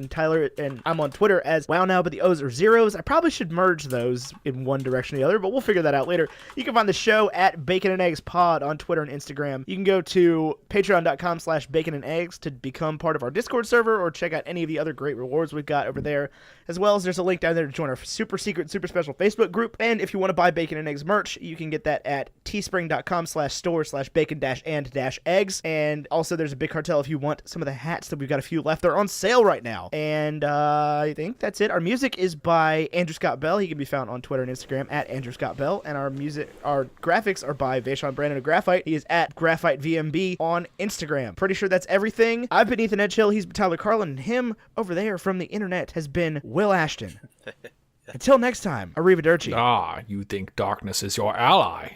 [SPEAKER 1] and I'm on Twitter as Wow Now, but the O's are zeros. I probably should merge those in one direction or the other, but we'll figure that out later. You can find the show at Bacon and Eggs Pod on Twitter and Instagram. You can go to patreon.com/baconandeggs to become part of our Discord server or check out any of the other great rewards we've got over there. As well as there's a link down there to join our super secret, super special Facebook group. And if you want to buy Bacon and Eggs merch, you can get that at teespring.com/store/bacon-and-eggs. And also there's a Big Cartel if you want some of the hats that we've got a few left. They're on sale right now. And I think that's it. Our music is by Andrew Scott Bell. He can be found on Twitter and Instagram at Andrew Scott Bell. And our graphics are by Vaishon Brandon of Graphite. He is at GraphiteVMB on Instagram. Pretty sure that's everything. I've been Ethan Edgehill. He's been Tyler Carlin. And him over there from the internet has been Will Ashton. Until next time, arrivederci.
[SPEAKER 2] You think darkness is your ally.